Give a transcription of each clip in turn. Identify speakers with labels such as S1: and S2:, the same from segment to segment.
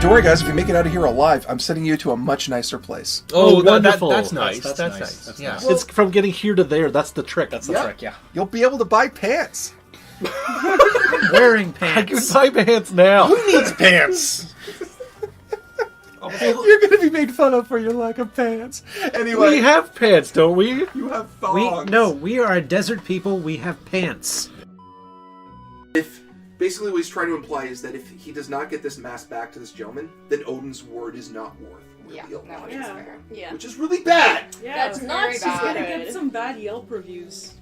S1: Don't worry, guys. If you make it out of here alive, I'm sending you to a much nicer place.
S2: Oh, wonderful!
S3: That's nice. That's nice.
S2: That's
S3: Yeah.
S2: nice. It's from getting here to there. That's the trick.
S3: That's the trick. Yeah.
S1: You'll be able to buy pants.
S3: Wearing
S2: I can
S3: pants.
S2: buy pants now.
S1: Who needs pants? You're going to be made fun of for your lack of pants. Anyway,
S2: We have pants, don't we?
S1: you have thongs.
S3: We are a desert people. We have pants.
S1: Basically, what he's trying to imply is that if he does not get this mask back to this gentleman, then Odin's word is not worth really a lot.
S4: that is fair.
S5: Yeah.
S1: Which is really bad.
S5: Yeah,
S4: That's
S5: it's
S4: very
S5: not
S4: bad.
S5: gonna get some bad Yelp reviews.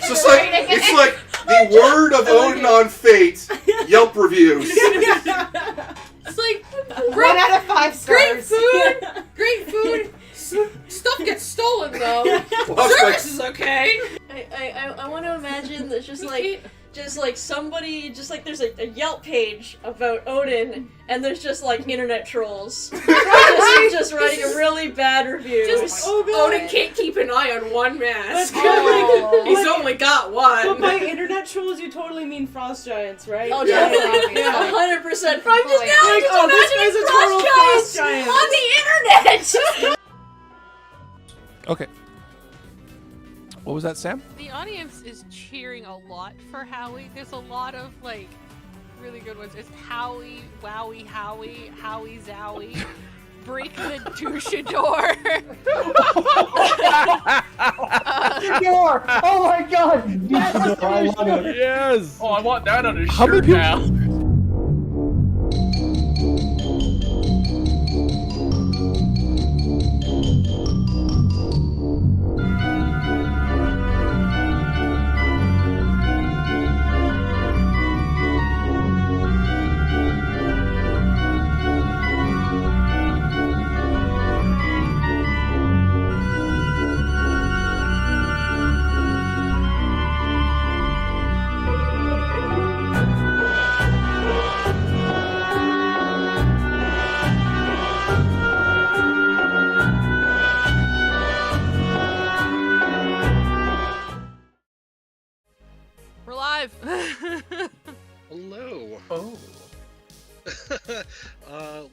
S1: So it's like the word of Odin on Fate, Yelp reviews.
S5: It's like
S4: 1 out of 5 stars.
S5: great food. Stuff gets stolen though.
S1: Well,
S5: Service is okay. I want to imagine that just like somebody, just like there's a Yelp page about Odin, and there's just like internet trolls just writing a really bad review. Odin can't keep an eye on one mask.
S4: Oh.
S5: He's only got one.
S6: But by internet trolls, you totally mean frost giants, right?
S5: Oh,
S1: Yeah.
S5: definitely.
S4: Yeah.
S5: 100%. But I'm just now
S6: Like,
S5: just
S6: oh, this
S5: imagining
S6: guy's a total
S5: frost
S6: frost giant.
S5: on the internet.
S7: Okay. What was that, Sam?
S8: The audience is cheering a lot for Howie. There's a lot of, like, really good ones. It's Howie, Wowie, Howie, Howie, Zowie, Break the Douchador.
S9: Door! Oh my god! Yes, I love it.
S7: Yes!
S3: Oh, I want that on a
S7: How many
S3: shirt
S7: people-
S3: now.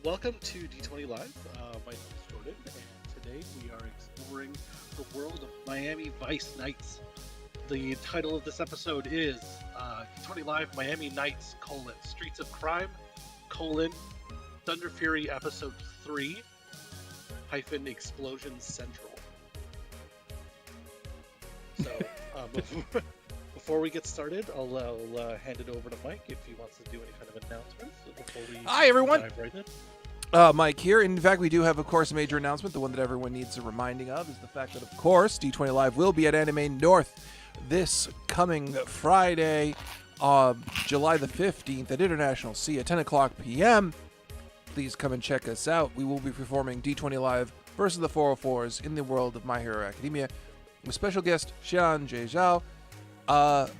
S10: welcome to D20 Live. My name is Jordan, and today we are exploring the world of Miami Vice Nights. The title of this episode is D20 Live Miami Nights, Streets of Crime, Thunder Fury Episode 3, Explosion Central. So, before we get started, I'll hand it over to Mike if he wants to do any kind of announcements before we
S7: Hi, everyone.
S10: dive right in.
S7: Mike here. In fact, we do have, of course, a major announcement. The one that everyone needs a reminding of is the fact that, of course, D20 Live will be at Anime North this coming Friday, July the 15th at International C at 10 o'clock p.m. Please come and check us out. We will be performing D20 Live versus the 404s in the world of My Hero Academia with special guest Xian Jie Zhao,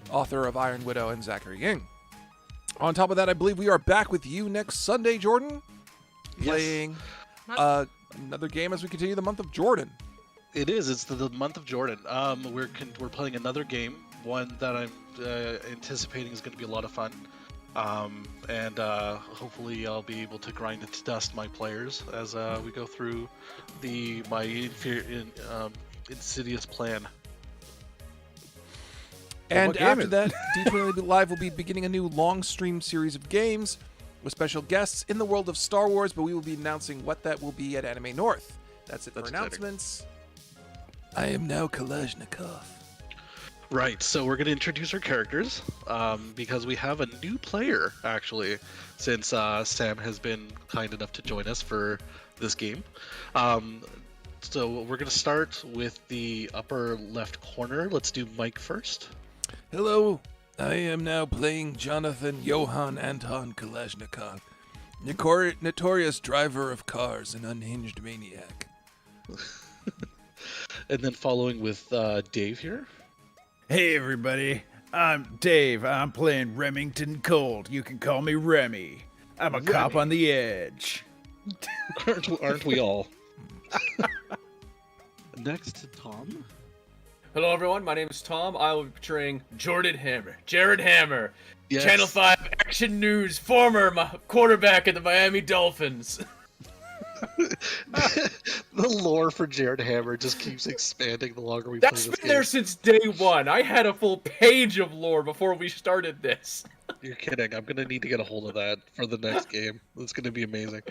S7: author of Iron Widow, and Zachary Ying. On top of that, I believe we are back with you next Sunday, Jordan, playing another game as we continue the month of Jordan.
S10: It is. It's the month of Jordan. We're playing another game, one that I'm anticipating is going to be a lot of fun. And hopefully I'll be able to grind it to dust my players as we go through my insidious plan.
S7: And after that, D20 Live will be beginning a new long stream series of games with special guests in the world of Star Wars, but we will be announcing what that will be at Anime North. That's it for announcements. I am now Kalashnikov.
S10: Right, so we're going to introduce our characters because we have a new player, actually, since Sam has been kind enough to join us for this game. So we're going to start with the upper left corner. Let's do Mike first.
S7: Hello, I am now playing Jonathan Johann Anton Kalashnikov, notorious driver of cars and unhinged maniac.
S10: And then following with Dave here.
S11: Hey everybody, I'm Dave. I'm playing Remington Cold. You can call me Remy. I'm a cop on the edge.
S10: Aren't we all? Next to Tom.
S12: Hello everyone, my name is Tom. I will be portraying Jared Hammer.
S10: Yes.
S12: Channel 5 Action News, former quarterback of the Miami Dolphins.
S10: The lore for Jared Hammer just keeps expanding the longer we play this game.
S12: That's been there since day one. I had a full page of lore before we started this.
S10: You're kidding. I'm going to need to get a hold of that for the next game. It's going to be amazing.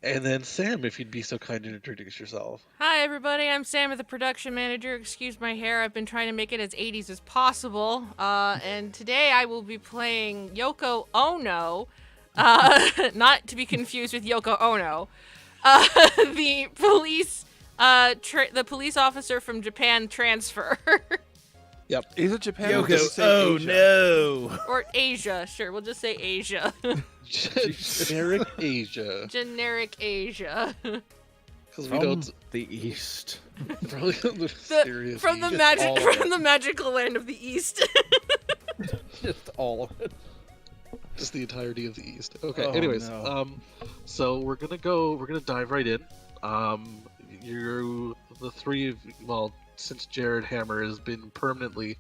S10: And then Sam, if you'd be so kind to introduce yourself.
S8: Hi everybody, I'm Sam, the production manager. Excuse my hair, I've been trying to make it as 80s as possible. And today I will be playing Yoko Ono, not to be confused with Yoko Ono, the police officer from Japan transfer.
S10: Yep.
S7: Is it Japan?
S11: Yoko, oh
S7: Asia?
S11: No.
S8: Or Asia, sure, we'll just say Asia.
S10: Generic Asia.
S8: Generic Asia.
S10: Because we don't.
S11: The East.
S10: Probably serious.
S8: From the magical land of the East.
S11: Just all of it.
S10: Just the entirety of the East. Okay.
S11: Oh,
S10: anyways,
S11: no.
S10: so we're gonna dive right in. You're the three of, well, since Jared Hammer has been permanently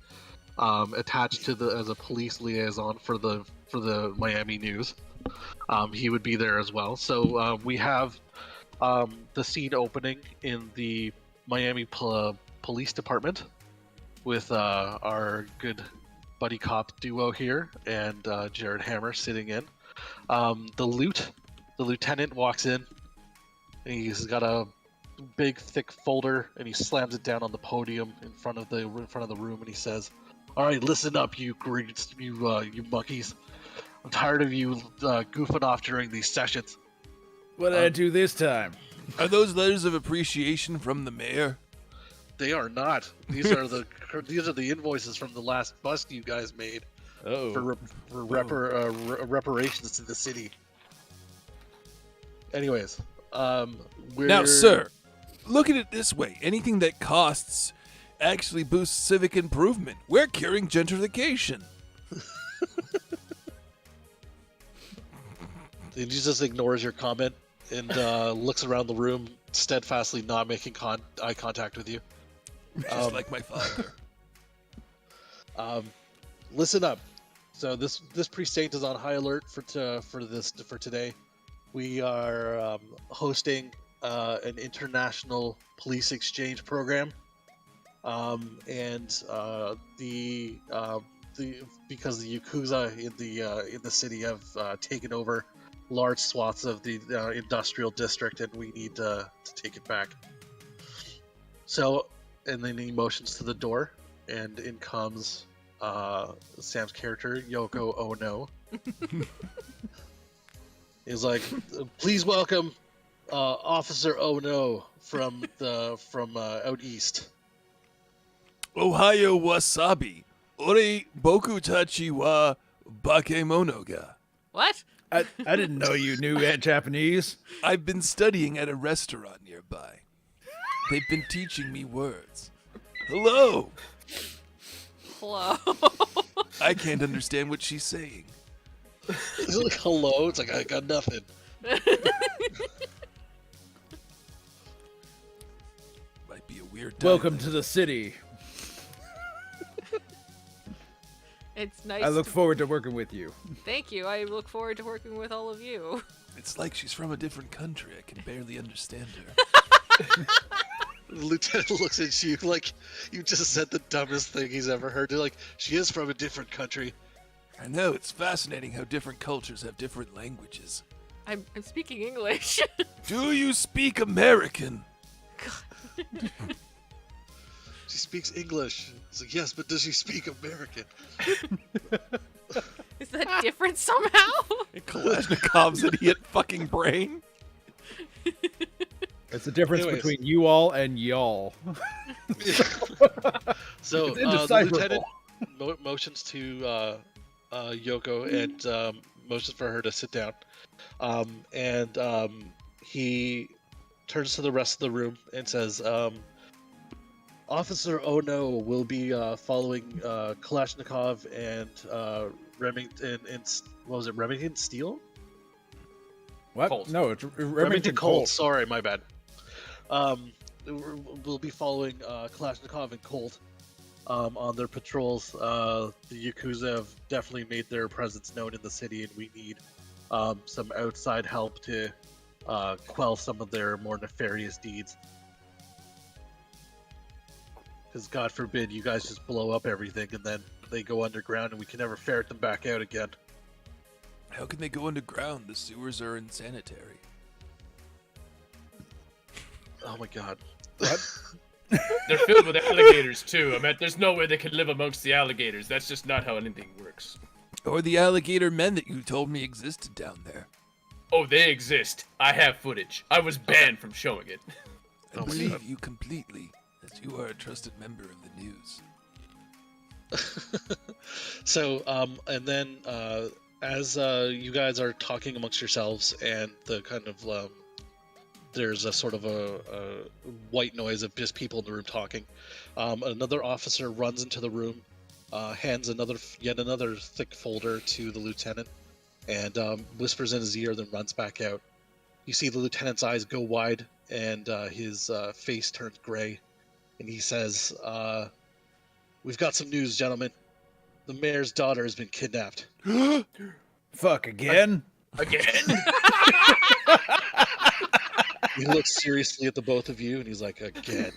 S10: attached to as a police liaison for the Miami News, he would be there as well. So we have the scene opening in the Miami Police Department with our good buddy cop duo here and Jared Hammer sitting in. The lieutenant walks in. And he's got a big thick folder and he slams it down on the podium in front of the room and he says, "All right, listen up, you monkeys. I'm tired of you goofing off during these sessions."
S11: What did I do this time?
S7: Are those letters of appreciation from the mayor?
S10: They are not. These are the invoices from the last bust you guys made for reparations to the city. Anyways,
S7: now, sir, look at it this way: anything that costs actually boosts civic improvement. We're curing gentrification.
S10: He just ignores your comment and looks around the room, steadfastly not making eye contact with you.
S7: Just like my father.
S10: Listen up. So this precinct is on high alert for today. we are hosting an international police exchange program, and the because the Yakuza in the city have taken over large swaths of the industrial district, and we need to take it back. So, and then he motions to the door, and in comes Sam's character, Yoko Ono. He's like, "Please welcome Officer Ono from out east."
S7: Ohio wasabi. Ore boku tachi wa bakemono ga.
S8: What?
S11: I didn't know you knew Japanese.
S7: I've been studying at a restaurant nearby. They've been teaching me words. Hello.
S8: Hello.
S7: I can't understand what she's saying.
S10: He's like, "Hello." It's like, I got nothing.
S7: Might be a weird time.
S11: Welcome to the city.
S8: It's nice.
S11: I look forward to working with you.
S8: Thank you. I look forward to working with all of you.
S7: It's like she's from a different country. I can barely understand her.
S10: The lieutenant looks at you like you just said the dumbest thing he's ever heard. They're like, "She is from a different country."
S7: I know, it's fascinating how different cultures have different languages.
S8: I'm speaking English.
S7: Do you speak American?
S10: She speaks English. It's like, "Yes, but does she speak American?"
S8: Is that different somehow?
S7: Kalashnikov's idiot fucking brain.
S11: It's the difference
S10: Anyways.
S11: between you all and y'all.
S10: So
S11: It's
S10: the
S11: indecipherable.
S10: lieutenant motions to Yoko and motions for her to sit down, and he turns to the rest of the room and says, "Officer Ono will be following Kalashnikov and Remington and what was it, Remington Steel?
S11: What?
S12: Colt.
S11: No, it's
S10: Remington Colt. Sorry, my bad. We'll be following Kalashnikov and Colt on their patrols. The Yakuza have definitely made their presence known in the city, and we need some outside help to quell some of their more nefarious deeds. Because God forbid you guys just blow up everything and then they go underground and we can never ferret them back out again."
S7: How can they go underground? The sewers are insanitary.
S10: Oh my God.
S11: What?
S12: They're filled with alligators too. I mean, there's no way they can live amongst the alligators. That's just not how anything works.
S7: Or the alligator men that you told me existed down there.
S12: Oh, they exist. I have footage. I was banned from showing it.
S7: I believe you completely, as you are a trusted member of the news.
S10: So, and then as you guys are talking amongst yourselves, and the kind of there's a sort of a white noise of just people in the room talking. Another officer runs into the room, hands yet another thick folder to the lieutenant, and whispers in his ear, then runs back out. You see the lieutenant's eyes go wide, and his face turns gray, and he says, "We've got some news, gentlemen. The mayor's daughter has been kidnapped."
S11: Fuck again?
S12: Again?
S10: He looks seriously at the both of you, and he's like, "Again."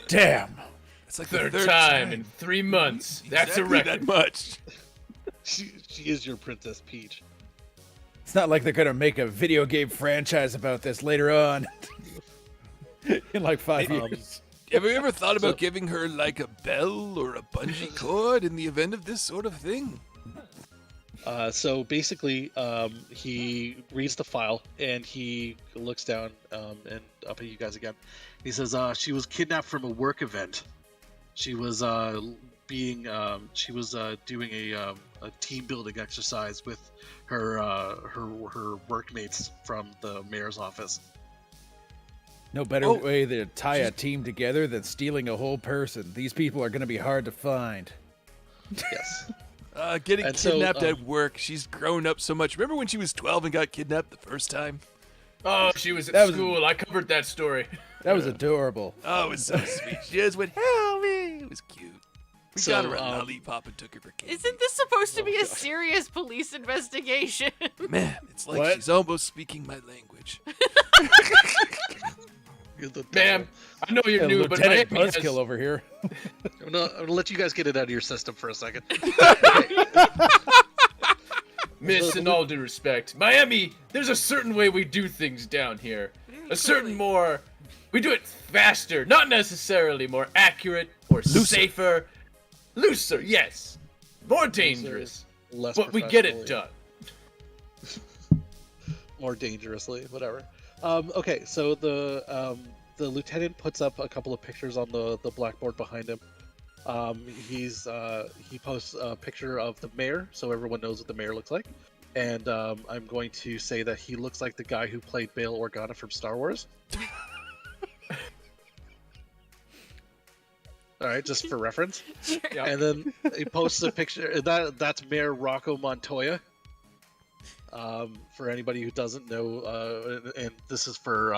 S11: Damn.
S7: It's like
S12: Third
S7: the third
S12: time in 3 months. That's a
S7: Exactly
S12: record.
S7: that much.
S10: She is your Princess Peach.
S11: It's not like they're gonna make a video game franchise about this later on. In like 5 years.
S7: Have you ever thought about giving her like a bell or a bungee cord in the event of this sort of thing?
S10: So basically, he reads the file and he looks down and up at you guys again. He says, "She was kidnapped from a work event. She was doing a team building exercise with her workmates from the mayor's office."
S11: No better way to tie a team together than stealing a whole person. These people are going to be hard to find.
S10: Yes.
S7: Getting
S10: And so,
S7: kidnapped at work. She's grown up so much. Remember when she was 12 and got kidnapped the first time?
S12: Oh, she was
S11: That
S12: at
S11: was-
S12: school. I covered that story.
S11: That was adorable.
S7: Oh, it was so sweet. She just went, "Help me!" It was cute.
S1: We
S10: So,
S1: got her a lollipop and took her for candy.
S8: Isn't this supposed to be a serious police investigation?
S1: Man, it's like
S11: What?
S1: she's almost speaking my language.
S10: You're the
S12: Ma'am, I know you're
S11: Yeah,
S12: new, but
S11: Lieutenant
S12: Miami has...
S11: Buzzkill over here.
S10: I'm gonna let you guys get it out of your system for a second.
S12: Miss, in all due respect, Miami, there's a certain way we do things down here. A certain more... We do it faster, not necessarily more accurate or safer. Looser, yes. More dangerous.
S10: Less
S12: But we get it
S10: professionally.
S12: done.
S10: More dangerously, whatever. Okay, so the lieutenant puts up a couple of pictures on the blackboard behind him. He posts a picture of the mayor, so everyone knows what the mayor looks like. And I'm going to say that he looks like the guy who played Bail Organa from Star Wars. All right, just for reference.
S12: Yeah.
S10: And then he posts a picture. That's Mayor Rocco Montoya. For anybody who doesn't know, and this is for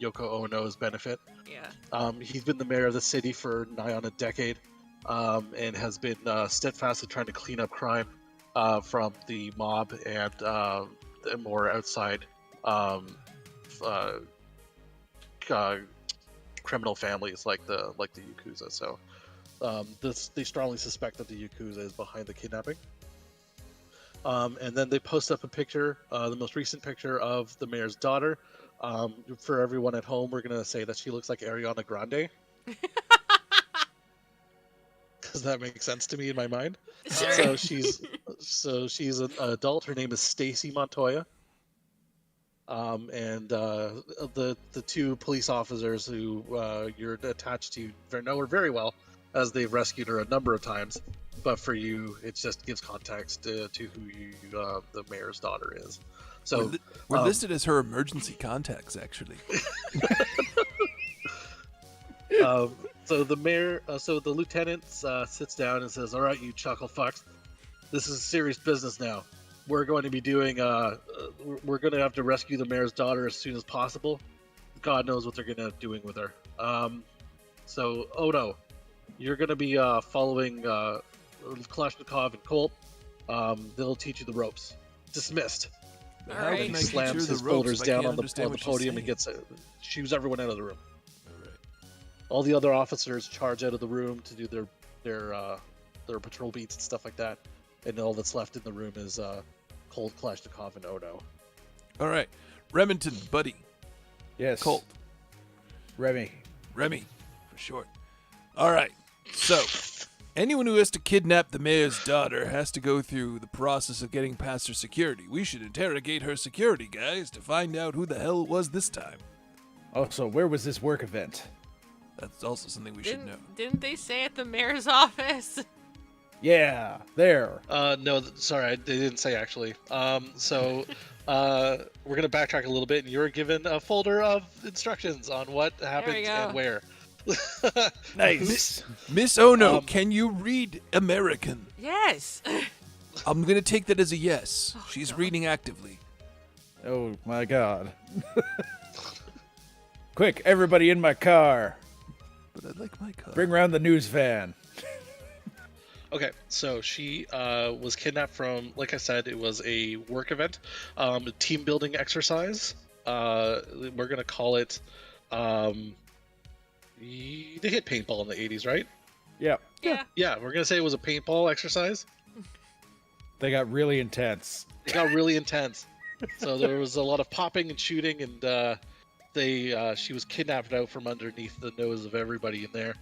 S10: Yoko Ono's benefit.
S8: Yeah.
S10: He's been the mayor of the city for nigh on a decade, and has been steadfast in trying to clean up crime from the mob and the more outside criminal families like the Yakuza. So they strongly suspect that the Yakuza is behind the kidnapping. And then they post up a picture, the most recent picture of the mayor's daughter. For everyone at home, we're gonna say that she looks like Ariana Grande, because that makes sense to me in my mind.
S8: Sure.
S10: So she's an adult. Her name is Stacy Montoya. And the two police officers who you're attached to know her very well, as they've rescued her a number of times. But for you, it just gives context to who the mayor's daughter is. So
S1: we're listed as her emergency contacts, actually.
S10: So the mayor, so the lieutenant sits down and says, "All right, you chuckle fucks, this is serious business now. We're going to be doing, we're going to have to rescue the mayor's daughter as soon as possible. God knows what they're going to be doing with her. So, Odo, you're going to be following Kalashnikov and Colt. They'll teach you the ropes. Dismissed."
S8: All
S1: How
S8: right.
S1: can
S10: He
S1: I teach her
S10: slams
S1: the
S10: his
S1: ropes
S10: folders
S1: if I
S10: down
S1: can't
S10: on the
S1: understand what she's
S10: podium and
S1: saying?
S10: shoos everyone out of the room.
S1: All right.
S10: All the other officers charge out of the room to do their patrol beats and stuff like that, and all that's left in the room is Colt, Kalashnikov, and Odo.
S1: All right. Remington, buddy.
S11: Yes.
S1: Colt.
S11: Remy.
S1: Remy, for short. All right. So, anyone who has to kidnap the mayor's daughter has to go through the process of getting past her security. We should interrogate her security guys to find out who the hell it was this time.
S11: Oh, so where was this work event?
S1: That's also something we should know.
S8: Didn't they say at the mayor's office?
S11: Yeah, there.
S10: No, sorry, they didn't say actually. So we're gonna backtrack a little bit, and you're given a folder of instructions on what happened
S8: go.
S10: and where.
S11: Nice.
S1: Miss Ono, can you read American?
S8: Yes.
S1: I'm going to take that as a yes. She's
S8: God.
S1: reading actively.
S11: Oh my god. Quick, everybody in my car.
S1: But I like my car.
S11: Bring around the news van.
S10: Okay, so she was kidnapped from, like I said, it was a work event, a team building exercise. We're gonna call it. They hit paintball in the 80s, right?
S11: Yeah.
S8: Yeah.
S10: Yeah, we're gonna say it was a paintball exercise.
S11: They got really intense.
S10: It got really intense. So there was a lot of popping and shooting, and she was kidnapped out from underneath the nose of everybody in there.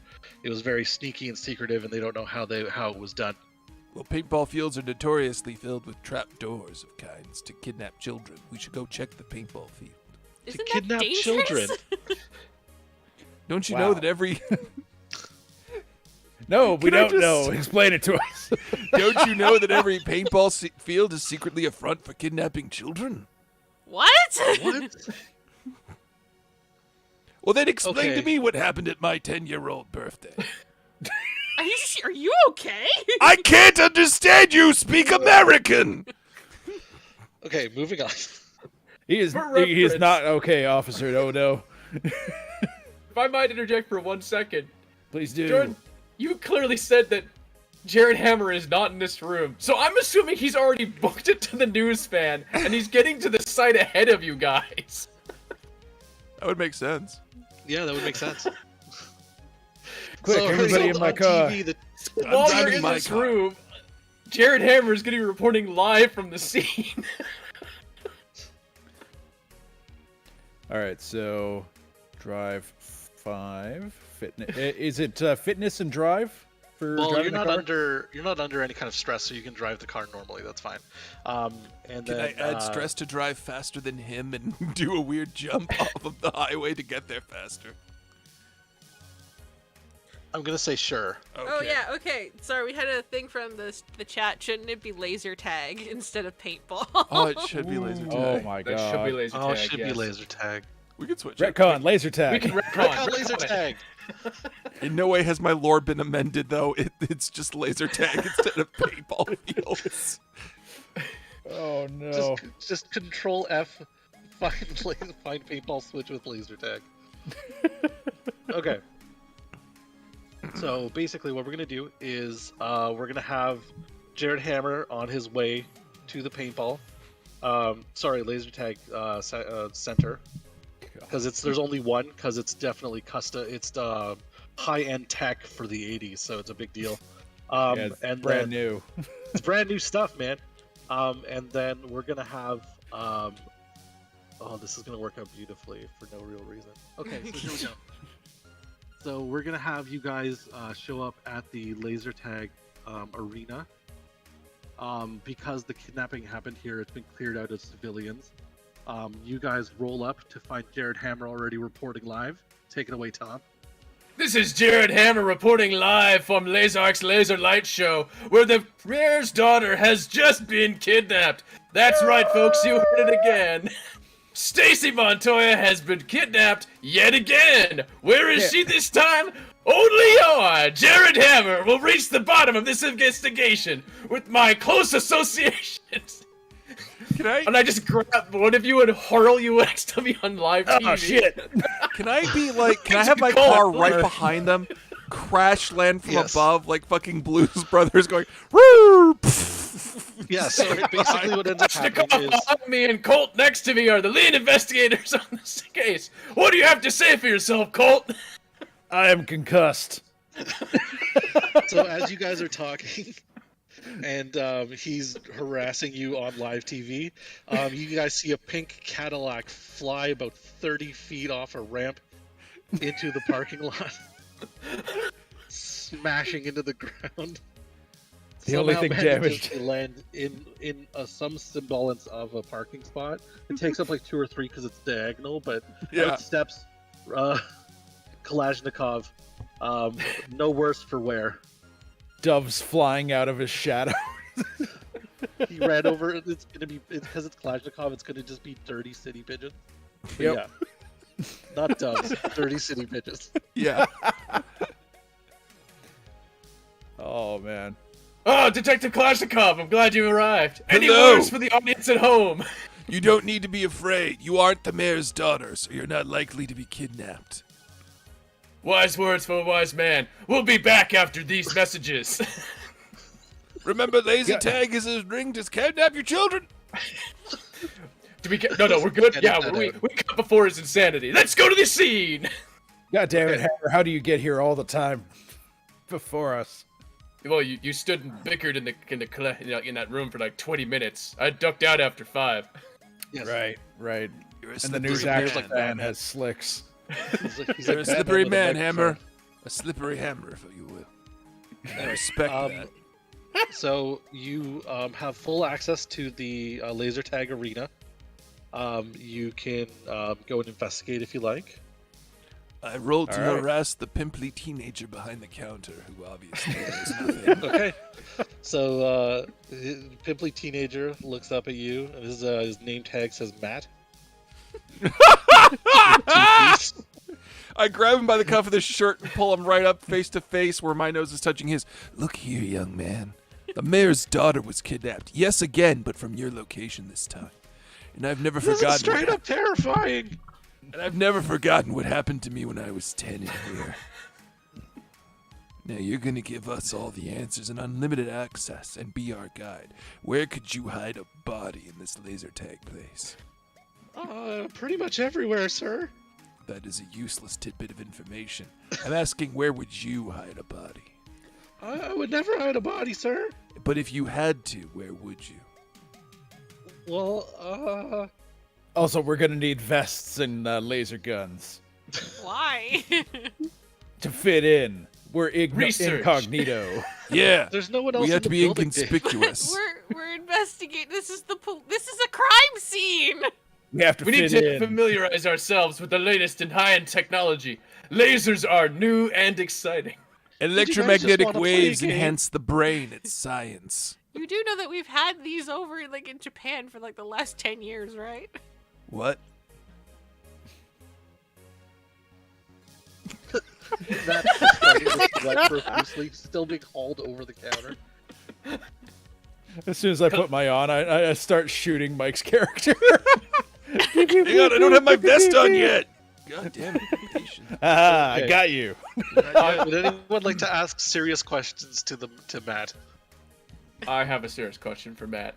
S10: It was very sneaky and secretive, and they don't know how it was done.
S1: Well, paintball fields are notoriously filled with trap doors of kinds to kidnap children. We should go check the paintball field.
S8: Isn't
S10: To
S8: that
S10: kidnap
S8: dangerous?
S10: children.
S1: Don't you
S11: Wow.
S1: know that every...
S11: No, we
S1: Can I
S11: don't
S1: just-
S11: know. Explain it to us.
S1: Don't you know that every paintball field is secretly a front for kidnapping children?
S8: What?
S10: What?
S1: Well, then explain
S10: Okay.
S1: to me what happened at my 10-year-old birthday.
S8: Are you okay?
S1: I can't understand you! Speak American!
S10: Okay, moving on.
S11: He is
S12: For reference.
S11: not okay, Officer Odo.
S12: If I might interject for 1 second,
S11: Please do.
S12: you clearly said that Jared Hammer is not in this room. So I'm assuming he's already booked it to the news fan, and he's getting to the site ahead of you guys.
S7: That would make sense.
S10: Yeah, that would make sense.
S11: Quick,
S10: So,
S11: everybody in my
S10: on
S11: car.
S10: TV,
S12: While you're in this room, Jared Hammer is getting reporting live from the scene.
S11: All right, so drive 5. Fitness. Is it fitness and drive for
S10: well,
S11: driving
S10: you're
S11: the
S10: not
S11: car?
S10: you're not under any kind of stress, so you can drive the car normally. That's fine. And
S7: Can
S10: then
S7: I add stress to drive faster than him and do a weird jump off of the highway to get there faster?
S10: I'm gonna say sure.
S7: Okay.
S8: Oh yeah, okay. Sorry, we had a thing from the chat. Shouldn't it be laser tag instead of paintball?
S7: Oh, it should be laser tag.
S11: Oh my god.
S12: That should be laser tag.
S10: Oh, it should be
S12: yes.
S10: laser tag.
S7: We could switch it.
S11: Retcon, laser tag.
S12: We can retcon.
S10: Retcon laser tag.
S7: In no way has my lore been amended, though. It's just laser tag instead of paintball fields.
S11: Oh no.
S10: Just Control F. Find paintball switch with laser tag. Okay. So basically, what we're gonna do is we're gonna have Jared Hammer on his way to the paintball. Sorry, laser tag center. Because there's only one. Because it's definitely custom. It's high-end tech for the '80s, so it's a big deal.
S11: Yeah, it's
S10: and
S11: brand
S10: then,
S11: new.
S10: It's brand new stuff, man. And then we're gonna have. Oh, this is gonna work out beautifully for no real reason. Okay, so here we go. So we're gonna have you guys show up at the laser tag arena. Because the kidnapping happened here, it's been cleared out of civilians. You guys roll up to find Jared Hammer already reporting live. Take it away, Tom.
S12: This is Jared Hammer reporting live from Lazark's Laser Light Show, where the mayor's daughter has just been kidnapped. That's right, folks, you heard it again. Stacy Montoya has been kidnapped yet again. Where is she this time? Only I, Jared Hammer, will reach the bottom of this investigation with my close associations.
S7: Can I?
S12: And I just grab one of you and hurl you next to me on live TV.
S11: Oh shit!
S7: Can I be like? Can I have my car right behind them? Crash land from above like fucking Blues Brothers going. Woo!
S10: Yeah, so basically what ends up happening is...
S12: Me and Colt next to me are the lead investigators on this case. What do you have to say for yourself, Colt?
S11: I am concussed.
S10: So as you guys are talking, and he's harassing you on live TV, you guys see a pink Cadillac fly about 30 feet off a ramp into the parking lot, smashing into the ground.
S11: The only thing damaged.
S10: To land in some semblance of a parking spot. It takes up like 2 or 3 because it's diagonal, but out steps Kalashnikov. No worse for wear.
S11: Doves flying out of his shadow.
S10: He ran over. It's because it's Kalashnikov. It's gonna just be dirty city pigeons. But
S11: Yep.
S10: Yeah, not doves. Dirty city pigeons.
S7: Yeah.
S11: Oh man.
S12: Oh, Detective Kalashnikov, I'm glad you arrived. Any
S7: Hello.
S12: words for the audience at home?
S1: You don't need to be afraid. You aren't the mayor's daughter, so you're not likely to be kidnapped.
S12: Wise words from a wise man. We'll be back after these messages.
S1: Remember, laser tag is a ring to kidnap your children.
S12: No, we're good. Yeah, we cut before his insanity. Let's go to the scene.
S11: God damn it, Hammer! How do you get here all the time before us?
S12: Well, you stood and bickered in that room for like 20 minutes. I ducked out after 5.
S10: Yes.
S11: Right.
S1: You're a
S11: And the
S1: slippery
S11: news
S1: man.
S11: action fan has slicks.
S10: He's
S1: You're a
S10: like
S1: slippery
S10: Batman with a
S1: man,
S10: microphone.
S1: Hammer. A slippery hammer, if you will. I respect that.
S10: So you have full access to the laser tag arena. You can go and investigate if you like.
S1: I rolled to
S11: All right.
S1: harass the pimply teenager behind the counter, who obviously knows nothing.
S10: Okay. So pimply teenager looks up at you, and his name tag says Matt.
S7: I grab him by the cuff of his shirt and pull him right up face to face where my nose is touching his.
S1: Look here, young man. The mayor's daughter was kidnapped. Yes, again, but from your location this time. And I've never
S10: This is
S1: forgotten.
S10: straight up terrifying.
S1: And I've never forgotten what happened to me when I was 10 in here. Now you're gonna give us all the answers and unlimited access and be our guide. Where could you hide a body in this laser tag place?
S10: Pretty much everywhere, sir.
S1: That is a useless tidbit of information. I'm asking, where would you hide a body?
S10: I would never hide a body, sir.
S1: But if you had to, where would you?
S10: Well,
S11: Also, we're gonna need vests and laser guns
S8: Why?
S11: to fit in. We're
S12: Research.
S11: incognito.
S1: Yeah.
S10: there's no one else
S1: We
S10: in
S1: have to
S10: the
S1: be
S10: building, Dave.
S1: inconspicuous.
S8: we're investigating. This is a crime scene.
S11: We have to
S12: We need
S11: fit
S12: to
S11: in.
S12: familiarize ourselves with the latest in high-end technology. Lasers are new and exciting.
S1: Electromagnetic
S10: wanna play a
S1: waves
S10: game?
S1: enhance the brain. It's science.
S8: You do know that we've had these over like in Japan for like the last 10 years, right?
S1: What?
S10: That's just funny. It's like profusely still being hauled over the counter.
S11: As soon as I put my on, I start shooting Mike's character.
S1: Hang on, I don't have my vest on yet. God damn it, patience.
S11: Ah,
S10: Okay.
S11: I got you.
S10: Would anyone like to ask serious questions to Matt?
S12: I have a serious question for Matt.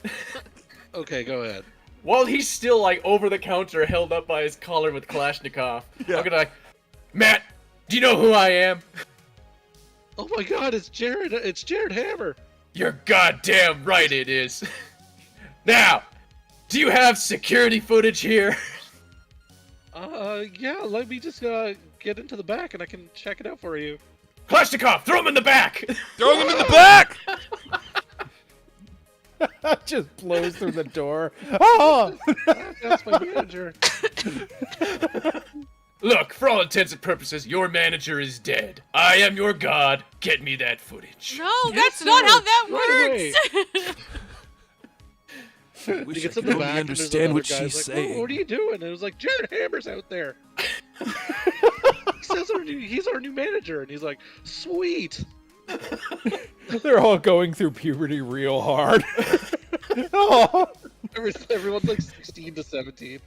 S10: Okay, go ahead.
S12: While he's still like over the counter, held up by his collar with Kalashnikov, I'm gonna like, Matt, do you know who I am?
S10: Oh my God, it's Jared! It's Jared Hammer.
S12: You're goddamn right it is. Now, do you have security footage here?
S10: Yeah. Let me just get into the back and I can check it out for you.
S12: Kalashnikov, throw him in the back!
S1: Throw him in the back!
S11: Just blows through the door. Oh!
S10: That's my manager.
S12: Look, for all intents and purposes, your manager is dead. I am your god. Get me that footage.
S8: No, that's not how that
S10: Right
S8: works.
S1: Wish
S10: He gets
S1: I
S10: in
S1: could
S10: the back
S1: only
S10: and there's
S1: understand
S10: another
S1: what
S10: guy's
S1: she's
S10: like,
S1: saying.
S10: What are you doing? And it was like, Jared Hammer's out there. He says he's our new manager, and he's like, sweet.
S11: They're all going through puberty real hard. Oh.
S10: Everyone's like 16 to 17.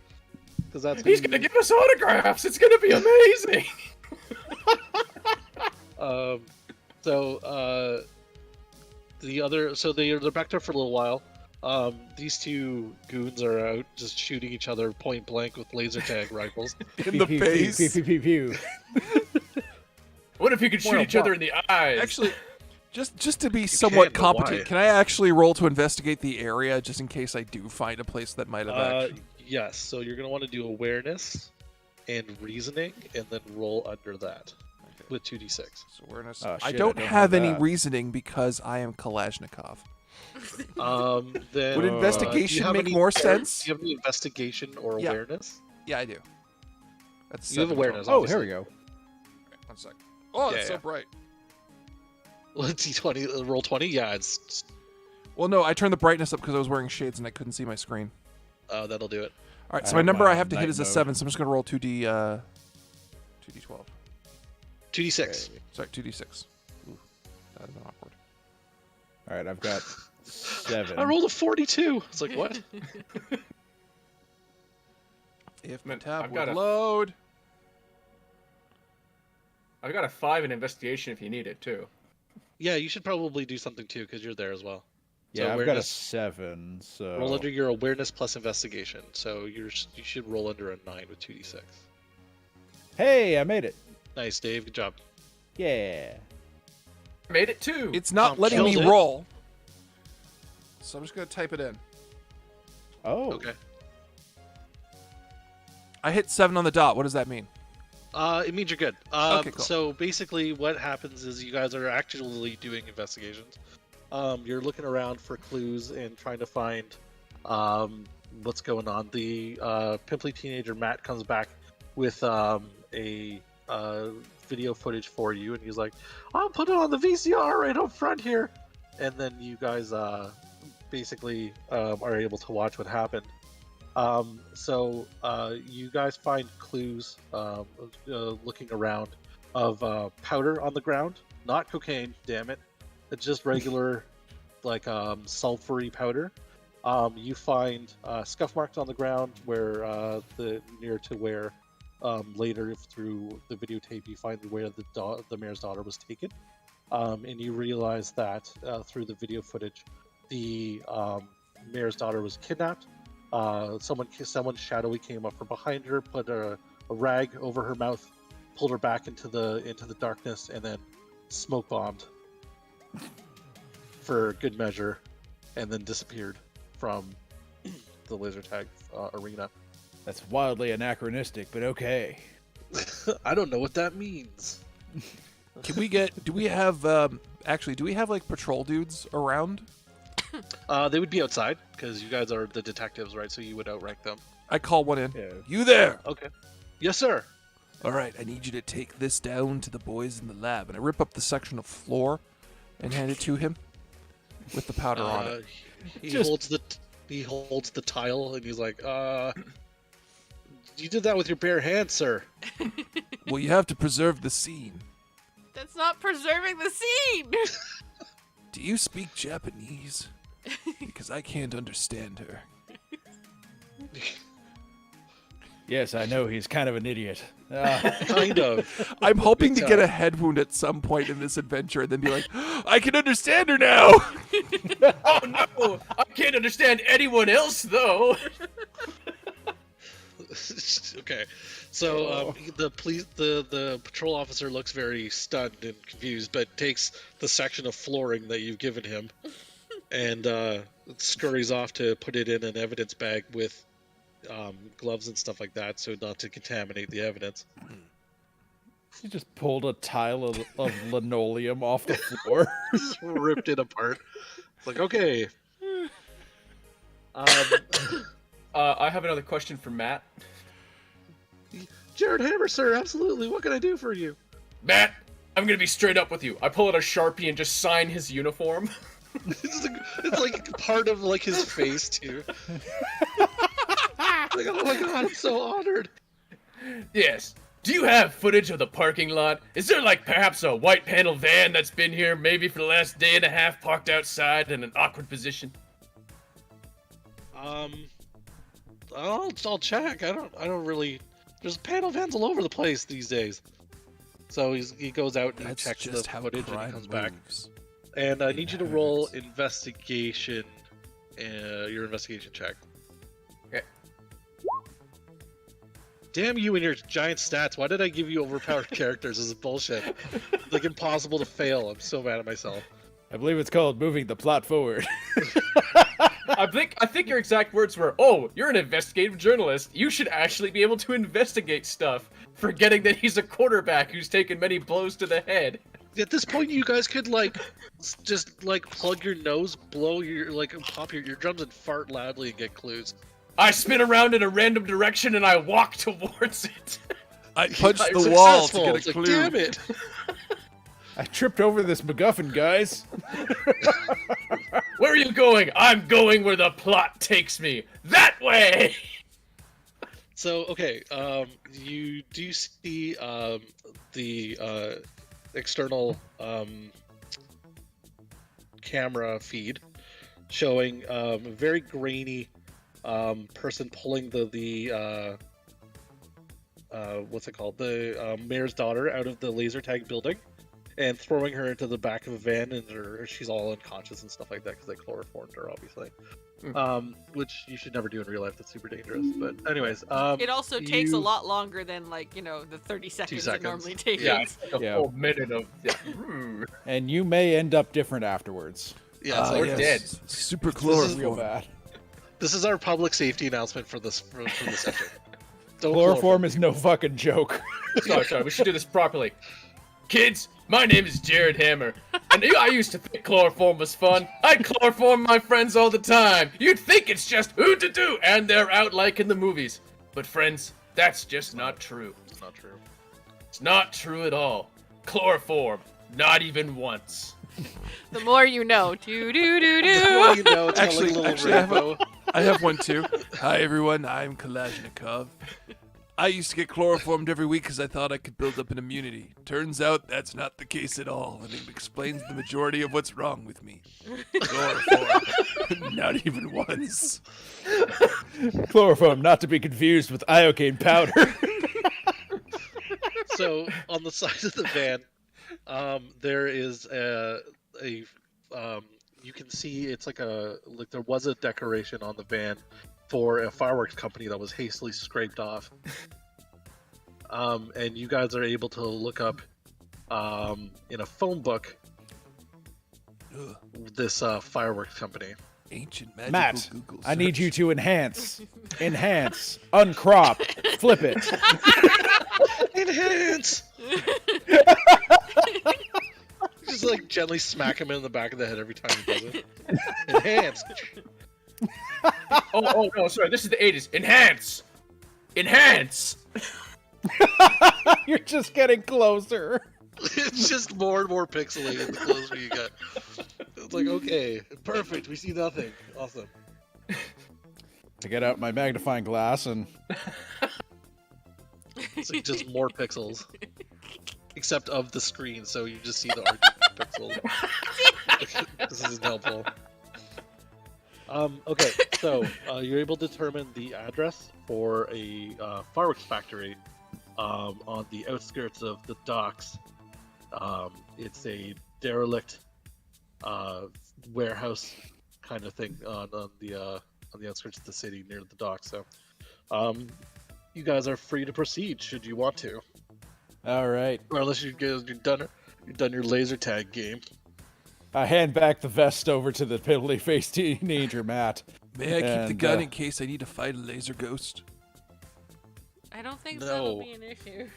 S10: Because that's
S12: He's gonna give us autographs. It's gonna be amazing.
S10: They're back there for a little while. These two goons are out just shooting each other point blank with laser tag rifles.
S1: In the face.
S11: Pew, pew, pew, pew.
S12: What if you could shoot each other in the eyes?
S1: Actually, just to be somewhat
S10: can, but why?
S1: competent, can I actually roll to investigate the area just in case I do find a place that might have action?
S10: Yes, so you're going to want to do awareness and reasoning, and then roll under that with 2d6.
S1: So awareness.
S11: Oh,
S1: I
S11: shit,
S1: don't
S11: I don't
S1: have
S11: have
S1: any
S11: that.
S1: reasoning because I am Kalashnikov.
S10: Then,
S1: Would
S10: do you
S1: investigation
S10: have
S1: make
S10: any
S1: more
S10: Do
S1: sense?
S10: you have any investigation or
S1: Yeah.
S10: awareness?
S1: Yeah, I do. That's
S10: You have
S1: 7
S10: awareness.
S1: total.
S11: Oh, here we go.
S1: One sec. Oh,
S10: Yeah,
S1: it's so
S10: yeah.
S1: bright.
S10: Well, D20, roll 20? Yeah, it's
S1: Well, no, I turned the brightness up because I was wearing shades and I couldn't see my screen.
S10: that'll do it.
S1: All right,
S11: I
S1: so my
S11: have
S1: number
S11: mine
S1: I
S11: on
S1: have to hit
S11: night
S1: is a
S11: mode.
S1: 7, so I'm just going to roll 2d12.
S10: 2d6.
S1: Sorry, 2d6. Ooh, that would have been awkward.
S11: All right, I've got 7.
S10: I rolled a 42. It's like, what?
S1: If my
S12: Man,
S1: tab
S12: I've
S1: would
S12: got a-
S1: load.
S12: I've got a 5 in investigation if you need it too.
S10: Yeah, you should probably do something too, because you're there as well. So
S11: Yeah, I've got a
S10: awareness-
S11: 7, so...
S10: Roll under your awareness plus investigation. So you should roll under a 9 with 2d6.
S11: Hey, I made it.
S10: Nice, Dave. Good job.
S11: Yeah.
S12: Made it too.
S1: It's not
S10: Tom
S1: letting me
S10: killed it.
S1: roll. So I'm just going to type it in.
S11: Oh.
S10: Okay.
S1: I hit 7 on the dot. What does that mean?
S10: It means you're good.
S1: Okay, cool.
S10: So basically, what happens is you guys are actually doing investigations. You're looking around for clues and trying to find what's going on. The pimply teenager Matt comes back with a video footage for you, and he's like, "I'll put it on the VCR right up front here." And then you guys basically are able to watch what happened. So you guys find clues looking around of powder on the ground. Not cocaine, damn it. It's just regular, like, sulfury powder. You find scuff marks on the ground where near to where later through the videotape you find where the mayor's daughter was taken. and you realize that through the video footage, the mayor's daughter was kidnapped. Someone shadowy came up from behind her, put a rag over her mouth, pulled her back into the darkness, and then smoke bombed for good measure, and then disappeared from the laser tag arena.
S11: That's wildly anachronistic, but okay.
S10: I don't know what that means.
S7: Can we get? Do we have like patrol dudes around?
S10: They would be outside because you guys are the detectives, right? So you would outrank them.
S7: I call one in.
S11: Yeah.
S7: You there?
S10: Okay. Yes, sir.
S7: All right. I need you to take this down to the boys in the lab, and I rip up the section of floor and hand it to him with the powder on it.
S10: He holds the tile, and he's like, "You did that with your bare hands, sir."
S7: Well, you have to preserve the scene.
S8: That's not preserving the scene.
S7: Do you speak Japanese? Because I can't understand her.
S11: Yes, I know he's kind of an idiot.
S10: Kind of.
S7: I'm hoping to get a head wound at some point in this adventure and then be like, I can understand her now!
S12: Oh no! I can't understand anyone else though.
S10: Okay, so the patrol officer looks very stunned and confused, but takes the section of flooring that you've given him and scurries off to put it in an evidence bag with gloves and stuff like that, so not to contaminate the evidence.
S11: He just pulled a tile of linoleum off the floor.
S10: Just ripped it apart. It's like, okay.
S12: I have another question for Matt.
S10: Jared Hammer, sir, absolutely. What can I do for you?
S12: Matt, I'm gonna be straight up with you. I pull out a Sharpie and just sign his uniform.
S10: It's like part of like his face too. Like, oh my god, I'm so honored.
S12: Yes. Do you have footage of the parking lot? Is there like perhaps a white panel van that's been here maybe for the last day and a half parked outside in an awkward position?
S10: I'll check. I don't really. There's panel vans all over the place these days. So he goes out and he checks the footage and he comes back. And I need you to roll investigation. Your investigation check.
S12: Okay.
S10: Damn you and your giant stats. Why did I give you overpowered characters? This is bullshit. It's like impossible to fail. I'm so mad at myself.
S11: I believe it's called moving the plot forward.
S12: I think your exact words were, "Oh, you're an investigative journalist. You should actually be able to investigate stuff." Forgetting that he's a quarterback who's taken many blows to the head.
S10: At this point, you guys could just plug your nose, blow your pop your eardrums, and fart loudly and get clues.
S12: I spin around in a random direction and I walk towards it.
S7: I punch the wall to get a clue.
S10: Damn it!
S11: I tripped over this MacGuffin, guys.
S12: Where are you going? I'm going where the plot takes me. That way!
S10: So, okay, you do see the external camera feed showing a very grainy person pulling the what's it called? The mayor's daughter out of the laser tag building and throwing her into the back of a van, and she's all unconscious and stuff like that because they chloroformed her, obviously. Which you should never do in real life. That's super dangerous. But anyways,
S8: it also takes a lot longer than the 30 seconds it normally takes.
S12: Yeah, it's like a full minute of.
S11: And you may end up different afterwards.
S10: Yeah,
S12: or dead.
S7: Super chloroform.
S11: Real bad.
S10: This is our public safety announcement for this section.
S11: Chloroform is no fucking joke.
S12: Sorry, we should do this properly. Kids, my name is Jared Hammer, and I used to think chloroform was fun. I chloroform my friends all the time. You'd think it's just who to do, and they're out like in the movies. But friends, that's just not true.
S10: It's not true.
S12: It's not true at all. Chloroform, not even once.
S8: The more you know. Do do do do.
S10: The more you know,
S7: Actually,
S10: rainbow.
S7: I have one too. Hi everyone, I'm Kalashnikov. I used to get chloroformed every week because I thought I could build up an immunity. Turns out that's not the case at all, and it explains the majority of what's wrong with me. Chloroform, not even once.
S11: Chloroform, not to be confused with iocane powder.
S10: So on the side of the van, There is you can see it's like there was a decoration on the van for a fireworks company that was hastily scraped off. And you guys are able to look up in a phone book this fireworks company.
S1: Ancient magical
S11: Matt,
S1: Google
S11: I need
S1: search.
S11: you to enhance, uncrop, flip it.
S10: Enhance. Just like gently smack him in the back of the head every time he does it. Enhance.
S12: Oh no, sorry. This is the 80s. Enhance. Enhance.
S11: You're just getting closer.
S10: It's just more and more pixelated the closer you get. It's like, okay, perfect. We see nothing. Awesome.
S11: I get out my magnifying glass and
S10: It's like just more pixels, except of the screen, so you just see the RGB pixels. This is helpful. Okay, so you're able to determine the address for a fireworks factory on the outskirts of the docks. It's a derelict warehouse kind of thing on the outskirts of the city near the docks. So, you guys are free to proceed should you want to.
S11: all right.
S10: Or unless you've done your laser tag game.
S11: I hand back the vest over to the piddly-faced teenager, Matt.
S1: May I keep the gun
S11: And,
S1: in case I need to fight a laser ghost?
S8: I don't think
S10: No.
S8: that'll be an issue.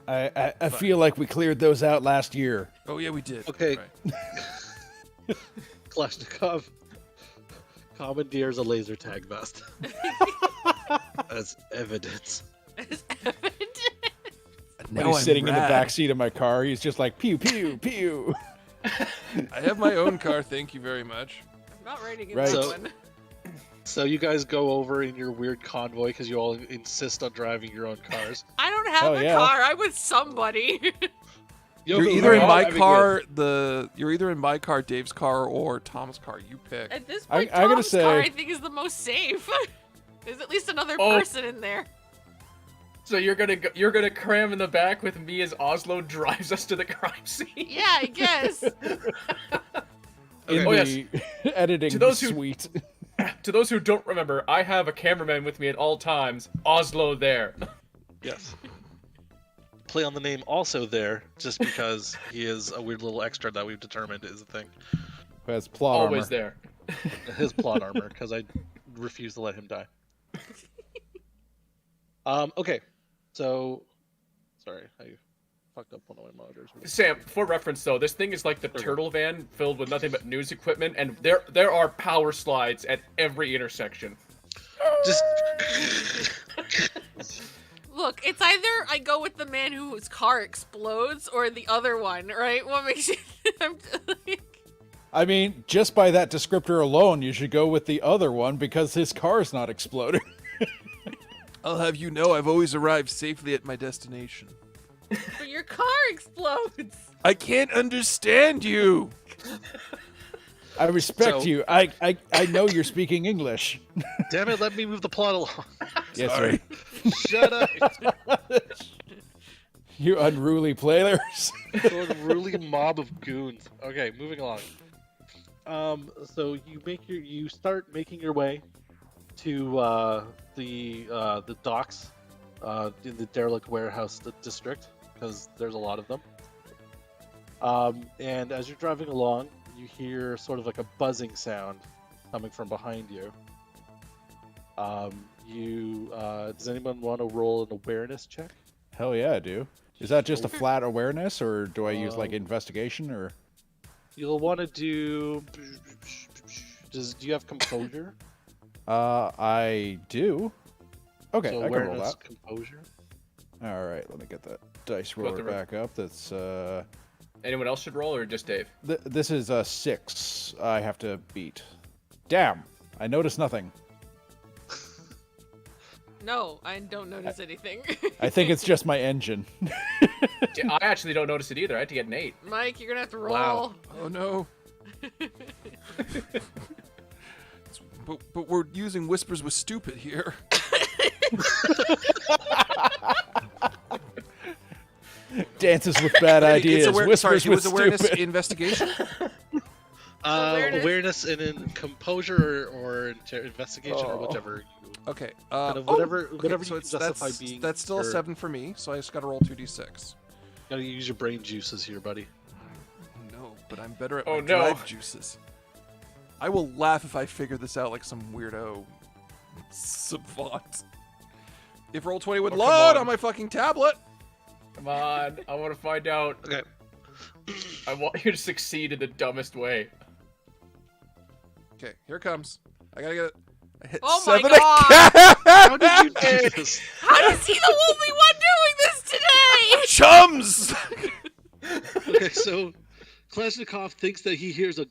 S11: I feel like we cleared those out last year.
S1: Oh yeah, we did.
S10: Okay.
S1: Right.
S10: Kalashnikov commandeers a laser tag vest as evidence.
S11: When
S1: Now
S11: he's
S1: I'm
S11: sitting in the
S1: rad.
S11: back seat of my car, he's just like, pew, pew, pew.
S1: I have my own car, thank you very much.
S8: I'm not ready to get
S11: Right.
S8: that
S10: So-
S8: one.
S10: So you guys go over in your weird convoy because you all insist on driving your own cars.
S8: I don't have
S11: Oh,
S8: a
S11: yeah.
S8: car. I'm with somebody.
S1: You're
S10: Yoko,
S1: either
S10: who
S1: in
S10: are
S1: my
S10: you driving
S1: car, you're either in my car, Dave's car, or Tom's car. You pick.
S8: At this
S11: I-
S8: point,
S11: I gotta
S8: Tom's
S11: say-
S8: car I think is the most safe. There's at least another
S12: Oh.
S8: person in there.
S12: So you're gonna cram in the back with me as Oslo drives us to the crime scene.
S8: Yeah, I guess.
S11: In
S12: Oh,
S11: the editing
S12: To those who-
S11: suite.
S12: To those who don't remember, I have a cameraman with me at all times. Oslo there.
S10: Yes. Play on the name also there, just because he is a weird little extra that we've determined is a thing.
S11: Who has plot
S12: Always
S11: armor.
S12: there.
S10: His plot armor, because I refuse to let him die. Okay, so sorry, I fucked up one of my monitors.
S12: Sam, for reference though, this thing is like the turtle van filled with nothing but news equipment, and there are power slides at every intersection.
S10: Just
S8: Look, it's either I go with the man whose car explodes or the other one, right? What makes you... I'm like...
S11: I mean, just by that descriptor alone, you should go with the other one because his car's not exploding.
S1: I'll have you know I've always arrived safely at my destination.
S8: But your car explodes!
S1: I can't understand you!
S11: I respect
S10: So-
S11: you. I know you're speaking English.
S10: damn it, let me move the plot along.
S11: Yes,
S1: Sorry.
S11: sir.
S10: Shut up.
S11: You unruly players.
S10: So unruly mob of goons. Okay, moving along. So you start making your way to the docks in the derelict warehouse district because there's a lot of them. And as you're driving along, you hear sort of like a buzzing sound coming from behind you. Does anyone want to roll an awareness check?
S11: Hell yeah, I do. Is that just a flat awareness, or do I use like investigation, or?
S10: You'll want to do. Do you have composure?
S11: I do. Okay,
S10: So
S11: I can roll
S10: awareness,
S11: that.
S10: composure.
S11: All right, let me get that dice
S12: What
S11: roller
S12: the-
S11: back up. That's
S12: Anyone else should roll, or just Dave?
S11: this is a 6. I have to beat. Damn, I noticed nothing.
S8: No, I don't notice anything.
S11: I think it's just my engine.
S12: Yeah, I actually don't notice it either. I had to get an 8.
S8: Mike, you're gonna have to roll.
S10: Wow.
S1: Oh no. But we're using whispers with stupid here.
S11: Dances with bad ideas. Whispers
S7: it
S11: with
S7: was awareness
S11: stupid.
S7: investigation.
S10: Awareness and in composure or investigation or whichever.
S7: Okay.
S10: Kind of whatever
S7: okay,
S10: you
S7: so
S10: can justify being.
S7: That's still a
S10: your-
S7: 7 for me, so I just gotta roll 2d6.
S10: Gotta use your brain juices here, buddy.
S7: No, but I'm better at
S12: Oh,
S7: my
S12: no.
S7: drive juices. I will laugh if I figure this out like some weirdo savant. If Roll20 would
S12: Oh, come
S7: load
S12: on.
S7: on my fucking tablet.
S12: Come on, I want to find out.
S10: Okay.
S12: I want you to succeed in the dumbest way.
S7: Okay, here it comes. I gotta get it. I hit
S8: Oh my
S7: 7
S8: God.
S7: again!
S10: How did you do this?
S8: How is he the only one doing this today?
S7: Chums!
S10: Okay, so Kalashnikov thinks that he hears a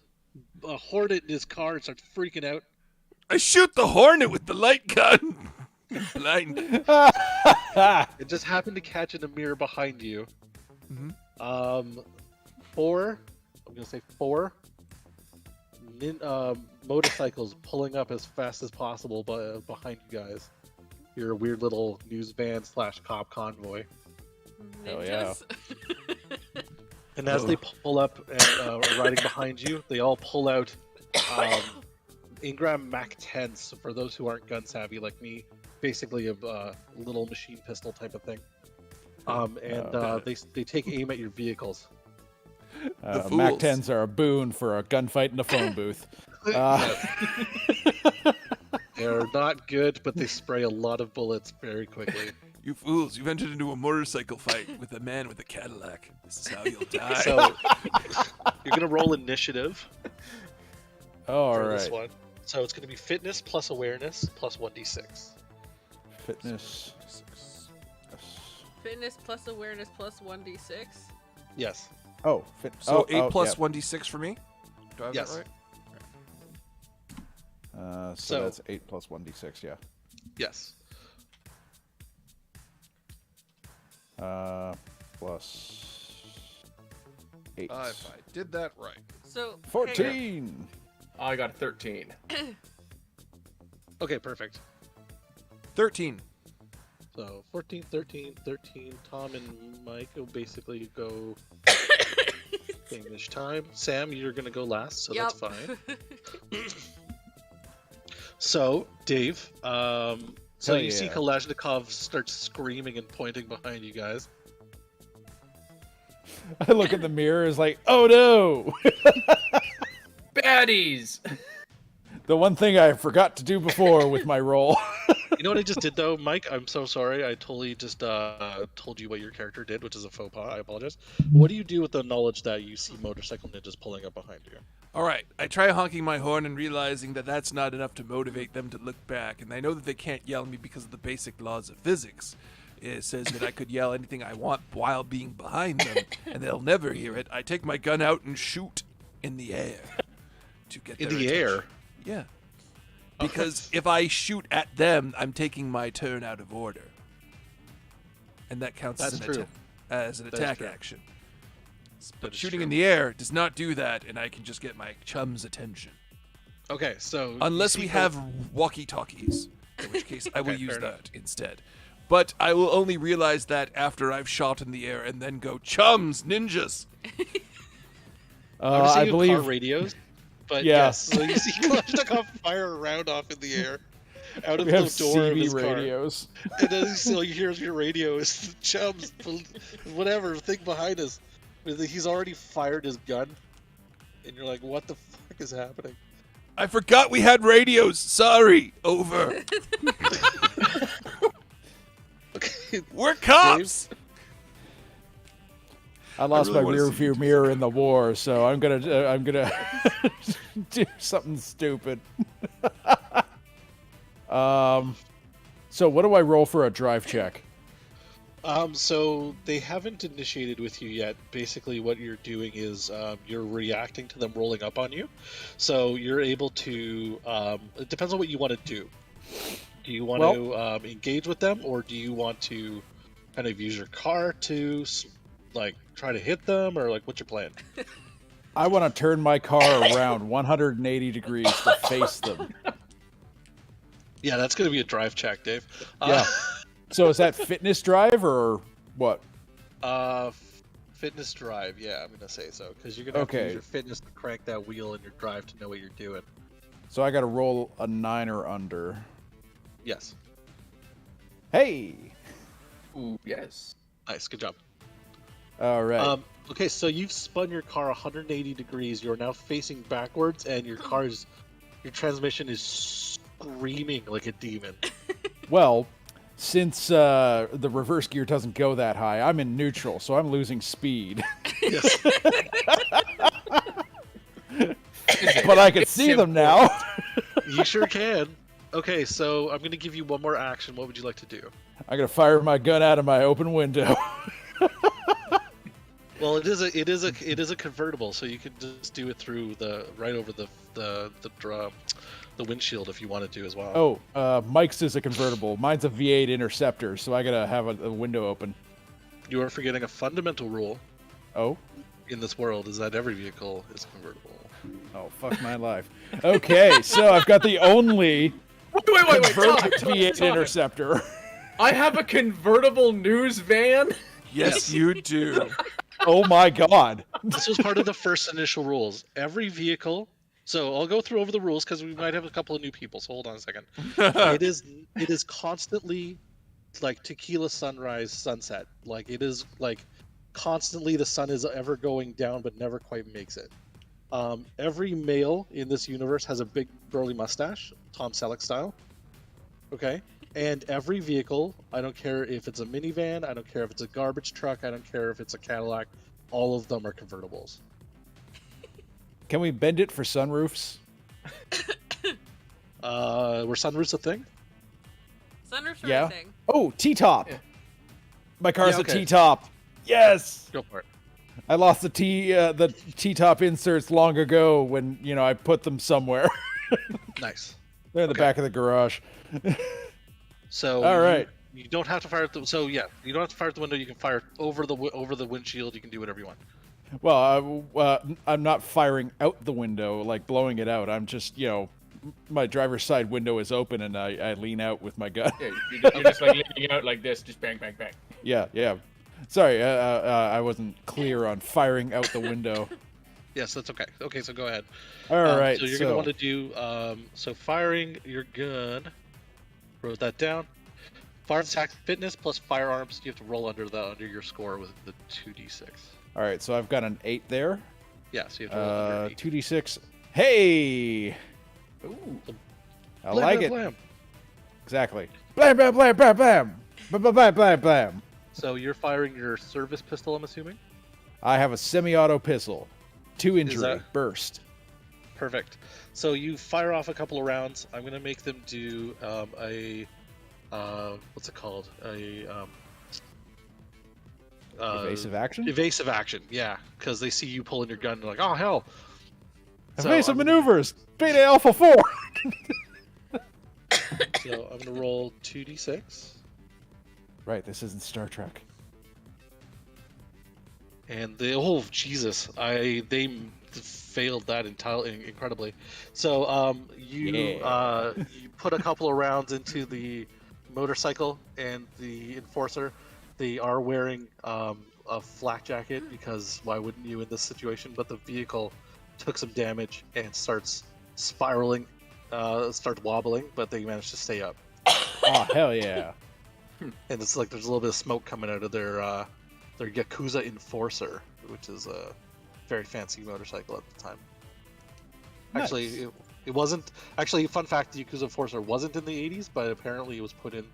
S10: hornet in his car and starts freaking out.
S1: I shoot the hornet with the light gun. I'm blind.
S10: It just happened to catch in a mirror behind you.
S7: Mm-hmm.
S10: 4. I'm gonna say 4. Motorcycles pulling up as fast as possible behind you guys. You're a weird little news van / cop convoy.
S11: Hell yeah.
S10: And as they pull up and are riding behind you, they all pull out Ingram Mac 10s. For those who aren't gun savvy like me, basically a little machine pistol type of thing. They take aim at your vehicles.
S11: Mac 10s are a boon for a gunfight in a phone booth.
S10: They're not good, but they spray a lot of bullets very quickly.
S1: You fools, you've entered into a motorcycle fight with a man with a Cadillac. This is how you'll die.
S10: So you're gonna roll initiative.
S11: All
S10: for
S11: right.
S10: this one. So it's gonna be fitness plus awareness plus 1d6.
S11: Fitness.
S8: Fitness plus awareness plus 1d6.
S10: Yes.
S11: Oh,
S7: So 8 plus
S11: yeah.
S7: 1d6 for me? Do I have
S10: Yes.
S7: that right?
S11: So that's 8 plus 1d6, yeah.
S10: Yes.
S11: Plus 8.
S7: If I did that right.
S8: So
S11: 14!
S12: I got 13.
S10: Okay, perfect.
S7: 13.
S10: So 14, 13, 13. Tom and Mike will basically go same-ish time. Sam, you're gonna go last, so that's fine. So, Dave, so you see Kalashnikov starts screaming and pointing behind you guys.
S11: I look in the mirror, is like, oh no!
S12: Baddies!
S11: The one thing I forgot to do before with my roll.
S10: You know what I just did though, Mike? I'm so sorry. I totally just told you what your character did, which is a faux pas. I apologize. What do you do with the knowledge that you see motorcycle ninjas pulling up behind you?
S1: All right, I try honking my horn and realizing that that's not enough to motivate them to look back. And I know that they can't yell at me because of the basic laws of physics. It says that I could yell anything I want while being behind them, and they'll never hear it. I take my gun out and shoot in the air to get
S10: In
S1: their
S10: the
S1: attention.
S10: air?
S1: Yeah. Because if I shoot at them, I'm taking my turn out of order. And that counts
S10: That's
S1: as an,
S10: true.
S1: as an
S10: That is
S1: attack
S10: true.
S1: action. But
S10: is
S1: shooting
S10: true.
S1: in the air does not do that, and I can just get my chum's attention.
S10: Okay, so
S1: Unless
S10: you
S1: we
S10: see
S1: have walkie-talkies, in which case I will
S10: Okay,
S1: use
S10: fair
S1: that
S10: enough.
S1: instead. But I will only realize that after I've shot in the air and then go, chums, ninjas!
S10: Obviously
S11: I
S10: you have
S11: believe
S10: car radios, but
S11: Yeah.
S10: yes, so you see Kalashnikov fire a round off in the air out of
S11: we
S10: the
S11: have
S10: door of
S11: CB
S10: his car.
S11: radios.
S10: And then so you hear your radio is chums, whatever thing behind us. He's already fired his gun, and you're like, "What the fuck is happening?"
S1: I forgot we had radios! Sorry! Over!
S10: Okay,
S1: We're cops!
S11: I lost
S1: really
S11: my
S1: wanna
S11: rear
S1: see
S11: view mirror in the war, so I'm gonna do something stupid. So what do I roll for a drive check?
S10: So they haven't initiated with you yet. Basically, what you're doing is you're reacting to them rolling up on you. So you're able to. It depends on what you want to do. Do you want to engage with them, or do you want to kind of use your car to like try to hit them, or like what's your plan?
S11: I want to turn my car around 180 degrees to face them.
S10: Yeah, that's going to be a drive check, Dave.
S11: Yeah. So is that fitness drive or what?
S10: Fitness drive, yeah, I'm gonna say so, because you're gonna have to use your fitness to crank that wheel and your drive to know what you're doing.
S11: So I got to roll a 9 or under.
S10: Yes.
S11: Hey.
S12: Ooh, yes.
S10: Nice, good job.
S11: All right.
S10: Okay, so you've spun your car 180 degrees. You're now facing backwards, and your transmission is screaming like a demon.
S11: Well, since the reverse gear doesn't go that high, I'm in neutral, so I'm losing speed.
S10: Yes.
S11: But I can see them now.
S10: You sure can. Okay, so I'm going to give you one more action. What would you like to do?
S11: I'm gonna fire my gun out of my open window.
S10: Well, it is a convertible, so you can just do it through right over the windshield if you wanted to as well.
S11: Oh, Mike's is a convertible. Mine's a V8 Interceptor, so I gotta have a window open.
S10: You are forgetting a fundamental rule.
S11: Oh?
S10: In this world is that every vehicle is convertible.
S11: Oh, fuck my life. Okay, so I've got the only
S12: Wait,
S11: converted
S12: Tom,
S11: V8 Interceptor.
S12: I have a convertible news van?
S1: Yes, you do.
S11: Oh my god.
S10: This was part of the first initial rules. Every vehicle. So I'll go through over the rules because we might have a couple of new people. So hold on a second. It is constantly like tequila sunrise sunset. Like it is like constantly the sun is ever going down but never quite makes it. Every male in this universe has a big burly mustache, Tom Selleck style. Okay. And every vehicle, I don't care if it's a minivan, I don't care if it's a garbage truck, I don't care if it's a Cadillac, all of them are convertibles.
S11: Can we bend it for sunroofs?
S10: Were sunroofs a thing?
S8: Sunroofs are
S11: Yeah.
S8: a thing.
S11: Oh, T-top.
S12: Yeah.
S11: My car's
S10: Yeah, okay.
S11: a T-top. Yes.
S10: Go for it.
S11: I lost the T-top inserts long ago when I put them somewhere.
S10: Nice.
S11: They're in the back of the garage.
S10: So
S11: all right.
S10: You don't have to fire at the you don't have to fire at the window. You can fire over the windshield. You can do whatever you want.
S11: Well, I'm not firing out the window, like blowing it out. I'm just, my driver's side window is open and I lean out with my gun.
S12: Yeah, you're just like leaning out like this, just bang, bang, bang.
S11: Yeah. Sorry, I wasn't clear on firing out the window.
S10: Yes, that's okay. Okay, so go ahead.
S11: All right.
S10: So you're going to want to do firing your gun. Wrote that down. Fire attack fitness plus firearms. You have to roll under your score with the 2d6.
S11: All right, so I've got an 8 there.
S10: Yeah, so you have to roll under 8.
S11: 2d6. Hey!
S10: Ooh.
S11: I
S10: Blam,
S11: like
S10: blam,
S11: it.
S10: blam.
S11: Exactly. Blam, blam, blam, blam, blam. Blam, blam, blam, blam, blam.
S10: So you're firing your service pistol, I'm assuming?
S11: I have a semi-auto pissile. 2 injury. Burst.
S10: Perfect. So you fire off a couple of rounds. I'm going to make them do what's it called?
S11: Evasive action?
S10: Evasive action, yeah. Because they see you pulling your gun and they're like, oh, hell.
S11: Evasive maneuvers! Beta Alpha 4!
S10: So I'm going to roll 2d6.
S11: Right, this isn't Star Trek.
S10: And they failed that incredibly. So you put a couple of rounds into the motorcycle and the enforcer. They are wearing a flak jacket because why wouldn't you in this situation? But the vehicle took some damage and starts spiraling, starts wobbling, but they managed to stay up.
S11: Oh, hell yeah.
S10: And it's like there's a little bit of smoke coming out of their Yakuza Enforcer, which is a very fancy motorcycle at the time.
S11: Nice.
S10: Actually, it wasn't. Actually, fun fact: the Yakuza Enforcer wasn't in the 80s, but apparently it was put in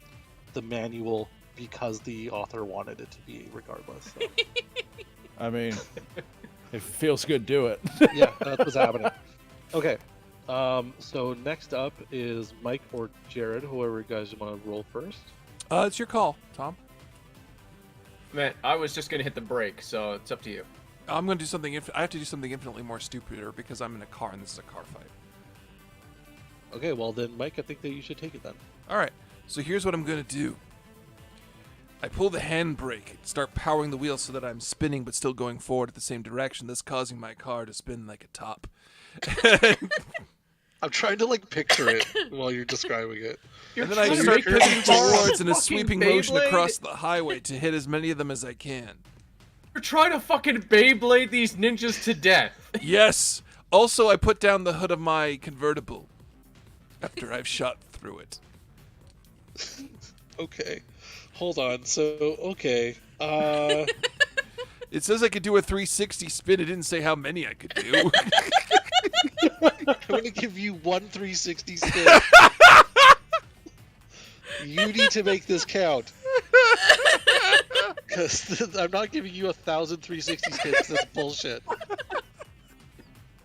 S10: the manual because the author wanted it to be regardless. So.
S11: I mean, if it feels good, do it.
S10: Yeah, that's what's happening. Okay, so next up is Mike or Jared, whoever you guys want to roll first.
S1: It's your call, Tom.
S12: Man, I was just gonna hit the brake, so it's up to you.
S1: I'm gonna do something. I have to do something infinitely more stupider because I'm in a car and this is a car fight.
S10: Okay, well then, Mike, I think that you should take it then.
S1: All right. So here's what I'm gonna do. I pull the handbrake, start powering the wheel so that I'm spinning but still going forward at the same direction, thus causing my car to spin like a top.
S10: I'm trying to picture it while you're describing it.
S1: And then I start pivoting towards in a sweeping motion across the highway to hit as many of them as I can.
S12: trying to fucking Beyblade these ninjas to death.
S1: Yes. Also, I put down the hood of my convertible after I've shot through it.
S10: Okay. Hold on. So, okay.
S1: It says I could do a 360 spin. It didn't say how many I could do.
S10: I'm going to give you one 360 spin. You need to make this count. Because I'm not giving you 1,000 360 spins. That's bullshit.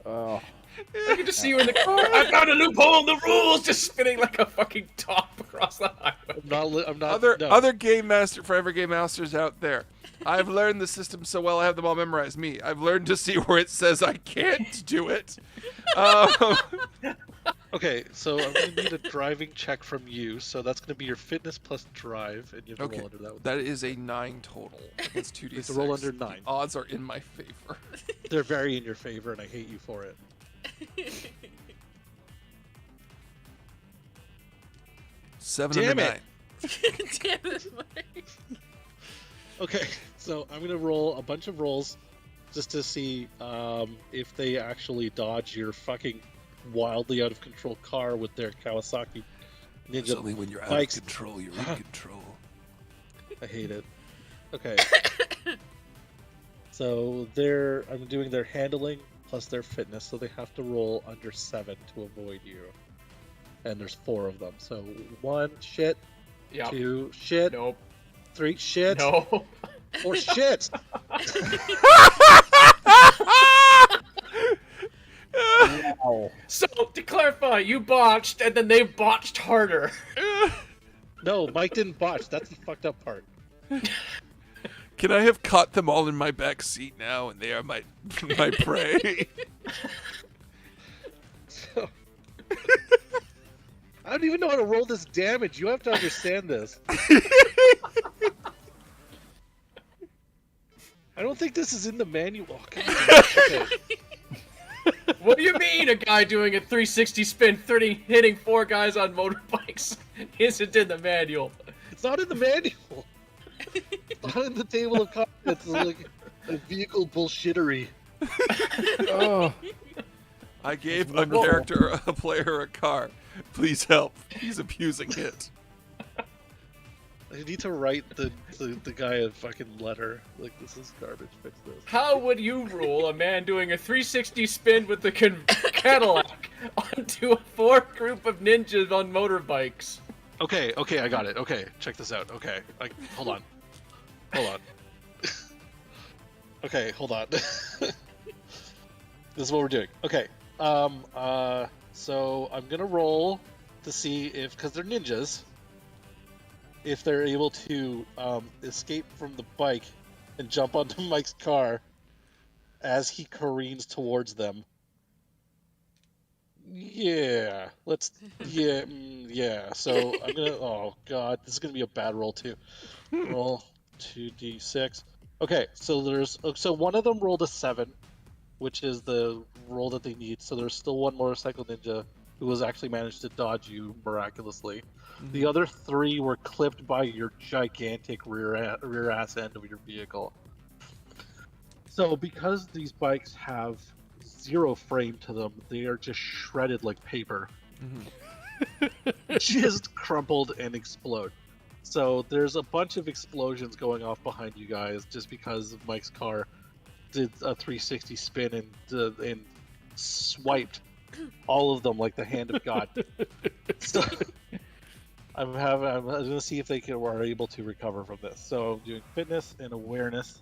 S11: Oh.
S12: I can just see you in the car. I found a loophole in the rules, just spinning like a fucking top across the highway.
S10: I'm not.
S1: Other game master, forever game masters out there. I've learned the system so well. I have them all memorized. Me, I've learned to see where it says I can't do it.
S10: Okay, so I'm going to need a driving check from you. So that's going to be your fitness plus drive, and you have to roll under that one.
S1: That is a 9 total. That's 2d6.
S10: You have to roll under 9.
S1: The odds are in my favor.
S10: They're very in your favor, and I hate you for it.
S1: 7
S10: Damn
S1: under
S10: it.
S1: 9.
S8: Damn it, Mike.
S10: Okay, so I'm gonna roll a bunch of rolls just to see if they actually dodge your fucking wildly out of control car with their Kawasaki Ninja
S1: It's only when you're out
S10: bikes.
S1: of control, you're in control.
S10: I hate it. Okay. So I'm doing their handling plus their fitness, so they have to roll under 7 to avoid you. And there's 4 of them. So 1 shit,
S12: Yep.
S10: 2 shit,
S12: Nope.
S10: 3 shit,
S12: No.
S10: 4 shit.
S11: Wow.
S12: So, to clarify, you botched, and then they botched harder.
S10: No, Mike didn't botch. That's the fucked up part.
S1: Can I have caught them all in my back seat now, and they are my prey?
S10: So, I don't even know how to roll this damage. You have to understand this. I don't think this is in the manual. Okay.
S12: What do you mean a guy doing a 360 spin, hitting 4 guys on motorbikes isn't in the manual?
S10: It's not in the manual. It's not in the table of contents. It's like a vehicle bullshittery.
S11: Oh.
S1: I gave a player a car. Please help. He's abusing it.
S10: I need to write the guy a fucking letter. Like, this is garbage. Fix this.
S12: How would you rule a man doing a 360 spin with the Cadillac onto a 4 group of ninjas on motorbikes?
S10: Okay, I got it. Okay, check this out. Okay, hold on. Okay, hold on. This is what we're doing. Okay, so I'm gonna roll to see if, because they're ninjas, if they're able to escape from the bike and jump onto Mike's car as he careens towards them. Yeah, yeah. So I'm gonna. Oh god, this is gonna be a bad roll too. Roll 2d6. Okay, so one of them rolled a 7, which is the roll that they need. So there's still one motorcycle ninja who has actually managed to dodge you miraculously. Mm-hmm. The other 3 were clipped by your gigantic rear ass end of your vehicle. So because these bikes have 0 frame to them, they are just shredded like paper. Mm-hmm. Just crumpled and explode. So there's a bunch of explosions going off behind you guys just because Mike's car did a 360 spin and swiped all of them like the hand of God. So I'm gonna see if they are able to recover from this. So I'm doing fitness and awareness.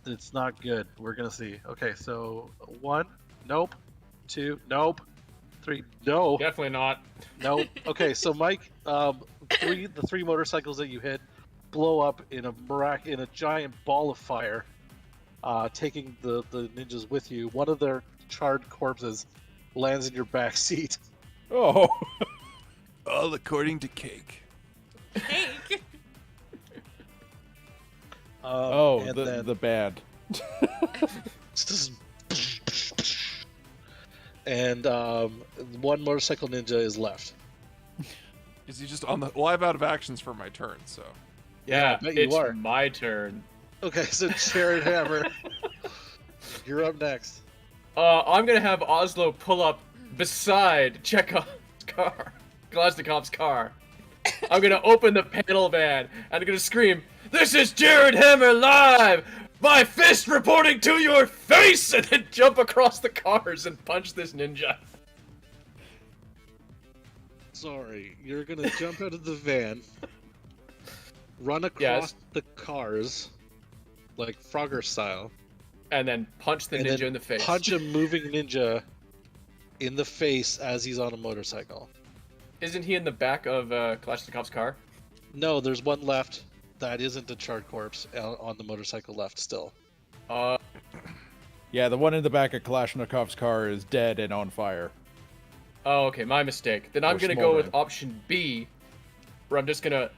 S10: It's not good. We're gonna see. Okay, so 1, nope. 2, nope. 3, no.
S12: Definitely not.
S10: Nope. Okay, so Mike, the 3 motorcycles that you hit blow up in a giant ball of fire, taking the ninjas with you. One of their charred corpses lands in your back seat.
S11: Oh.
S1: All according to Cake.
S8: Cake.
S11: The bad.
S10: And one motorcycle ninja is left.
S1: Is he just on the... Well, I'm out of actions for my turn, so...
S12: Yeah,
S10: I bet you
S12: it's
S10: are.
S12: my turn.
S10: Okay, so Jared Hammer, you're up next.
S12: I'm gonna have Oslo pull up beside Chekhov's car, Glaznikov's car. I'm gonna open the panel van and I'm gonna scream, "This is Jared Hammer live! My fist reporting to your face!" and then jump across the cars and punch this ninja.
S10: Sorry, you're gonna jump out of the van, run across the cars, like Frogger style,
S12: and then punch the ninja in the face.
S10: Punch a moving ninja in the face as he's on a motorcycle.
S12: Isn't he in the back of Kalashnikov's car?
S10: No, there's one left that isn't a charred corpse on the motorcycle left still.
S11: Yeah, the one in the back of Kalashnikov's car is dead and on fire.
S12: Oh, okay, my mistake. Then I'm gonna go with option B, where I'm just gonna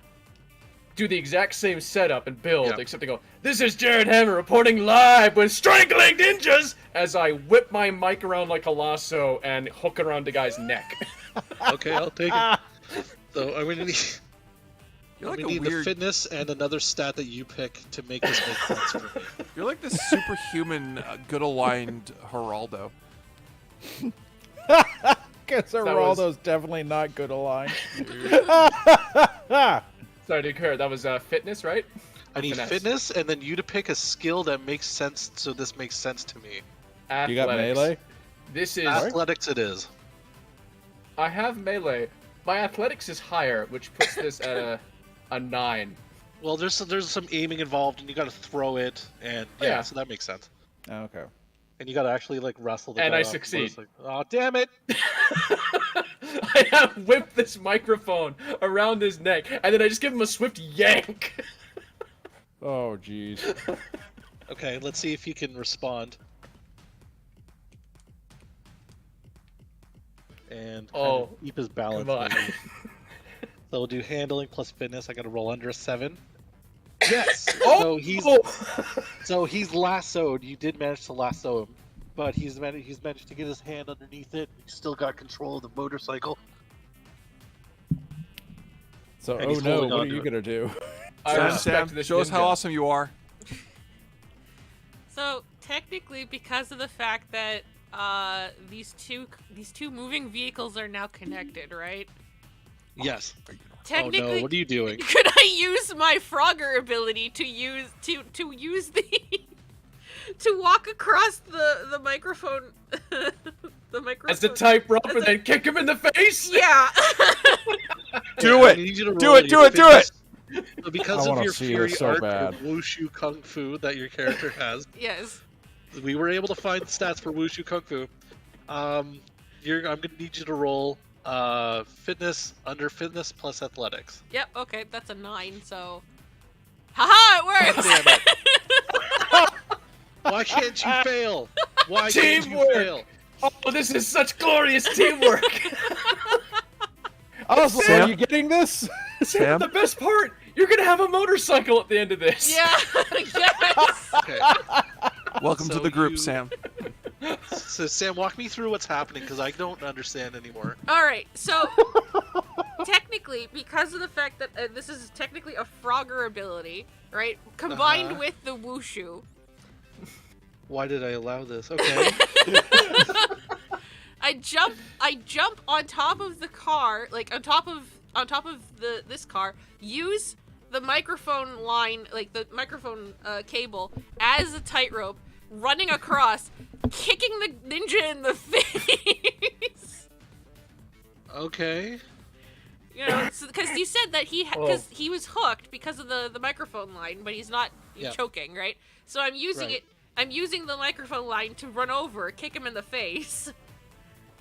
S12: do the exact same setup and build, except I go, "This is Jared Hammer reporting live with strangling ninjas!" as I whip my mic around like a lasso and hook it around the guy's neck.
S10: Okay, I'll take it. So I'm gonna need,
S7: You're like
S10: the fitness and another stat that you pick to make this make sense for me.
S7: You're like this superhuman, good-aligned Geraldo.
S11: Because Geraldo's definitely not good aligned.
S12: Sorry to occur. That was fitness, right?
S10: I need fitness, and then you to pick a skill that makes sense, so this makes sense to me.
S12: Athletics.
S11: You got melee?
S12: This is
S10: athletics. It is.
S12: I have melee. My athletics is higher, which puts this at a 9.
S10: Well, there's some aiming involved, and you got to throw it, and yeah, so that makes sense.
S11: Oh, okay.
S10: And you got to actually like wrestle the
S12: and
S10: guy
S12: I
S10: off.
S12: succeed.
S10: Like, oh, damn it!
S12: I have whipped this microphone around his neck, and then I just give him a swift yank.
S11: Oh, jeez.
S10: Okay, let's see if he can respond. And keep his balance.
S12: Come on.
S10: So we'll do handling plus fitness. I got to roll under a 7.
S12: Yes.
S10: So he's lassoed. You did manage to lasso him, but he's managed to get his hand underneath it. He's still got control of the motorcycle.
S11: So, oh no, what are you gonna do?
S7: Sam, show us how awesome you are.
S8: So technically, because of the fact that these two moving vehicles are now connected, right?
S10: Yes.
S8: Technically,
S10: oh no, what are you doing?
S8: Could I use my Frogger ability to use the to walk across the microphone the microphone
S12: as the tightrope and then kick him in the face?
S8: Yeah.
S7: Do it.
S10: So because of your Fury Art or Wushu Kung Fu that your character has,
S8: yes,
S10: we were able to find stats for Wushu Kung Fu. I'm gonna need you to roll fitness under fitness plus athletics.
S8: Yep. Okay, that's a 9. So, haha, it works.
S10: Damn it. Why can't you fail? Why can't you fail?
S12: Oh, this is such glorious teamwork.
S11: Oh, Sam, are you getting this?
S12: Sam, the best part, you're gonna have a motorcycle at the end of this.
S8: Yeah. Yes.
S10: Okay.
S7: Welcome to the group, Sam.
S10: So Sam, walk me through what's happening because I don't understand anymore.
S8: All right, so technically, because of the fact that this is technically a Frogger ability, right, combined with the Wushu.
S10: Why did I allow this? Okay.
S8: I jump on top of the car, like on top of this car, use the microphone line, like the microphone cable as a tightrope, running across, kicking the ninja in the face.
S10: Okay.
S8: You know, because you said that he was hooked because of the microphone line, but he's not choking, right? So I'm using it. I'm using the microphone line to run over, kick him in the face.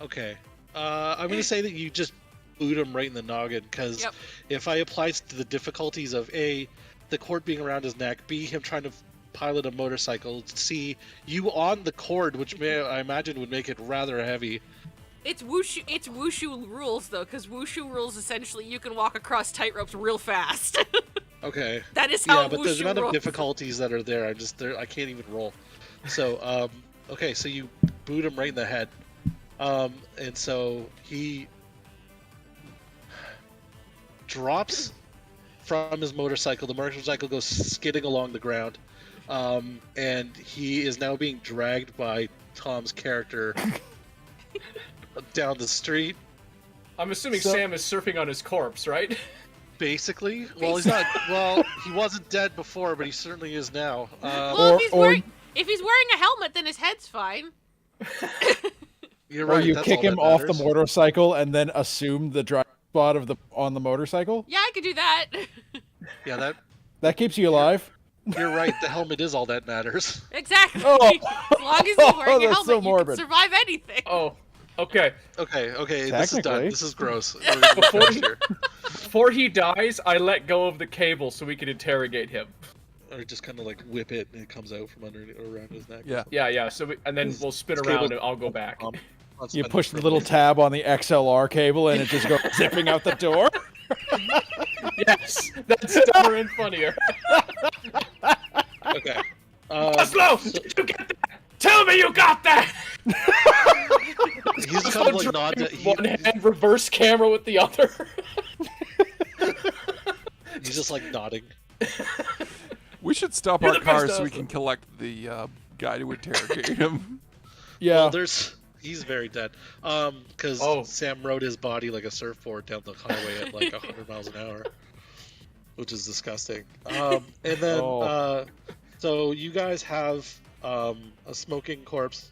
S10: Okay. I'm gonna say that you just boot him right in the noggin, because if I apply to the difficulties of A, the cord being around his neck, B, him trying to pilot a motorcycle, C, you on the cord, which I imagine would make it rather heavy.
S8: It's Wushu rules though, because Wushu rules essentially you can walk across tightropes real fast.
S10: Okay.
S8: That is how
S10: but
S8: Wushu
S10: there's amount
S8: rolls.
S10: of difficulties that are there. I can't even roll. So okay, so you boot him right in the head, and so he drops from his motorcycle. The motorcycle goes skidding along the ground, and he is now being dragged by Tom's character down the street.
S12: I'm assuming Sam is surfing on his corpse, right?
S10: Basically. Well, he's not. Well, he wasn't dead before, but he certainly is now.
S8: Well, if he's wearing a helmet, then his head's fine.
S10: You're right.
S11: Or you
S10: that's
S11: kick
S10: all that
S11: him off the
S10: matters.
S11: motorcycle and then assume the drive spot of on the motorcycle.
S8: Yeah, I could do that.
S10: Yeah,
S11: that keeps you alive.
S10: You're right. The helmet is all that matters.
S8: Exactly.
S11: Oh.
S8: As long as he's wearing a
S11: That's
S8: helmet,
S11: so
S8: you can
S11: morbid.
S8: survive anything.
S12: Oh, okay.
S10: Okay. This is done.
S11: Technically.
S10: This is gross. We're finished here.
S12: Before he dies, I let go of the cable so we can interrogate him.
S10: Or just kind of like whip it and it comes out from under around his neck.
S12: Yeah. So and then we'll spin
S10: This
S12: around
S10: cable-
S12: and I'll go back.
S11: You push the little tab on the XLR cable and it just goes zipping out the door.
S12: Yes, that's dumber and funnier.
S10: Okay.
S12: Oslo, did you get that? Tell me you got that!
S10: He's kind of like nod.
S12: One hand, reverse camera with the other.
S10: He's just like nodding.
S7: We should stop
S12: You're
S7: our
S12: the best,
S7: cars so we
S12: Oslo.
S7: can collect the guy to interrogate him.
S11: Yeah.
S10: Well, he's very dead. Because Sam rode his body like a surfboard down the highway at like 100 miles an hour, which is disgusting. And then, so you guys have a smoking corpse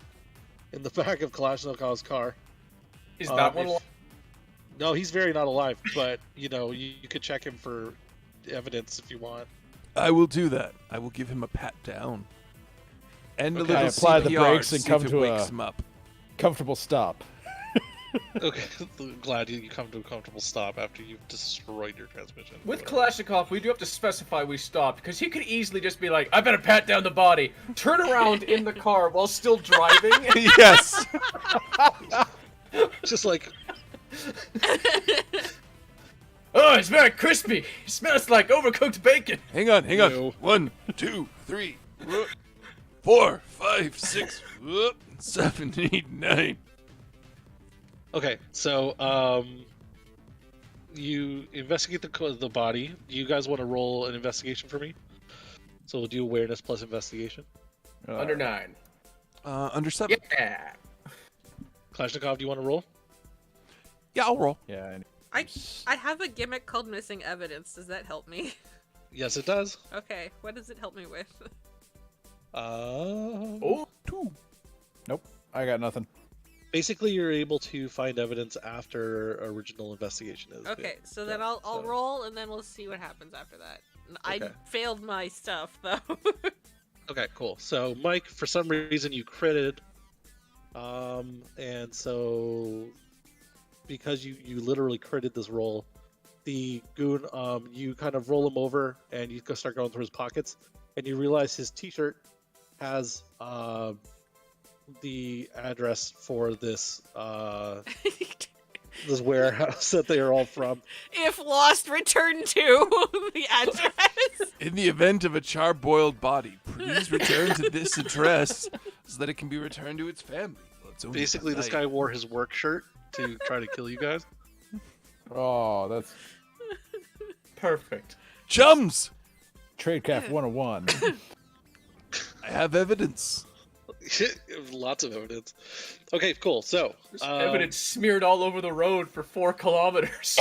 S10: in the back of Kalashnikov's car.
S12: Is that one alive?
S10: No, he's very not alive. But you could check him for evidence if you want.
S7: I will do that. I will give him a pat down. And a
S10: Okay.
S7: little
S11: I apply the
S7: CPR
S11: brakes
S7: to
S11: and
S7: see
S11: come
S7: if it
S11: to
S7: wakes
S11: a
S7: him up.
S11: comfortable stop.
S10: Okay, glad you come to a comfortable stop after you've destroyed your transmission.
S12: With Kalashnikov, we do have to specify we stopped, because he could easily just be like, I better pat down the body, turn around in the car while still driving.
S7: Yes!
S10: Just like...
S12: Oh, it's very crispy. It smells like overcooked bacon.
S7: Hang on. 1, 2, 3, 4, 5, 6, 7, 8, 9.
S10: Okay, so you investigate the body. Do you guys want to roll an investigation for me? So we'll do awareness plus investigation.
S12: Under 9.
S7: Under 7.
S12: Yeah.
S10: Kalashnikov, do you want to roll?
S7: Yeah, I'll roll.
S11: Yeah.
S8: I have a gimmick called missing evidence. Does that help me?
S10: Yes, it does.
S8: Okay, what does it help me with?
S7: 2.
S11: Nope. I got nothing.
S10: Basically, you're able to find evidence after original investigation is.
S8: Okay, so then I'll roll and then we'll see what happens after that. I
S10: Okay.
S8: failed my stuff though.
S10: Okay, cool. So, Mike, for some reason you critted. And so, because you literally critted this roll, the goon, you kind of roll him over and you start going through his pockets, and you realize his t-shirt has the address for this this warehouse that they are all from.
S8: If lost, return to the address.
S7: In the event of a charboiled body, please return to this address so that it can be returned to its family. Well, it's only
S10: Basically, this
S7: tonight.
S10: guy wore his work shirt to try to kill you guys.
S11: Oh, that's
S12: Perfect.
S7: Chums!
S11: Tradecraft 101.
S7: I have evidence.
S10: Lots of evidence. Okay, cool. So,
S12: There's evidence smeared all over the road for 4 kilometers.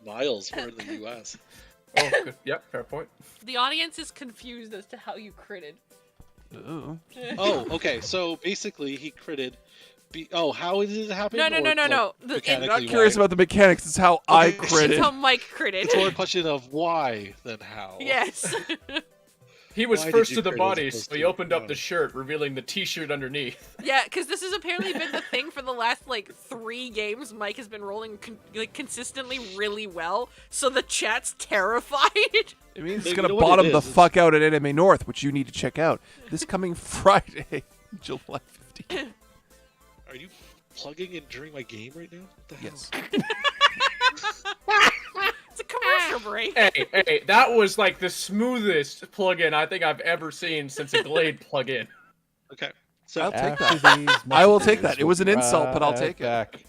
S10: miles. We're in the U.S.
S12: Oh, good. Yep, fair point.
S8: The audience is confused as to how you critted.
S7: Oh.
S10: Oh, okay. So basically, he critted. How did it happen?
S8: No.
S10: Or,
S8: No.
S10: like,
S8: The-
S10: mechanically
S7: I'm not curious
S10: why?
S7: about the mechanics. It's how I
S10: Okay.
S8: It's
S7: critted.
S8: how Mike critted.
S10: It's more a question of why than how.
S8: Yes.
S12: He was
S10: Why did
S12: first
S10: you
S12: to the
S10: crit as
S12: body,
S10: opposed
S12: so he
S10: to
S12: opened up
S10: down?
S12: the shirt, revealing the t-shirt underneath.
S8: Yeah, because this has apparently been the thing for the last, 3 games. Mike has been rolling, consistently really well, so the chat's terrified.
S7: It means
S10: You
S7: it's going to
S10: know what
S7: bottom
S10: it
S7: the
S10: is?
S7: fuck out at Anime North, which you need to check out this coming Friday, July 15th.
S10: Are you plugging in during my game right now? What the hell?
S7: Yes.
S8: It's a commercial break.
S12: Hey, that was like the smoothest plug-in I think I've ever seen since a Glade plug-in.
S10: Okay. So
S7: I'll take
S11: After
S7: that.
S11: these
S7: I will take
S11: messages,
S7: that. It was an
S11: we'll be
S7: insult, but I'll
S11: right
S7: take it.
S11: back.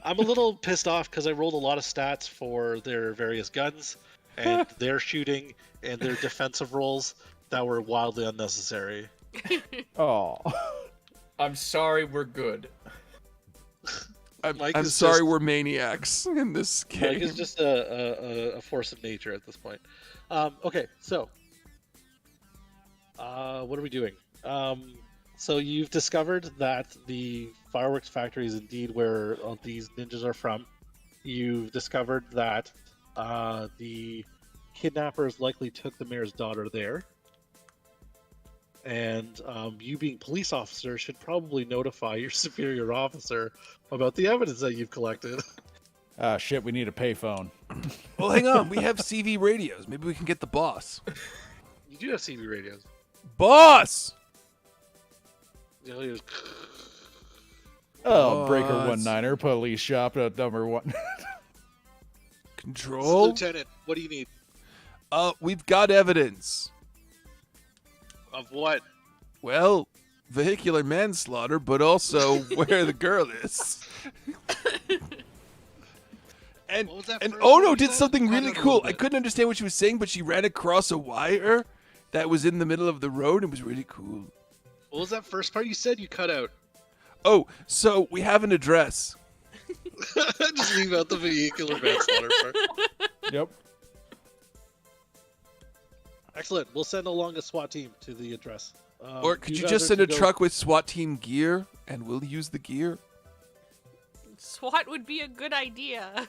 S13: I'm a little pissed off because I rolled a lot of stats for their various guns and their shooting and their defensive rolls that were wildly unnecessary.
S11: Oh.
S12: I'm sorry, we're good.
S7: I'm sorry we're maniacs in this game.
S13: Mike is just a force of nature at this point. Okay, so what are we doing? So you've discovered that the fireworks factory is indeed where these ninjas are from. You've discovered that the kidnappers likely took the mayor's daughter there. And you being police officer should probably notify your superior officer about the evidence that you've collected.
S11: Ah, shit, we need a payphone.
S7: Well, hang on. We have CV radios. Maybe we can get the boss.
S13: You do have CV radios.
S7: Boss!
S11: Oh, Breaker 19er, police shop at number 1.
S7: Control?
S13: Lieutenant, what do you need?
S7: We've got evidence.
S13: Of what?
S7: Well, vehicular manslaughter, but also where the girl is. And Ono did something really cool. I couldn't understand what she was saying, but she ran across a wire that was in the middle of the road. It was really cool.
S13: What was that first part you said? You cut out.
S7: Oh, so we have an address.
S13: Just leave out the vehicular manslaughter part.
S11: Yep.
S13: Excellent. We'll send along a SWAT team to the address.
S7: Or could you just send a truck with SWAT team gear, and we'll use the gear?
S8: SWAT would be a good idea.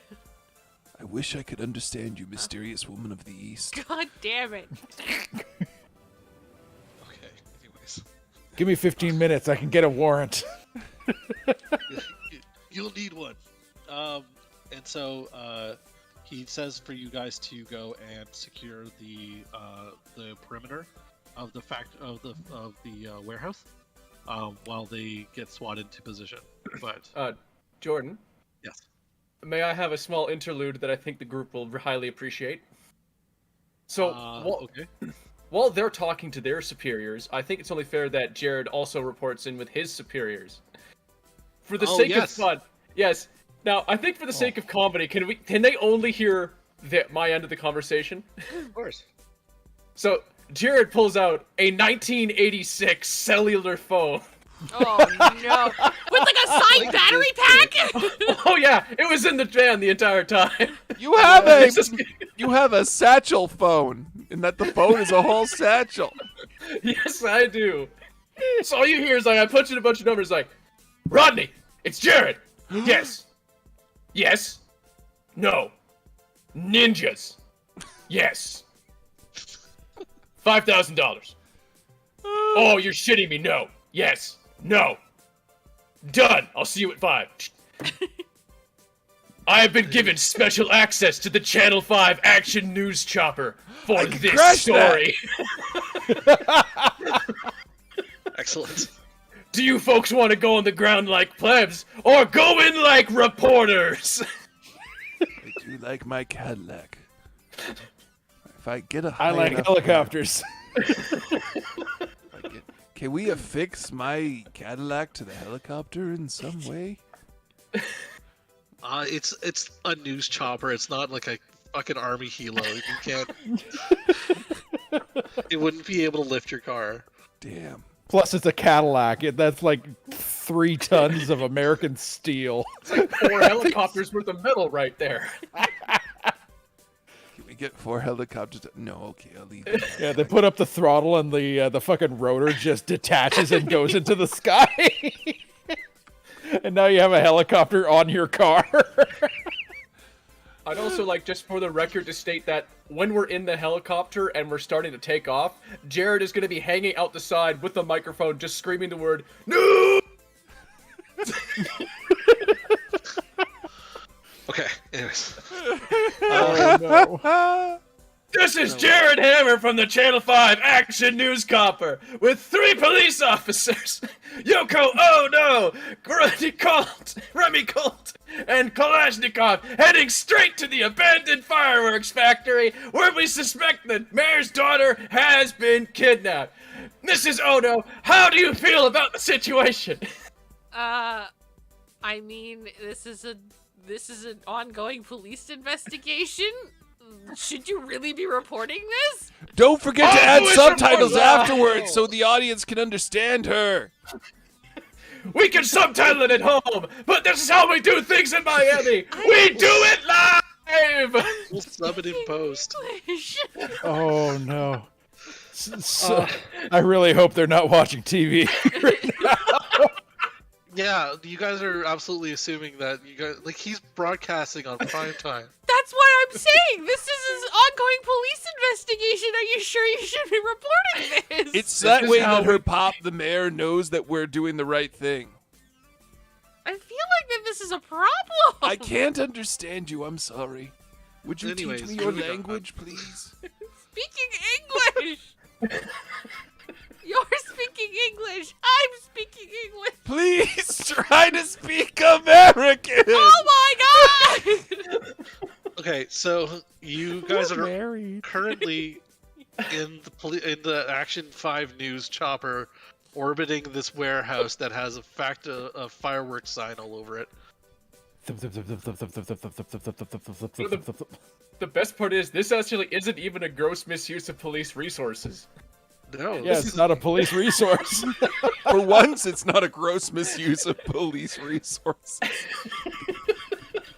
S7: I wish I could understand you, mysterious woman of the East.
S8: God damn it.
S13: Okay, anyways.
S11: Give me 15 minutes. I can get a warrant.
S13: You'll need one. And so he says for you guys to go and secure the perimeter of the warehouse while they get SWAT into position. But
S12: Jordan.
S13: Yes.
S12: May I have a small interlude that I think the group will highly appreciate? So,
S13: okay.
S12: While they're talking to their superiors, I think it's only fair that Jared also reports in with his superiors. For the sake of fun, yes. Now, I think for the sake of comedy, can they only hear my end of the conversation?
S13: Of course.
S12: So, Jared pulls out a 1986 cellular phone.
S8: Oh no! With like a side battery pack.
S12: Oh yeah, it was in the van the entire time.
S7: You have a satchel phone, and that the phone is a whole satchel.
S12: Yes, I do. So all you hear is like I punch in a bunch of numbers like, Rodney, it's Jared. Yes. Yes. No. Ninjas. Yes. $5,000. Oh, you're shitting me. No. Yes. No. Done. I'll see you at 5. I have been given special access to the Channel 5 Action News Chopper for this story.
S13: Excellent.
S12: Do you folks want to go on the ground like plebs or go in like reporters?
S7: I do like my Cadillac. If I get a
S11: I like helicopters.
S7: Can we affix my Cadillac to the helicopter in some way?
S13: It's a news chopper. It's not like a fucking army helo. You can't. It wouldn't be able to lift your car.
S7: Damn.
S11: Plus, it's a Cadillac. That's like 3 tons of American steel.
S12: It's like 4 helicopters worth of metal right there.
S7: Can we get 4 helicopters? No, okay, I'll leave it.
S11: Yeah, they put up the throttle and the fucking rotor just detaches and goes into the sky. And now you have a helicopter on your car.
S12: I'd also like, just for the record, to state that when we're in the helicopter and we're starting to take off, Jared is going to be hanging out the side with the microphone, just screaming the word, "No!"
S13: Okay, anyways.
S11: Oh, no.
S12: This is Jared Hammer from the Channel 5 Action News Copper with 3 police officers, Yoko Ono, Remy Colt, and Kalashnikov, heading straight to the abandoned fireworks factory where we suspect the mayor's daughter has been kidnapped. Mrs. Ono, how do you feel about the situation?
S8: I mean, this is a this is an ongoing police investigation. Should you really be reporting this?
S1: Don't forget to add
S12: it's
S1: subtitles
S12: important.
S1: afterwards so the audience can understand her.
S12: We can subtitle it at home, but this is how we do things in Miami. We do it live.
S13: We'll sub it in post.
S11: Oh no. I really hope they're not watching TV right now.
S13: Yeah, you guys are absolutely assuming that you guys like he's broadcasting on prime time.
S8: That's what I'm saying. This is an ongoing police investigation. Are you sure you should be reporting this?
S1: It's that
S12: is
S1: way
S12: how
S1: that her
S12: we-
S1: pop, the mayor, knows that we're doing the right thing.
S8: I feel like that this is a problem.
S1: I can't understand you. I'm sorry. Would you
S13: Anyways,
S1: teach me your
S13: moving on.
S1: language, please?
S8: Speaking English. You're speaking English. I'm speaking English.
S1: Please try to speak American.
S8: Oh my god!
S13: Okay, so you guys are
S11: Married.
S13: currently in the Action 5 News chopper orbiting this warehouse that has a fireworks sign all over it.
S12: The best part is this actually isn't even a gross misuse of police resources.
S13: No,
S11: Yeah, it's not a police resource.
S1: For once, it's not a gross misuse of police resources.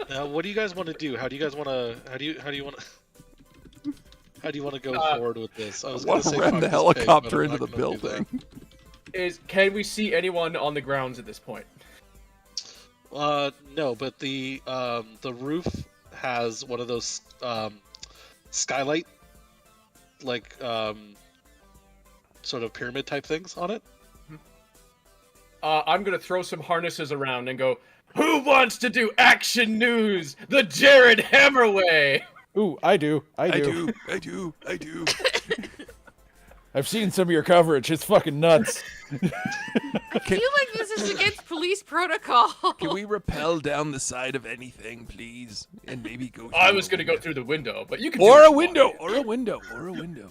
S13: Now, what do you guys want to do? How do you guys want to? How do you want to go forward with this? I was going
S1: Want
S13: to
S1: to
S13: say
S1: ram
S13: fuck
S1: the
S13: this
S1: helicopter
S13: pig, but
S1: into
S13: I'm
S1: the
S13: not gonna do that.
S1: building.
S12: Can we see anyone on the grounds at this point?
S13: No, but the roof has one of those skylight, like sort of pyramid type things on it.
S12: I'm gonna throw some harnesses around and go, who wants to do action news the Jared Hammer way?
S11: Ooh, I do.
S1: I do.
S11: I've seen some of your coverage. It's fucking nuts.
S8: I feel like this is against police protocol.
S1: Can we rappel down the side of anything, please? And maybe go through
S12: I was
S1: a
S12: gonna go
S1: window.
S12: through the window, but you can
S1: Or
S12: do
S1: a
S12: it.
S1: window, or a window, or a window.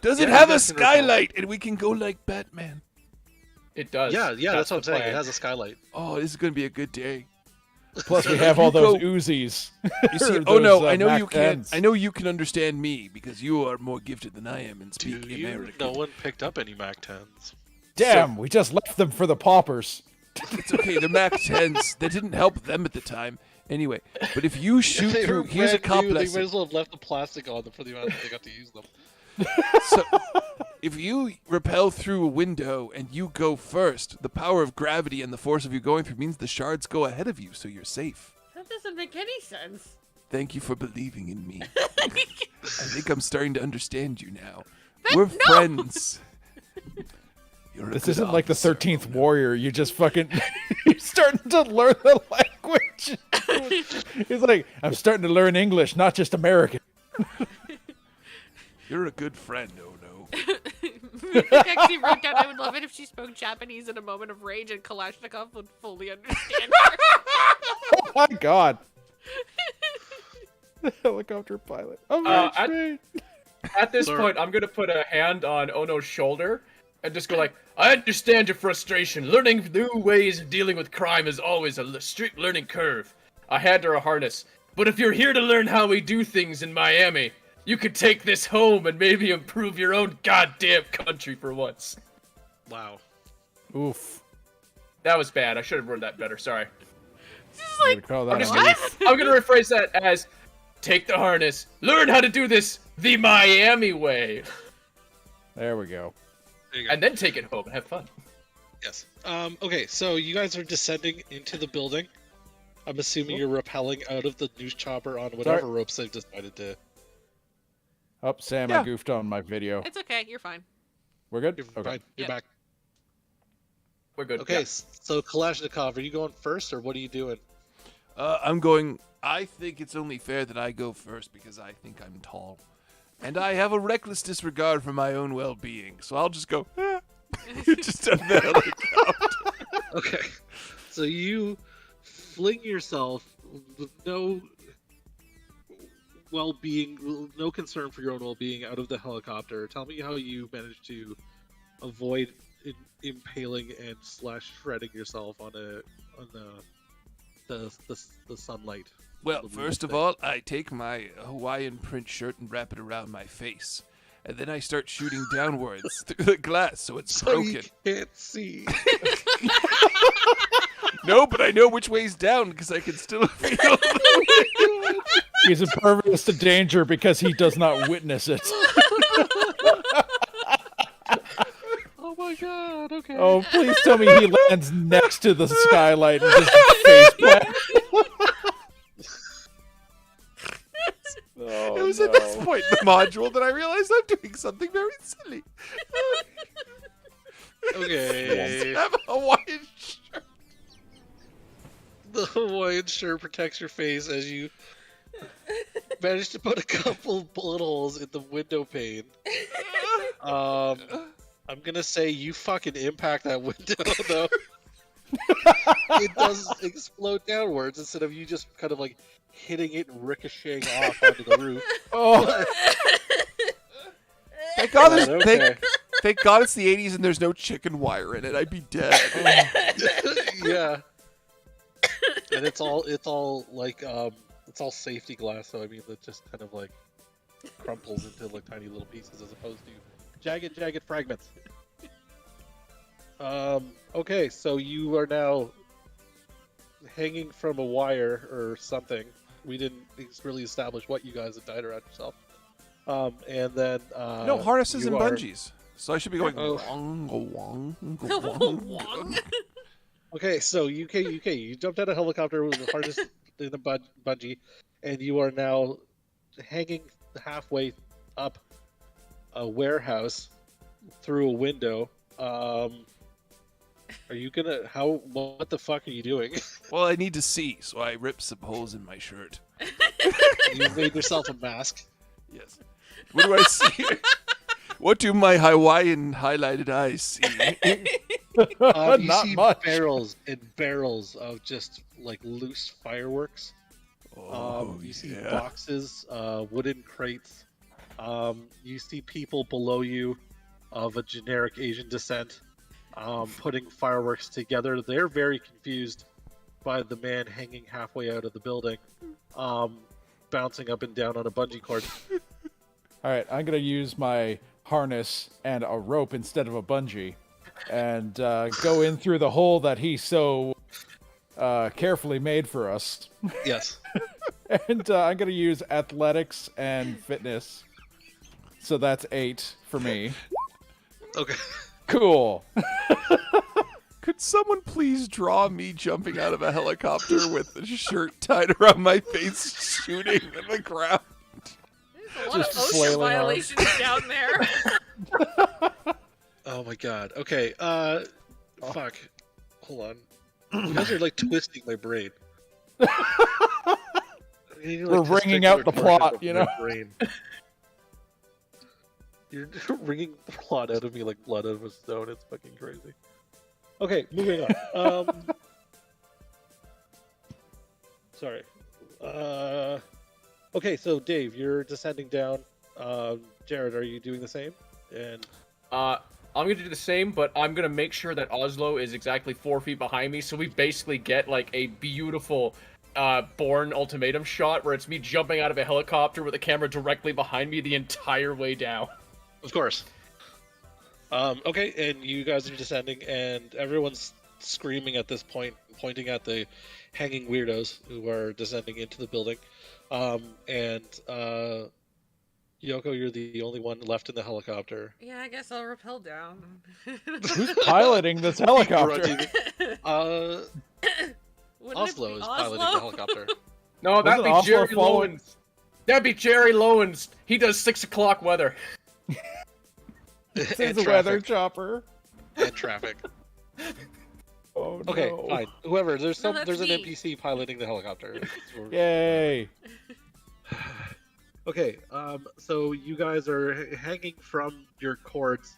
S1: Does it
S13: Yeah,
S1: have
S13: you
S1: a
S13: guys can rappel.
S1: skylight and we can go like Batman?
S12: It does.
S13: Yeah, that's what I'm
S12: the
S13: saying. It
S12: plan.
S13: has a skylight.
S1: Oh, this is gonna be a good day.
S11: Plus, we
S1: So
S11: have
S1: you
S11: all those
S1: go-
S11: Uzis.
S1: You see,
S11: Or
S1: oh no,
S11: those,
S1: I know
S11: Mac
S1: you can't.
S11: 10s.
S1: I know you can understand me because you are more gifted than I am in
S13: Do
S1: speaking
S13: you?
S1: American.
S13: No one picked up any Mac 10s.
S11: Damn, we just left them for the paupers.
S1: It's okay. The Mac 10s, that didn't help them at the time. Anyway, but if you shoot
S13: They
S1: through,
S13: were
S1: here's a
S13: brand
S1: cop
S13: new, They might
S1: lesson.
S13: as well have left the plastic on them for the amount that they got to use them.
S1: So, if you rappel through a window and you go first, the power of gravity and the force of you going through means the shards go ahead of you, so you're safe.
S8: That doesn't make any sense.
S1: Thank you for believing in me. I think I'm starting to understand you now.
S8: That-
S1: We're
S8: no!
S1: friends. You're a
S11: This
S1: good
S11: isn't like the
S1: officer,
S11: 13th
S1: Ono.
S11: Warrior. You just fucking... You're starting to learn the language. He's like, I'm starting to learn English, not just American.
S1: You're a good friend, Ono.
S8: I actually wrote down, I would love it if she spoke Japanese in a moment of rage and Kalashnikov would fully understand her.
S11: Oh my god. The helicopter pilot. I'm very
S12: at-
S11: trained.
S12: At this
S13: Sir.
S12: point, I'm gonna put a hand on Ono's shoulder and just go like, I understand your frustration. Learning new ways of dealing with crime is always a steep learning curve. I hand her a harness. But if you're here to learn how we do things in Miami, you could take this home and maybe improve your own goddamn country for once.
S13: Wow.
S11: Oof.
S12: That was bad. I should have worded that better. Sorry.
S8: This is like,
S11: Call
S12: I'm
S11: that
S12: just
S11: a
S12: gonna,
S11: oof.
S12: I'm gonna rephrase that as, take the harness, learn how to do this the Miami way,
S11: There we go.
S13: There you go.
S12: and then take it home and have fun.
S13: Yes. Okay, so you guys are descending into the building. I'm assuming you're rappelling out of the news chopper on whatever ropes they've decided to.
S11: Oh, Sam,
S1: Yeah.
S11: I goofed on my video.
S8: it's okay, you're fine.
S11: We're good?
S13: You're,
S11: Okay.
S13: fine, you're
S8: Yeah.
S13: back.
S12: We're good.
S13: Okay,
S12: Yeah.
S13: so Kalashnikov, are you going first, or what are you doing?
S1: I'm going. I think it's only fair that I go first because I think I'm tall. And I have a reckless disregard for my own well being. So I'll just go, just under the helicopter.
S13: Okay, so you fling yourself with no well-being, no concern for your own well-being out of the helicopter. Tell me how you managed to avoid impaling and / shredding yourself on the the sunlight.
S1: Well, first of all, I take my Hawaiian print shirt and wrap it around my face. And then I start shooting downwards through the glass so it's
S13: So
S1: broken.
S13: you can't see.
S1: No, but I know which way's down because I can still feel the wind.
S11: He's impervious to danger because he does not witness it.
S13: Oh my god, okay.
S11: Oh, please tell me he lands next to the skylight and just face plant. Oh,
S1: It was at this point in the module that I realized I'm doing something very silly.
S13: Okay.
S1: I have a Hawaiian shirt.
S13: The Hawaiian shirt protects your face as you manage to put a couple bullet holes in the window pane. I'm gonna say you fucking impact that window though. It does explode downwards instead of you just kind of like hitting it and ricocheting off onto the roof.
S11: Oh,
S1: Thank God,
S13: Okay.
S1: thank God it's the 80s and there's no chicken wire in it. I'd be dead.
S13: Yeah. And it's all like it's all safety glass, so I mean it just kind of like crumples into like tiny little pieces as opposed to jagged fragments. Okay, so you are now hanging from a wire or something. We didn't really establish what you guys had tied around yourself. And then
S1: No harnesses
S13: you
S1: and
S13: are-
S1: bungees. So I should be going
S13: Oh.
S1: wong.
S13: Okay, so you jumped out of a helicopter with a harness in a bungee, and you are now hanging halfway up a warehouse through a window. Are you gonna? What the fuck are you doing?
S1: Well, I need to see, so I rip some holes in my shirt.
S13: You made yourself a mask.
S1: Yes. What do I see? What do my Hawaiian highlighted eyes see?
S13: You
S11: Not
S13: see
S11: much.
S13: barrels and barrels of just like loose fireworks.
S1: Oh,
S13: You see
S1: yeah.
S13: boxes, wooden crates. You see people below you of a generic Asian descent putting fireworks together. They're very confused by the man hanging halfway out of the building, bouncing up and down on a bungee cord.
S11: all right. I'm gonna use my harness and a rope instead of a bungee, and go in through the hole that he so carefully made for us.
S13: Yes.
S11: And I'm gonna use athletics and fitness, so that's 8 for me.
S13: Okay.
S11: Cool.
S1: Could someone please draw me jumping out of a helicopter with a shirt tied around my face, shooting at the ground?
S8: There's a lot
S11: Just
S8: of OSHA
S11: flailing arms.
S8: violations down there.
S13: Oh my god. Okay. Fuck. Hold on. You guys are like twisting my brain.
S11: We're wringing out the plot, you know?
S13: Brain. You're wringing the plot out of me like blood out of a stone. It's fucking crazy. Okay, moving on. Sorry. Okay, so Dave, you're descending down. Jared, are you doing the same? And
S12: I'm gonna do the same, but I'm gonna make sure that Oslo is exactly 4 feet behind me, so we basically get like a beautiful Bourne ultimatum shot where it's me jumping out of a helicopter with the camera directly behind me the entire way down.
S13: of course. Okay, and you guys are descending, and everyone's screaming at this point, pointing at the hanging weirdos who are descending into the building. And Yoko, you're the only one left in the helicopter.
S8: Yeah, I guess I'll rappel down.
S11: Who's piloting this helicopter?
S8: Wouldn't it
S13: Oslo
S8: be
S13: is
S8: Oslo?
S13: piloting the helicopter.
S12: No, that'd
S11: Wasn't
S12: be
S11: Oslo
S12: Jerry
S11: following-
S12: Lowens. That'd be Jerry Lowens. He does 6 o'clock weather.
S11: This
S13: And
S11: is a weather
S13: traffic.
S11: chopper.
S13: And traffic.
S11: Oh
S13: Okay,
S11: no.
S13: fine. Whoever, there's
S8: No, that's
S13: an
S8: me.
S13: NPC piloting the helicopter.
S11: Yay.
S13: Okay, so you guys are hanging from your cords,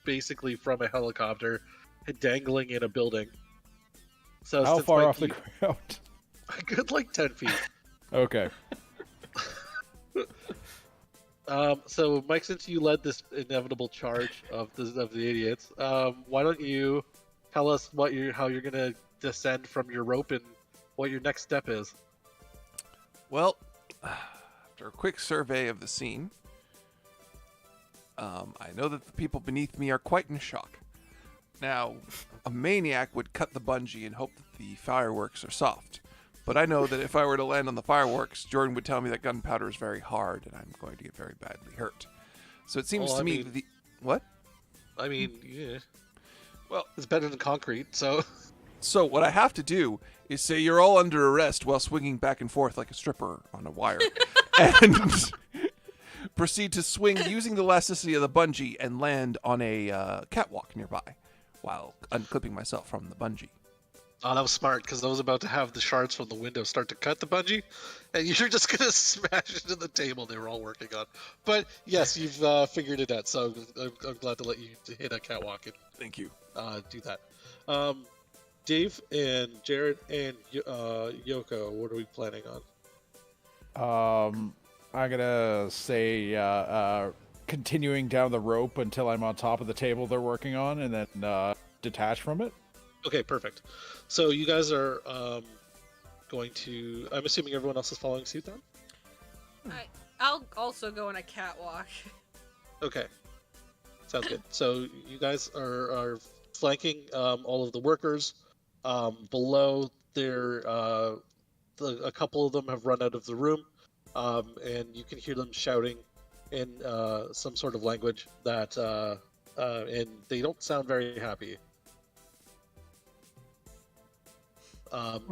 S13: basically from a helicopter, dangling in a building. So
S11: How
S13: since
S11: far
S13: Mike,
S11: off the ground?
S13: A good like 10 feet.
S11: Okay.
S13: So Mike, since you led this inevitable charge of the idiots, why don't you tell us how you're gonna descend from your rope and what your next step is.
S7: Well, after a quick survey of the scene, I know that the people beneath me are quite in shock. Now, a maniac would cut the bungee and hope that the fireworks are soft. But I know that if I were to land on the fireworks, Jordan would tell me that gunpowder is very hard and I'm going to get very badly hurt. So it seems to me that What?
S13: I mean, yeah.
S7: Well,
S13: it's better than concrete, so...
S7: So what I have to do is say you're all under arrest while swinging back and forth like a stripper on a wire. And proceed to swing using the elasticity of the bungee and land on a catwalk nearby while unclipping myself from the bungee.
S13: Oh, that was smart, because I was about to have the shards from the window start to cut the bungee, and you're just going to smash into the table they were all working on. But yes, you've figured it out, so I'm glad to let you hit a catwalk and
S7: thank you.
S13: Do that. Dave and Jared and Yoko, what are we planning on?
S11: I'm gonna say continuing down the rope until I'm on top of the table they're working on, and then detach from it.
S13: Okay, perfect. So you guys are going to... I'm assuming everyone else is following suit then?
S8: I'll also go on a catwalk.
S13: Okay. Sounds good. So you guys are flanking all of the workers. Below there, a couple of them have run out of the room, and you can hear them shouting in some sort of language that, and they don't sound very happy.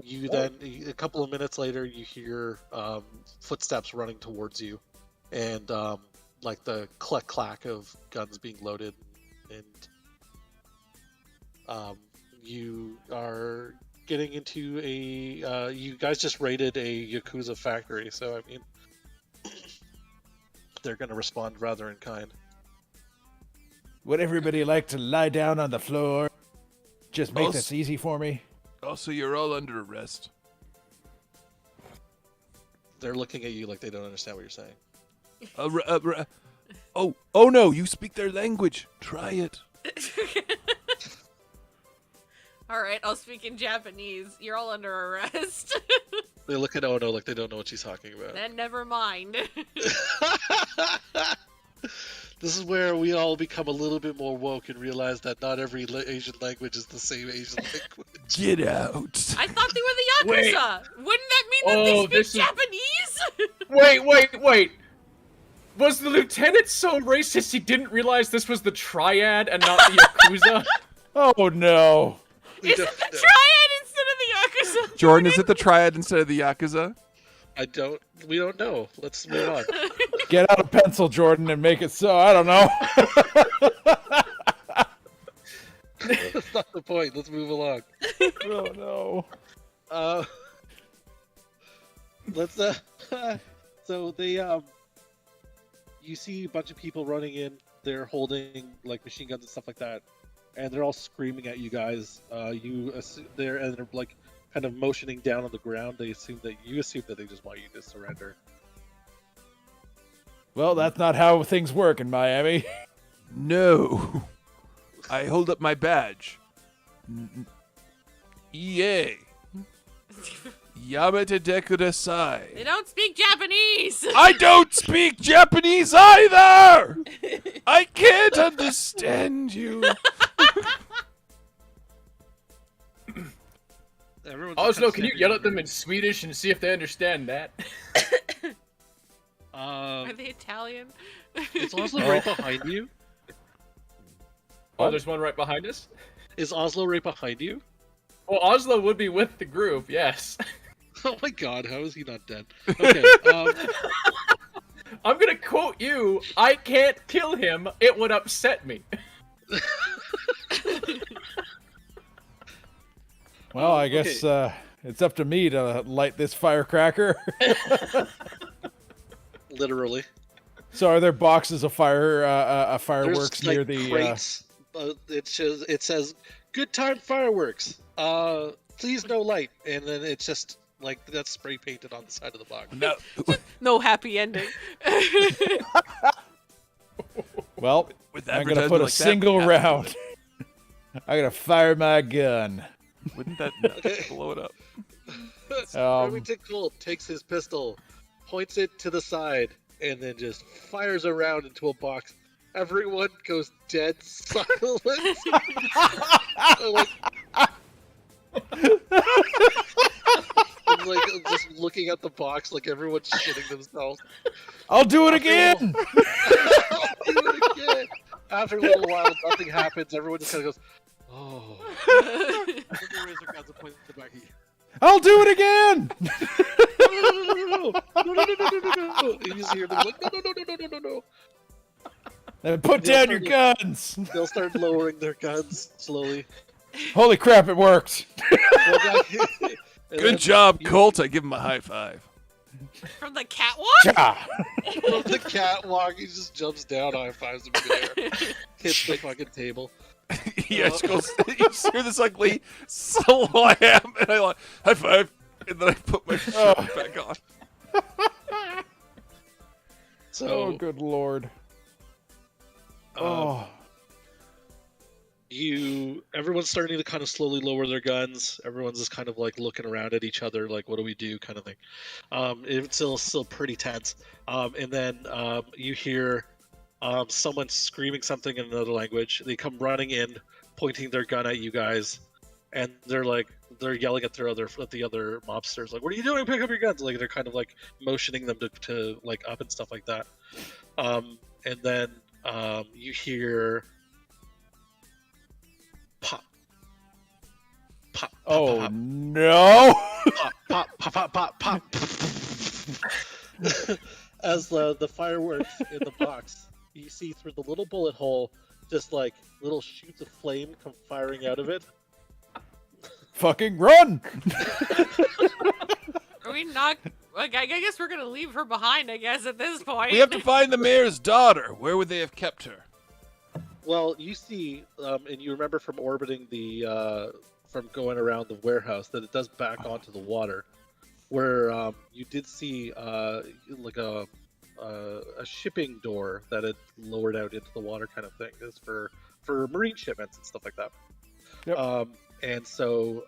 S13: You then, a couple of minutes later, you hear footsteps running towards you, and like the clack of guns being loaded, and you are getting into a. You guys just raided a Yakuza factory, so I mean, they're going to respond rather in kind.
S11: Would everybody like to lie down on the floor? Just make this easy for me.
S1: Also, you're all under arrest.
S13: They're looking at you like they don't understand what you're saying.
S1: Oh no, you speak their language. Try it.
S8: Alright, I'll speak in Japanese. You're all under arrest.
S13: They look at Ono like they don't know what she's talking about.
S8: Then never mind.
S13: This is where we all become a little bit more woke and realize that not every Asian language is the same Asian language.
S1: Get out.
S8: I thought they were the Yakuza. Wouldn't that mean that they speak Japanese?
S12: Wait. Was the lieutenant so racist he didn't realize this was the Triad and not the Yakuza?
S11: Oh no.
S8: Is it the Triad instead of the Yakuza?
S7: Jordan, is it the Triad instead of the Yakuza?
S13: We don't know. Let's move on.
S11: Get out a pencil, Jordan, and make it so. I don't know.
S13: That's not the point. Let's move along.
S11: Oh no.
S13: Let's so they you see a bunch of people running in. They're holding like machine guns and stuff like that, and they're all screaming at you guys. They're like kind of motioning down on the ground. You assume that they just want you to surrender.
S11: Well, that's not how things work in Miami.
S1: No. I hold up my badge. EA. Yamete dekudasai.
S8: They don't speak Japanese.
S1: I don't speak Japanese either. I can't understand you.
S12: Oslo, can you yell at them in Swedish and see if they understand that?
S8: Are they Italian?
S13: Is Oslo right behind you?
S12: Oh, there's one right behind us?
S13: Is Oslo right behind you?
S12: Well, Oslo would be with the group, yes.
S13: Oh my god, how is he not dead? Okay,
S12: I'm gonna quote you, I can't kill him, it would upset me.
S11: Well, I guess it's up to me to light this firecracker.
S13: Literally.
S11: So, are there boxes of fireworks near the?
S13: Crates. It says, "Good time fireworks. Please no light," and then it's just like that's spray painted on the side of the box.
S1: No,
S8: no happy ending.
S11: Well, I'm gonna put a single round. I'm gonna fire my gun.
S1: Wouldn't that blow it up?
S13: Remington Colt takes his pistol, points it to the side, and then just fires a round into a box. Everyone goes dead silent. like just looking at the box, like everyone's shitting themselves.
S11: I'll do it again.
S13: I'll do it again. After a little while, nothing happens. Everyone just kind of goes, "Oh." Then they raise their guns and point the back at you.
S11: I'll do it again.
S13: No. You just hear them like, no.
S11: Then put down your guns.
S13: They'll start lowering their guns slowly.
S11: Holy crap! It worked.
S1: Good job, Colt. I give him a high five.
S8: From the catwalk?
S13: From the catwalk, he just jumps down, high fives him in the air, hits the fucking table.
S1: Yeah, she goes, you hear this ugly slam, and I like, high five, and then I put my shirt back on.
S11: Oh, good lord.
S13: Everyone's starting to kind of slowly lower their guns. Everyone's just kind of like looking around at each other, like, what do we do, kind of thing. It's still pretty tense. And then you hear someone screaming something in another language. They come running in, pointing their gun at you guys, and they're yelling at the other mobsters, like, "What are you doing? Pick up your guns!" Like they're kind of like motioning them to like up and stuff like that. And then you hear pop, pop.
S11: Oh
S13: pop,
S11: no!
S13: Pop. As the fireworks in the box, you see through the little bullet hole, just like little shoots of flame come firing out of it.
S11: Fucking run!
S8: Are we not? Like, I guess we're gonna leave her behind. I guess at this point.
S1: We have to find the mayor's daughter. Where would they have kept her?
S13: Well, you see, and you remember from orbiting from going around the warehouse that it does back onto the water, where you did see like a shipping door that had lowered out into the water, kind of thing. It's for marine shipments and stuff like that.
S11: Yep.
S13: And so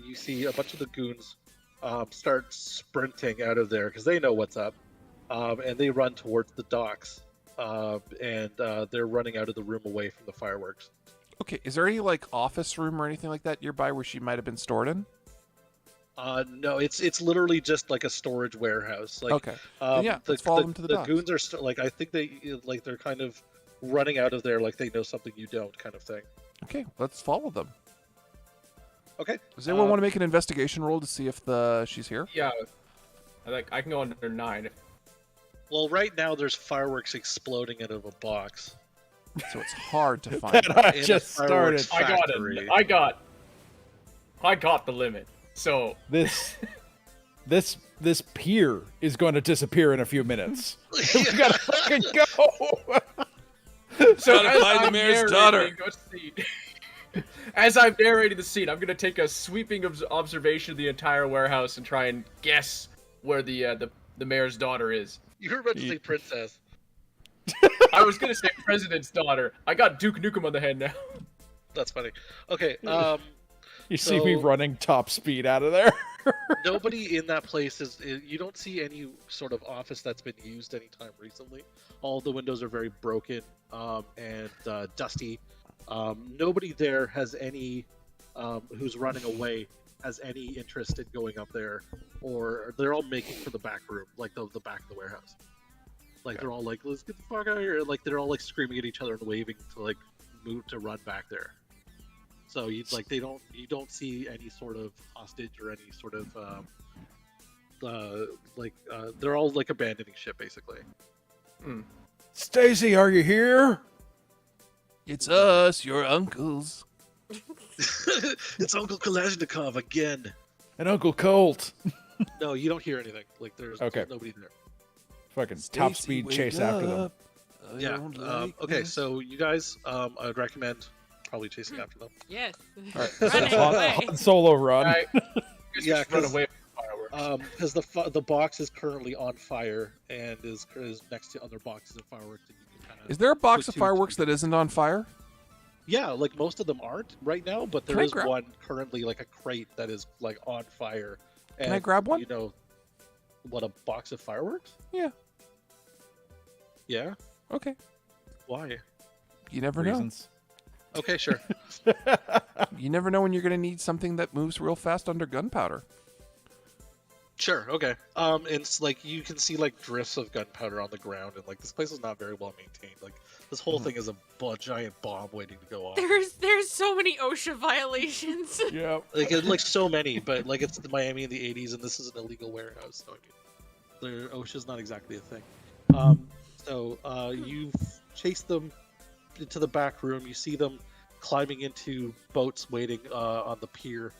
S13: you see a bunch of the goons start sprinting out of there because they know what's up, and they run towards the docks, and they're running out of the room away from the fireworks.
S7: Okay, is there any like office room or anything like that nearby where she might have been stored in?
S13: No, it's literally just like a storage warehouse. Like,
S7: okay, yeah, let's follow them to the docks.
S13: Goons are like, I think they're kind of running out of there like they know something you don't, kind of thing.
S7: Okay, let's follow them.
S13: Okay.
S7: Does anyone want to make an investigation roll to see if she's here?
S12: Yeah, I can go under 9.
S13: Well, right now there's fireworks exploding out of a box,
S7: so it's hard to find.
S11: I just started.
S12: I got the limit. So
S11: this pier is going to disappear in a few minutes. We gotta fucking go.
S12: So
S1: gotta find the mayor's daughter.
S12: As I'm narrating the scene, I'm gonna take a sweeping observation of the entire warehouse and try and guess where the mayor's daughter is.
S13: You were about to say princess.
S12: I was gonna say president's daughter. I got Duke Nukem on the head now.
S13: That's funny. Okay.
S11: You see me running top speed out of there.
S13: Nobody in that place you don't see any sort of office that's been used anytime recently. All the windows are very broken and dusty. Nobody there has any who's running away has any interest in going up there, or they're all making for the back room, like the back of the warehouse. Like they're all like, "Let's get the fuck out of here!" Like they're all like screaming at each other and waving to like move to run back there. So you don't see any sort of hostage or any sort of they're all like abandoning ship basically.
S11: Stacy, are you here?
S1: It's us, your uncles.
S13: It's Uncle Kalashnikov again.
S11: And Uncle Colt.
S13: No, you don't hear anything. Like there's nobody there.
S11: Fucking top speed chase after them.
S13: Yeah. Okay, so you guys, I'd recommend probably chasing after them.
S8: Yes.
S11: All right. Han Solo run.
S12: Right.
S13: Yeah,
S12: run away from fireworks.
S13: Because the box is currently on fire and is next to other boxes of fireworks. And you can
S7: is there a box of fireworks that isn't on fire?
S13: Yeah, like most of them aren't right now, but there is one currently, like a crate that is like on fire
S7: Can I grab one?
S13: You know, what, a box of fireworks?
S7: Yeah.
S13: Yeah.
S7: Okay.
S13: Why?
S7: You never
S11: Reasons.
S13: know. Okay, sure.
S7: You never know when you're going to need something that moves real fast under gunpowder.
S13: Sure. Okay. And it's like you can see like drifts of gunpowder on the ground, and like this place is not very well maintained. Like this whole thing is a giant bomb waiting to go off.
S8: There's so many OSHA violations.
S11: Yep.
S13: Like so many, but like it's Miami in the '80s, and this is an illegal warehouse, so I mean, OSHA's not exactly a thing. So you chase them into the back room. You see them climbing into boats waiting on the pier.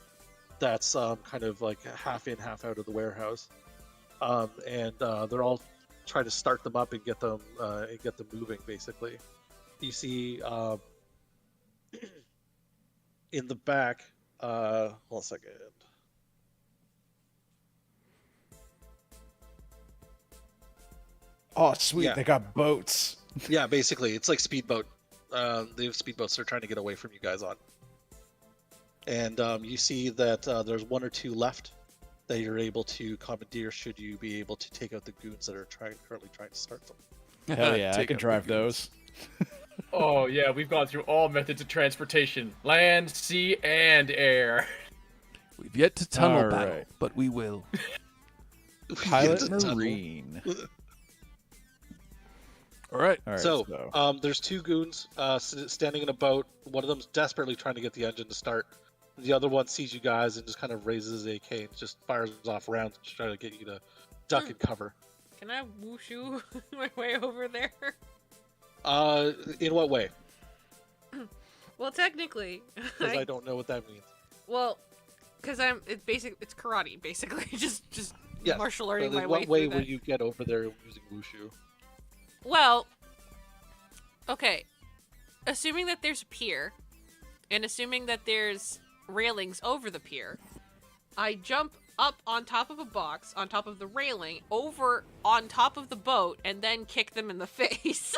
S13: That's kind of like half in, half out of the warehouse, and they're all trying to start them up and get them moving. Basically, you see in the back. Hold on a second.
S11: Oh, sweet!
S13: Yeah.
S11: They got boats.
S13: Yeah, basically, it's like speedboat. They have speedboats they're trying to get away from you guys on. And you see that there's one or two left that you're able to commandeer should you be able to take out the goons that are currently trying to start them.
S11: Hell yeah, I
S7: Take
S11: can
S7: out
S11: drive
S7: the goons.
S11: those.
S12: Oh yeah, we've gone through all methods of transportation: land, sea, and air.
S1: We've yet to tunnel
S11: All
S1: battle,
S11: right.
S1: but we will.
S11: Pilot Marine.
S1: All right.
S11: All right,
S13: So, there's two goons standing in a boat. One of them's desperately trying to get the engine to start. The other one sees you guys and just kind of raises his AK and just fires off rounds to try to get you to duck and cover.
S8: Can I wushu my way over there?
S13: In what way?
S8: Well, technically,
S13: Because I don't know what that means.
S8: well, because it's karate basically, just
S13: Yes,
S8: martial
S13: but
S8: arting
S13: in
S8: my
S13: what
S8: way
S13: way
S8: through
S13: will
S8: that.
S13: you get over there using wushu?
S8: Well, okay. Assuming that there's a pier, and assuming that there's railings over the pier, I jump up on top of a box, on top of the railing, over on top of the boat, and then kick them in the face.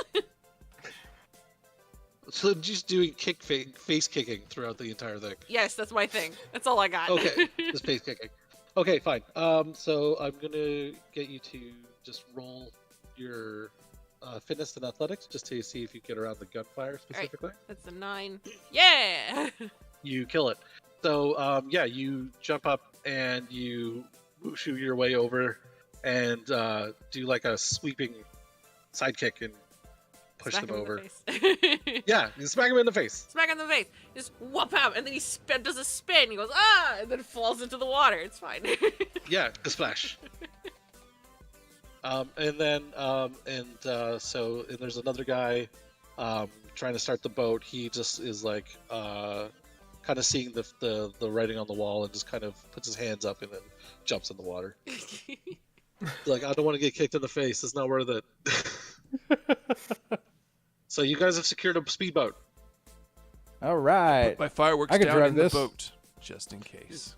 S13: So just doing face kicking throughout the entire thing.
S8: Yes, that's my thing. That's all I got.
S13: Okay, just face kicking. Okay, fine. So I'm gonna get you to just roll your fitness and athletics just to see if you get around the gunfire specifically.
S8: That's a 9. Yeah!
S13: You kill it. So yeah, you jump up and you wushu your way over and do like a sweeping sidekick and push
S8: Smack
S13: them
S8: him in the
S13: over.
S8: face.
S13: Yeah, you smack him in the face.
S8: Smack him in the face. Just whoop out, and then he does a spin. He goes, ah! And then falls into the water. It's fine.
S13: Yeah, the splash. And then so there's another guy trying to start the boat. He just is like kind of seeing the writing on the wall and just kind of puts his hands up and then jumps in the water. Like, I don't want to get kicked in the face. It's not worth it. So you guys have secured a speedboat.
S11: All right.
S1: Put my fireworks
S11: I can
S1: down
S11: drive
S1: in
S11: this.
S1: the boat, just in case.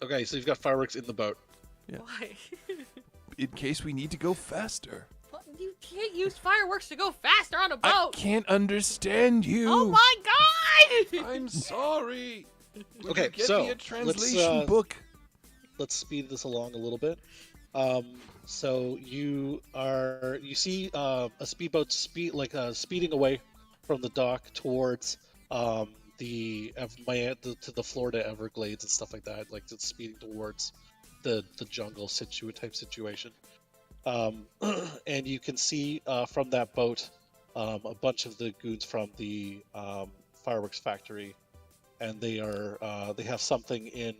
S13: Okay, so you've got fireworks in the boat.
S1: Yeah.
S8: Why?
S1: In case we need to go faster.
S8: But you can't use fireworks to go faster on a
S1: I
S8: boat.
S1: can't understand you.
S8: Oh my god!
S1: I'm sorry. Will
S13: Okay,
S1: you get
S13: so
S1: me a translation book.
S13: Let's speed this along a little bit. So you see a speedboat speeding away from the dock towards to the Florida Everglades and stuff like that, like it's speeding towards the jungle type situation. And you can see from that boat a bunch of the goons from the fireworks factory, and they have something in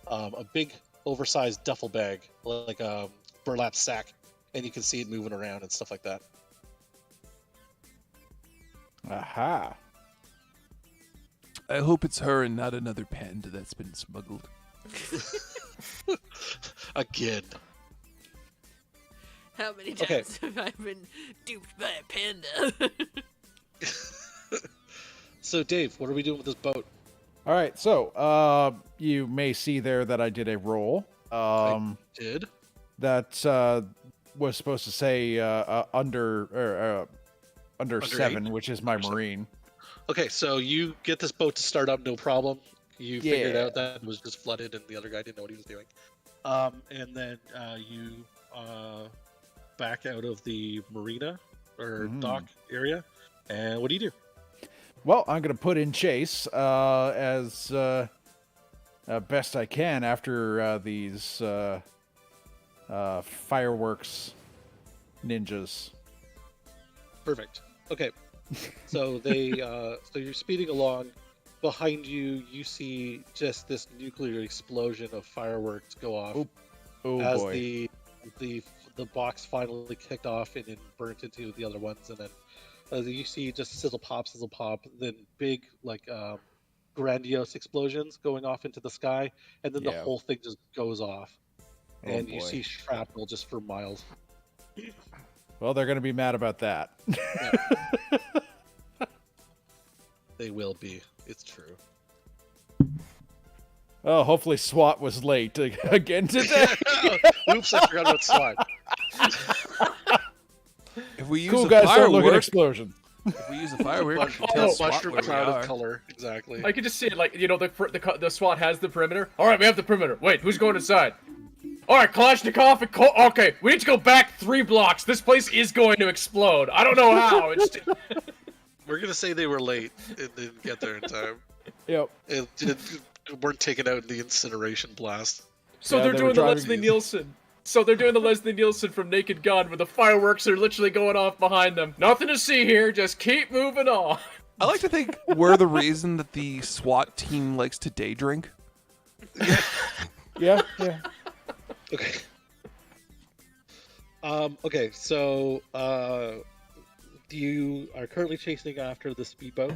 S13: a big oversized duffel bag, like a burlap sack, and you can see it moving around and stuff like that.
S11: Aha.
S1: I hope it's her and not another panda that's been smuggled.
S13: Again.
S8: How many
S13: Okay.
S8: times have I been duped by a panda?
S13: So Dave, what are we doing with this boat?
S11: All right, so you may see there that I did a roll.
S13: Did?
S11: That was supposed to say under 7,
S13: 8?
S11: which is my marine.
S13: Okay, so you get this boat to start up, no problem. You figured
S11: Yeah.
S13: out that it was just flooded and the other guy didn't know what he was doing. And then you back out of the marina or dock area. And what do you do?
S11: Well, I'm going to put in chase as best I can after these fireworks ninjas.
S13: Perfect. Okay. So they so you're speeding along. Behind you, you see just this nuclear explosion of fireworks go off as
S11: boy.
S13: the box finally kicked off and then burnt into the other ones, and then you see just sizzle pop, then big grandiose explosions going off into the sky, and then the whole thing just goes off, and you see shrapnel just for miles.
S11: Well, they're going to be mad about that.
S13: They will be. It's true.
S11: Oh, hopefully SWAT was late again today.
S13: Oops, I forgot about SWAT.
S7: If we use
S11: cool
S7: a
S11: guys don't look at
S7: firework,
S11: explosions.
S7: if we use a firework, we can tell SWAT
S13: mushroom
S7: where we
S13: cloud
S7: are.
S13: of color. Exactly.
S12: I can just see it, like, the SWAT has the perimeter. All right, we have the perimeter. Wait, who's going inside? All right, Kalashnikov and okay, we need to go back 3 blocks. This place is going to explode. I don't know how. It's
S13: We're gonna say they were late and didn't get there in time.
S11: Yep.
S13: Weren't taken out in the incineration blast.
S12: So they're doing the Leslie Nielsen. So they're doing the Leslie Nielsen from Naked Gun, where the fireworks are literally going off behind them. Nothing to see here. Just keep moving on.
S7: I like to think we're the reason that the SWAT team likes to day drink.
S11: Yeah.
S13: Okay. Okay, so you are currently chasing after the speedboat.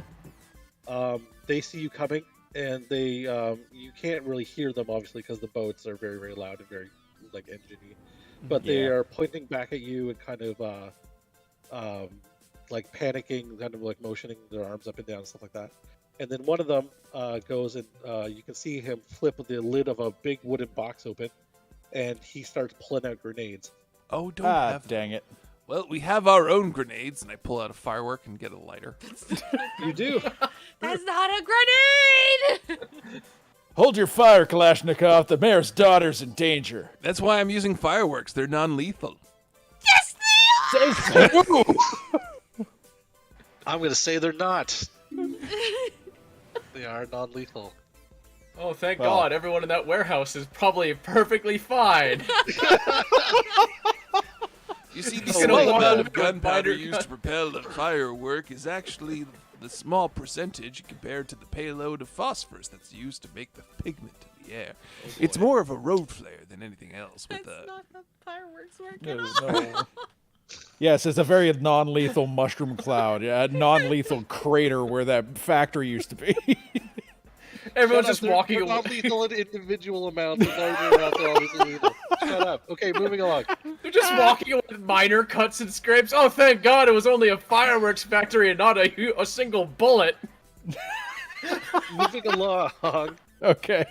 S13: They see you coming, and they you can't really hear them obviously because the boats are very, very loud and very like engine-y. But they are pointing back at you and kind of like panicking, kind of like motioning their arms up and down and stuff like that. And then one of them goes and you can see him flip the lid of a big wooden box open, and he starts pulling out grenades.
S7: Oh, don't
S11: dang it.
S7: Well, we have our own grenades, and I pull out a firework and get a lighter.
S13: You do.
S8: That's not a grenade!
S11: Hold your fire, Kalashnikov. The mayor's daughter's in danger.
S7: That's why I'm using fireworks. They're non-lethal.
S8: Yes, they are!
S13: I'm gonna say they're not. They are non-lethal.
S12: Oh, thank God. Everyone in that warehouse is probably perfectly fine.
S7: You see, the small amount of gunpowder used to propel a firework is actually the small percentage compared to the payload of phosphorus that's used to make the pigment in the air. It's more of a road flare than anything else. With
S8: That's not how fireworks work
S11: No,
S8: at all.
S11: Yes, it's a very non-lethal mushroom cloud. A non-lethal crater where that factory used to be.
S12: Everyone's just walking
S13: away. Not lethal in individual amounts. Larger amounts are obviously lethal. Shut up. Okay, moving along.
S12: They're just walking away with minor cuts and scrapes. Oh, thank God it was only a fireworks factory and not a single bullet.
S13: Moving along.
S11: Okay.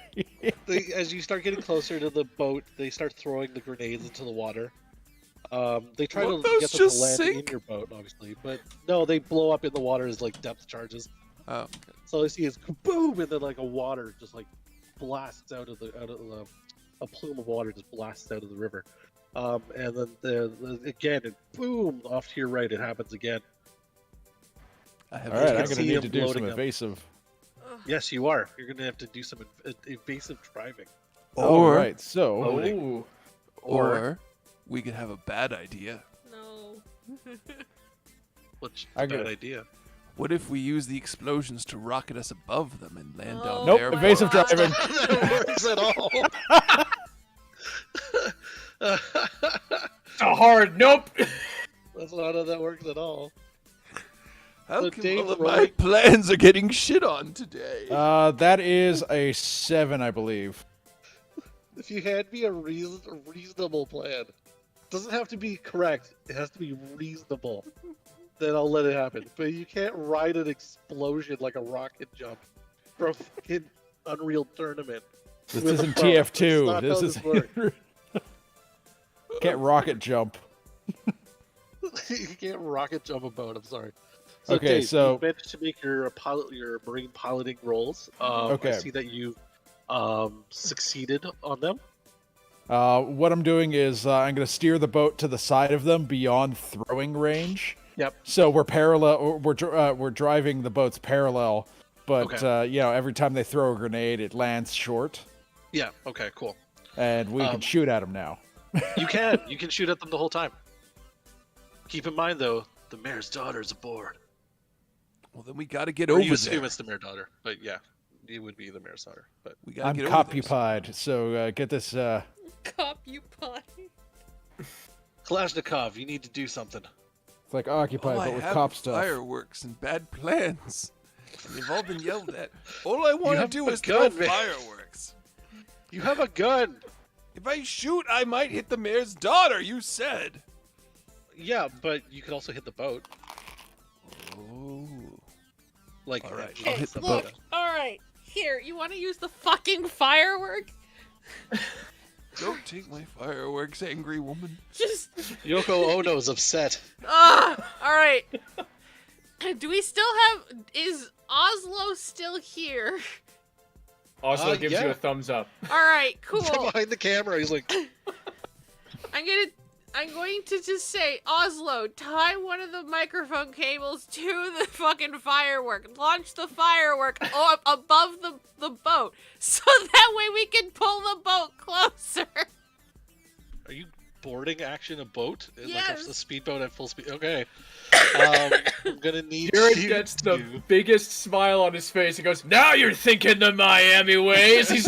S13: As you start getting closer to the boat, they start throwing the grenades into the water. They try to get them to land in your boat, obviously, but no, they blow up in the water as like depth charges.
S7: Oh, okay.
S13: So all I see is kaboom, and then like a water just like blasts out of a plume of water just blasts out of the river, and then again, and boom, off to your right, it happens again.
S11: All right, I'm gonna need to do some evasive.
S13: Yes, you are. You're gonna have to do some evasive driving.
S11: All right, so.
S7: Or we could have a bad idea.
S8: No.
S13: What's a bad idea?
S7: What if we use the explosions to rocket us above them and land on
S11: Nope,
S7: their
S11: evasive
S7: boat?
S11: driving.
S13: That works at all.
S12: It's a hard nope.
S13: That's not how that works at all.
S7: How
S13: So
S7: come
S13: Dave
S7: all of
S13: rolled-
S7: my plans are getting shit on today?
S11: That is a 7, I believe.
S13: If you hand me a reasonable plan, doesn't have to be correct. It has to be reasonable. Then I'll let it happen. But you can't ride an explosion like a rocket jump from a fucking Unreal Tournament.
S11: This
S13: with a
S11: isn't
S13: boat.
S11: TF2.
S13: That's not
S11: This
S13: how
S11: is
S13: works.
S11: can't rocket jump.
S13: You can't rocket jump a boat. I'm sorry. So
S11: Okay,
S13: Dave,
S11: so-
S13: you managed to make your marine piloting rolls.
S11: Okay.
S13: I see that you succeeded on them.
S11: What I'm doing is I'm going to steer the boat to the side of them beyond throwing range.
S13: Yep.
S11: So we're parallel. We're driving the boats parallel, but every time they throw a grenade, it lands short.
S13: Yeah. Okay. Cool.
S11: And we can shoot at them now.
S13: You can shoot at them the whole time. Keep in mind though, the mayor's daughter's aboard.
S1: Well, then we got to get
S13: Or
S1: over
S13: you assume
S1: there.
S13: it's the mayor's daughter, but yeah, it would be the mayor's daughter. But
S1: We got to
S11: I'm
S1: get over this.
S11: occupied, so get this.
S8: Copupod.
S13: Kalashnikov, you need to do something.
S11: It's like occupied,
S1: All I
S11: but with
S1: have
S11: cop
S1: is
S11: stuff.
S1: fireworks and bad plans. They've all been yelled at. All I want to
S13: have
S1: do
S13: a
S1: is throw
S13: gun, man.
S1: fireworks.
S13: You have a gun.
S1: If I shoot, I might hit the mayor's daughter. You said.
S13: Yeah, but you could also hit the boat.
S1: Oh.
S13: Like,
S1: All right,
S13: just
S1: I'll hit the
S8: Look,
S1: boat.
S8: alright. Here, you want to use the fucking firework?
S1: Don't take my fireworks, angry woman.
S8: Just.
S13: Yoko Ono's upset.
S8: Alright. Do we still have. Is Oslo still here?
S12: Also gives you
S13: yeah.
S12: a thumbs up.
S8: Alright, cool.
S13: From behind the camera, he's like,
S8: I'm going to just say, Oslo, tie one of the microphone cables to the fucking firework. Launch the firework up above the boat. So that way we can pull the boat closer.
S13: "Are you boarding action a boat? Like
S8: Yes.
S13: a speedboat at full speed? Okay. I'm gonna need
S12: Jared
S13: you
S12: gets
S13: to...
S12: the biggest smile on his face. He goes, "Now you're thinking the Miami ways." He's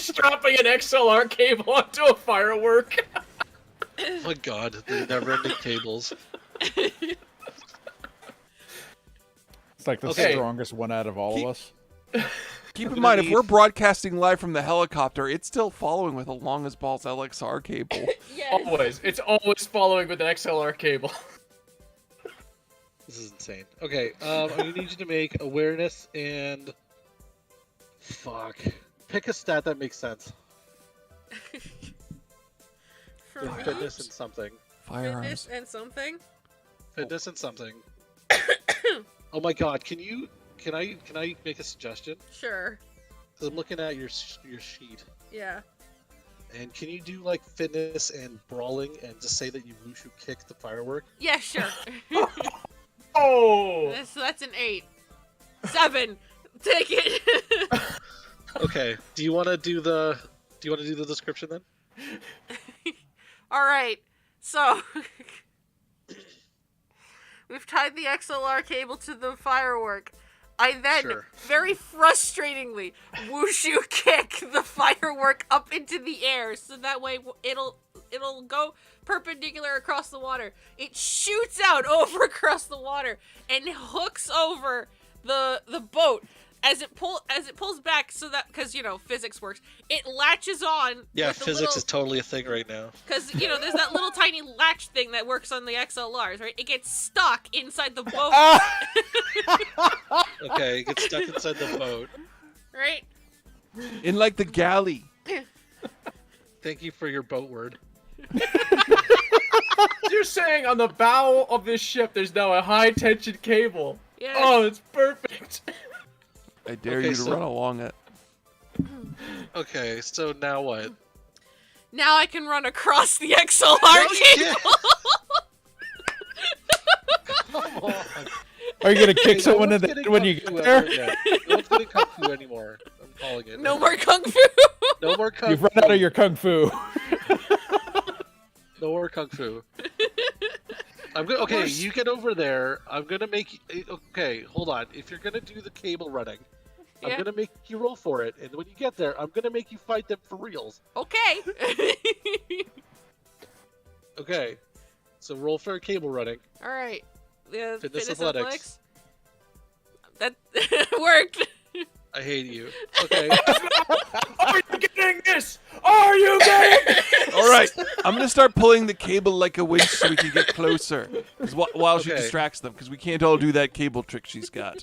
S12: strapping an XLR cable onto a firework.
S13: Oh my god, the never-ending cables.
S11: It's like the
S13: Okay.
S11: strongest one out of all of us.
S1: Keep in
S13: gonna
S1: mind, if
S13: need-
S1: we're broadcasting live from the helicopter, it's still following with a long as balls LXR cable.
S12: Always. It's always following with an XLR cable.
S13: This is insane. Okay, I'm gonna need you to make awareness and... Fuck. Pick a stat that makes sense.
S8: For me,
S13: Fitness and something.
S1: Firearms.
S8: fitness and something.
S13: Fitness and something. Oh my god, can I make a suggestion?
S8: Sure.
S13: Because I'm looking at your sheet.
S8: Yeah.
S13: And can you do like fitness and brawling and just say that you wushu kick the firework?
S8: Yeah, sure.
S12: Oh!
S8: That's an 8. 7. Take it.
S13: Okay. Do you want to do the description then?
S8: All right. So we've tied the XLR cable to the firework. I then,
S13: Sure.
S8: very frustratingly, wushu kick the firework up into the air, so that way it'll go perpendicular across the water. It shoots out over across the water and hooks over the boat as it pulls back, so that, because physics works, it latches on.
S13: Yeah,
S8: with the
S13: physics
S8: little,
S13: is totally a thing right now.
S8: because, there's that little tiny latch thing that works on the XLRs, right? It gets stuck inside the boat.
S13: Okay, get stuck inside the boat.
S8: Right?
S1: In like the galley.
S13: Thank you for your boat word.
S12: You're saying on the bow of this ship there's now a high tension cable.
S8: Yes.
S12: Oh, it's perfect.
S1: I dare
S13: Okay,
S1: you to
S13: so-
S1: run along it.
S13: Okay, so now what?
S8: Now I can run across the XLR cable.
S13: Come on.
S11: Are you gonna kick
S13: Hey,
S11: someone
S13: no
S11: in
S13: one's
S11: the
S13: getting
S11: when you
S13: kung
S11: get
S13: fu ever
S11: there?
S13: again. No one's getting kung fu anymore. I'm calling it.
S8: No more kung fu.
S13: No more kung
S11: You've
S13: fu.
S11: run out of your kung fu.
S13: No more kung fu. Okay, you get over there. I'm gonna make you. Okay, hold on. If you're gonna do the cable running, I'm
S8: Yeah.
S13: gonna make you roll for it, and when you get there, I'm gonna make you fight them for reals.
S8: Okay.
S13: Okay. So roll for cable running.
S8: All right.
S13: Fitness athletics.
S8: That worked.
S13: I hate you. Okay.
S12: Are you getting this? Are you getting this?
S1: All right, I'm gonna start pulling the cable like a winch so we can get closer. 'Cause while she
S13: Okay.
S1: distracts them, because we can't all do that cable trick she's got.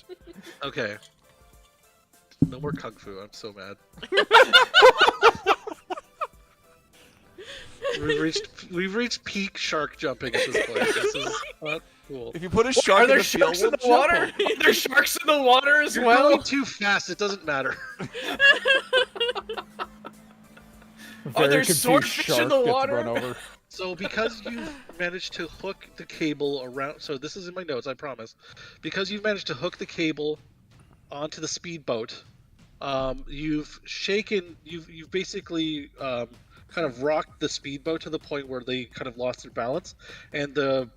S13: Okay. No more kung fu. I'm so mad. We've reached peak shark jumping at this point. This is not cool.
S1: If you put a
S12: Are
S1: shark in
S12: there
S1: the field,
S12: sharks in
S1: we'll
S12: the water?
S1: jump 'em.
S12: There's sharks in the water as
S13: You're
S12: well.
S13: going too fast. It doesn't matter.
S12: Are there
S11: confused
S12: swordfish in
S11: shark
S12: the
S11: gets
S12: water?
S11: run over.
S13: So because you've managed to hook the cable around, so this is in my notes, I promise. Because you've managed to hook the cable onto the speedboat, you've basically kind of rocked the speedboat to the point where they kind of lost their balance, and the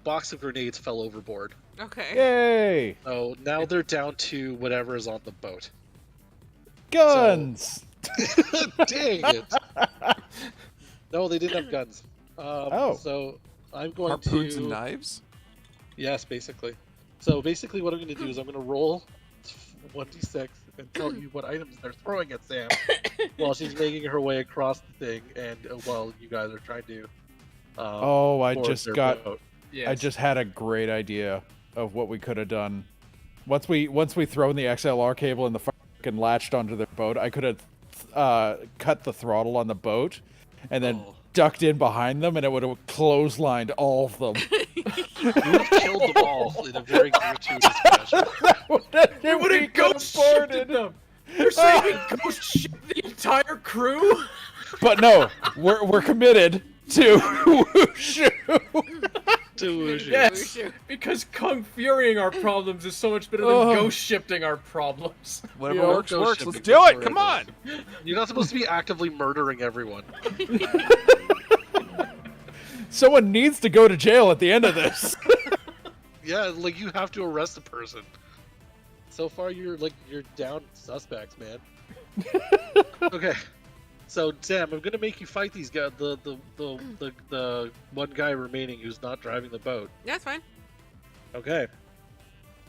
S13: box of grenades fell overboard.
S8: Okay.
S11: Yay!
S13: So now they're down to whatever is on the boat.
S11: Guns!
S13: Dang it! No, they didn't have guns. So I'm going
S7: Harpoons
S13: to...
S7: and knives?
S13: Yes, basically. So basically what I'm going to do is I'm going to roll 1d6 and tell you what items they're throwing at Sam while she's making her way across the thing, and while you guys are trying to
S11: I
S13: board
S11: just
S13: their
S11: got...
S13: boat.
S11: I just had a great idea of what we could have done. Once we thrown the XLR cable and the fucking latched onto their boat, I could have cut the throttle on the boat and then ducked in behind them, and it would have clotheslined all of them.
S13: You would have killed them all in a very gratuitous fashion.
S12: You would have ghost shifted them. You're saying we ghost shipped the entire crew?
S11: But no, we're committed to Wushu.
S12: Yes, because Kung Furying our problems is so much better than ghost shifting our problems.
S7: Whatever works, works. Let's do it. Come on.
S13: You're not supposed to be actively murdering everyone.
S11: Someone needs to go to jail at the end of this.
S13: Yeah, like you have to arrest a person. So far, you're down suspects, man. Okay, so Sam, I'm gonna make you fight these guys. The one guy remaining who's not driving the boat.
S8: Yeah, that's fine.
S13: Okay.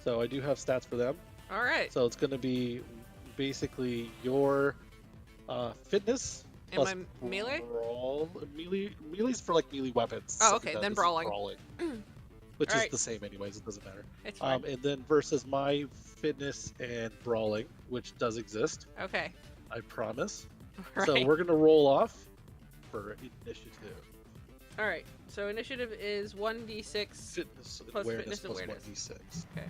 S13: So I do have stats for them.
S8: All right.
S13: So it's gonna be basically your fitness.
S8: Am I melee?
S13: Melee's for like melee weapons.
S8: Oh,
S13: Something
S8: okay,
S13: that
S8: then
S13: is
S8: brawling.
S13: Which is
S8: Alright.
S13: the same anyways, it doesn't matter.
S8: It's fine.
S13: And then versus my fitness and brawling, which does exist.
S8: Okay.
S13: I promise.
S8: All
S13: So
S8: right.
S13: we're gonna roll off for initiative.
S8: All right. So initiative is 1d6
S13: Fitness
S8: plus
S13: awareness
S8: fitness
S13: plus
S8: awareness.
S13: 1d6.
S8: Okay.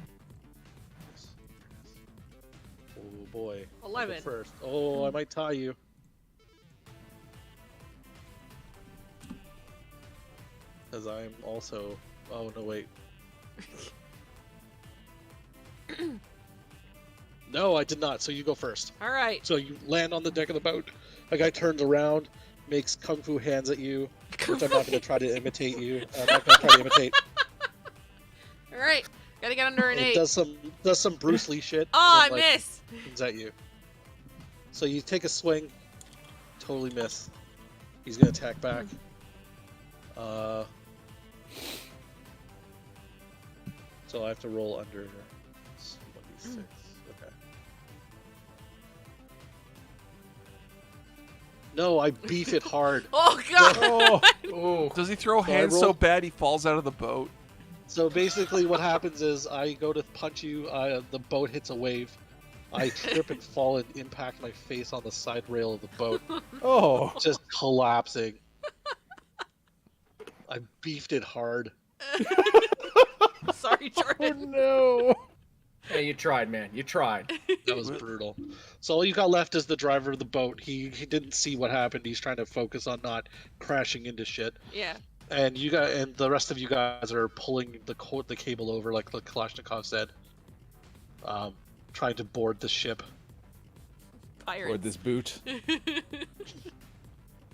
S13: Oh boy. I'll go
S8: 11.
S13: First. Oh, I might tie you. Because I'm also... Oh, no, wait. No, I did not, so you go first.
S8: All right.
S13: So you land on the deck of the boat. A guy turns around, makes kung fu hands at you, which I'm not going to try to imitate you. I'm not going to try to imitate.
S8: All right. Gotta get under an
S13: It
S8: 8.
S13: does some Bruce Lee shit.
S8: Oh,
S13: and
S8: I
S13: then,
S8: miss.
S13: Comes at you. So you take a swing, totally miss. He's going to attack back. So I have to roll under 1d6. Okay. No, I beef it hard.
S8: Oh god!
S7: Oh. Does he throw
S13: So I
S7: hands so
S13: roll-
S7: bad he falls out of the boat?
S13: So basically what happens is I go to punch you, the boat hits a wave. I trip and fall and impact my face on the side rail of the boat.
S11: Oh.
S13: Just collapsing. I beefed it hard.
S8: Sorry, Jordan.
S11: No.
S12: Hey, you tried, man. You tried.
S13: That was brutal. So all you got left is the driver of the boat. He didn't see what happened. He's trying to focus on not crashing into shit.
S8: Yeah.
S13: And the rest of you guys are pulling the cable over, like the Kalashnikov said. Trying to board the ship.
S8: Pirates.
S11: Or this boot.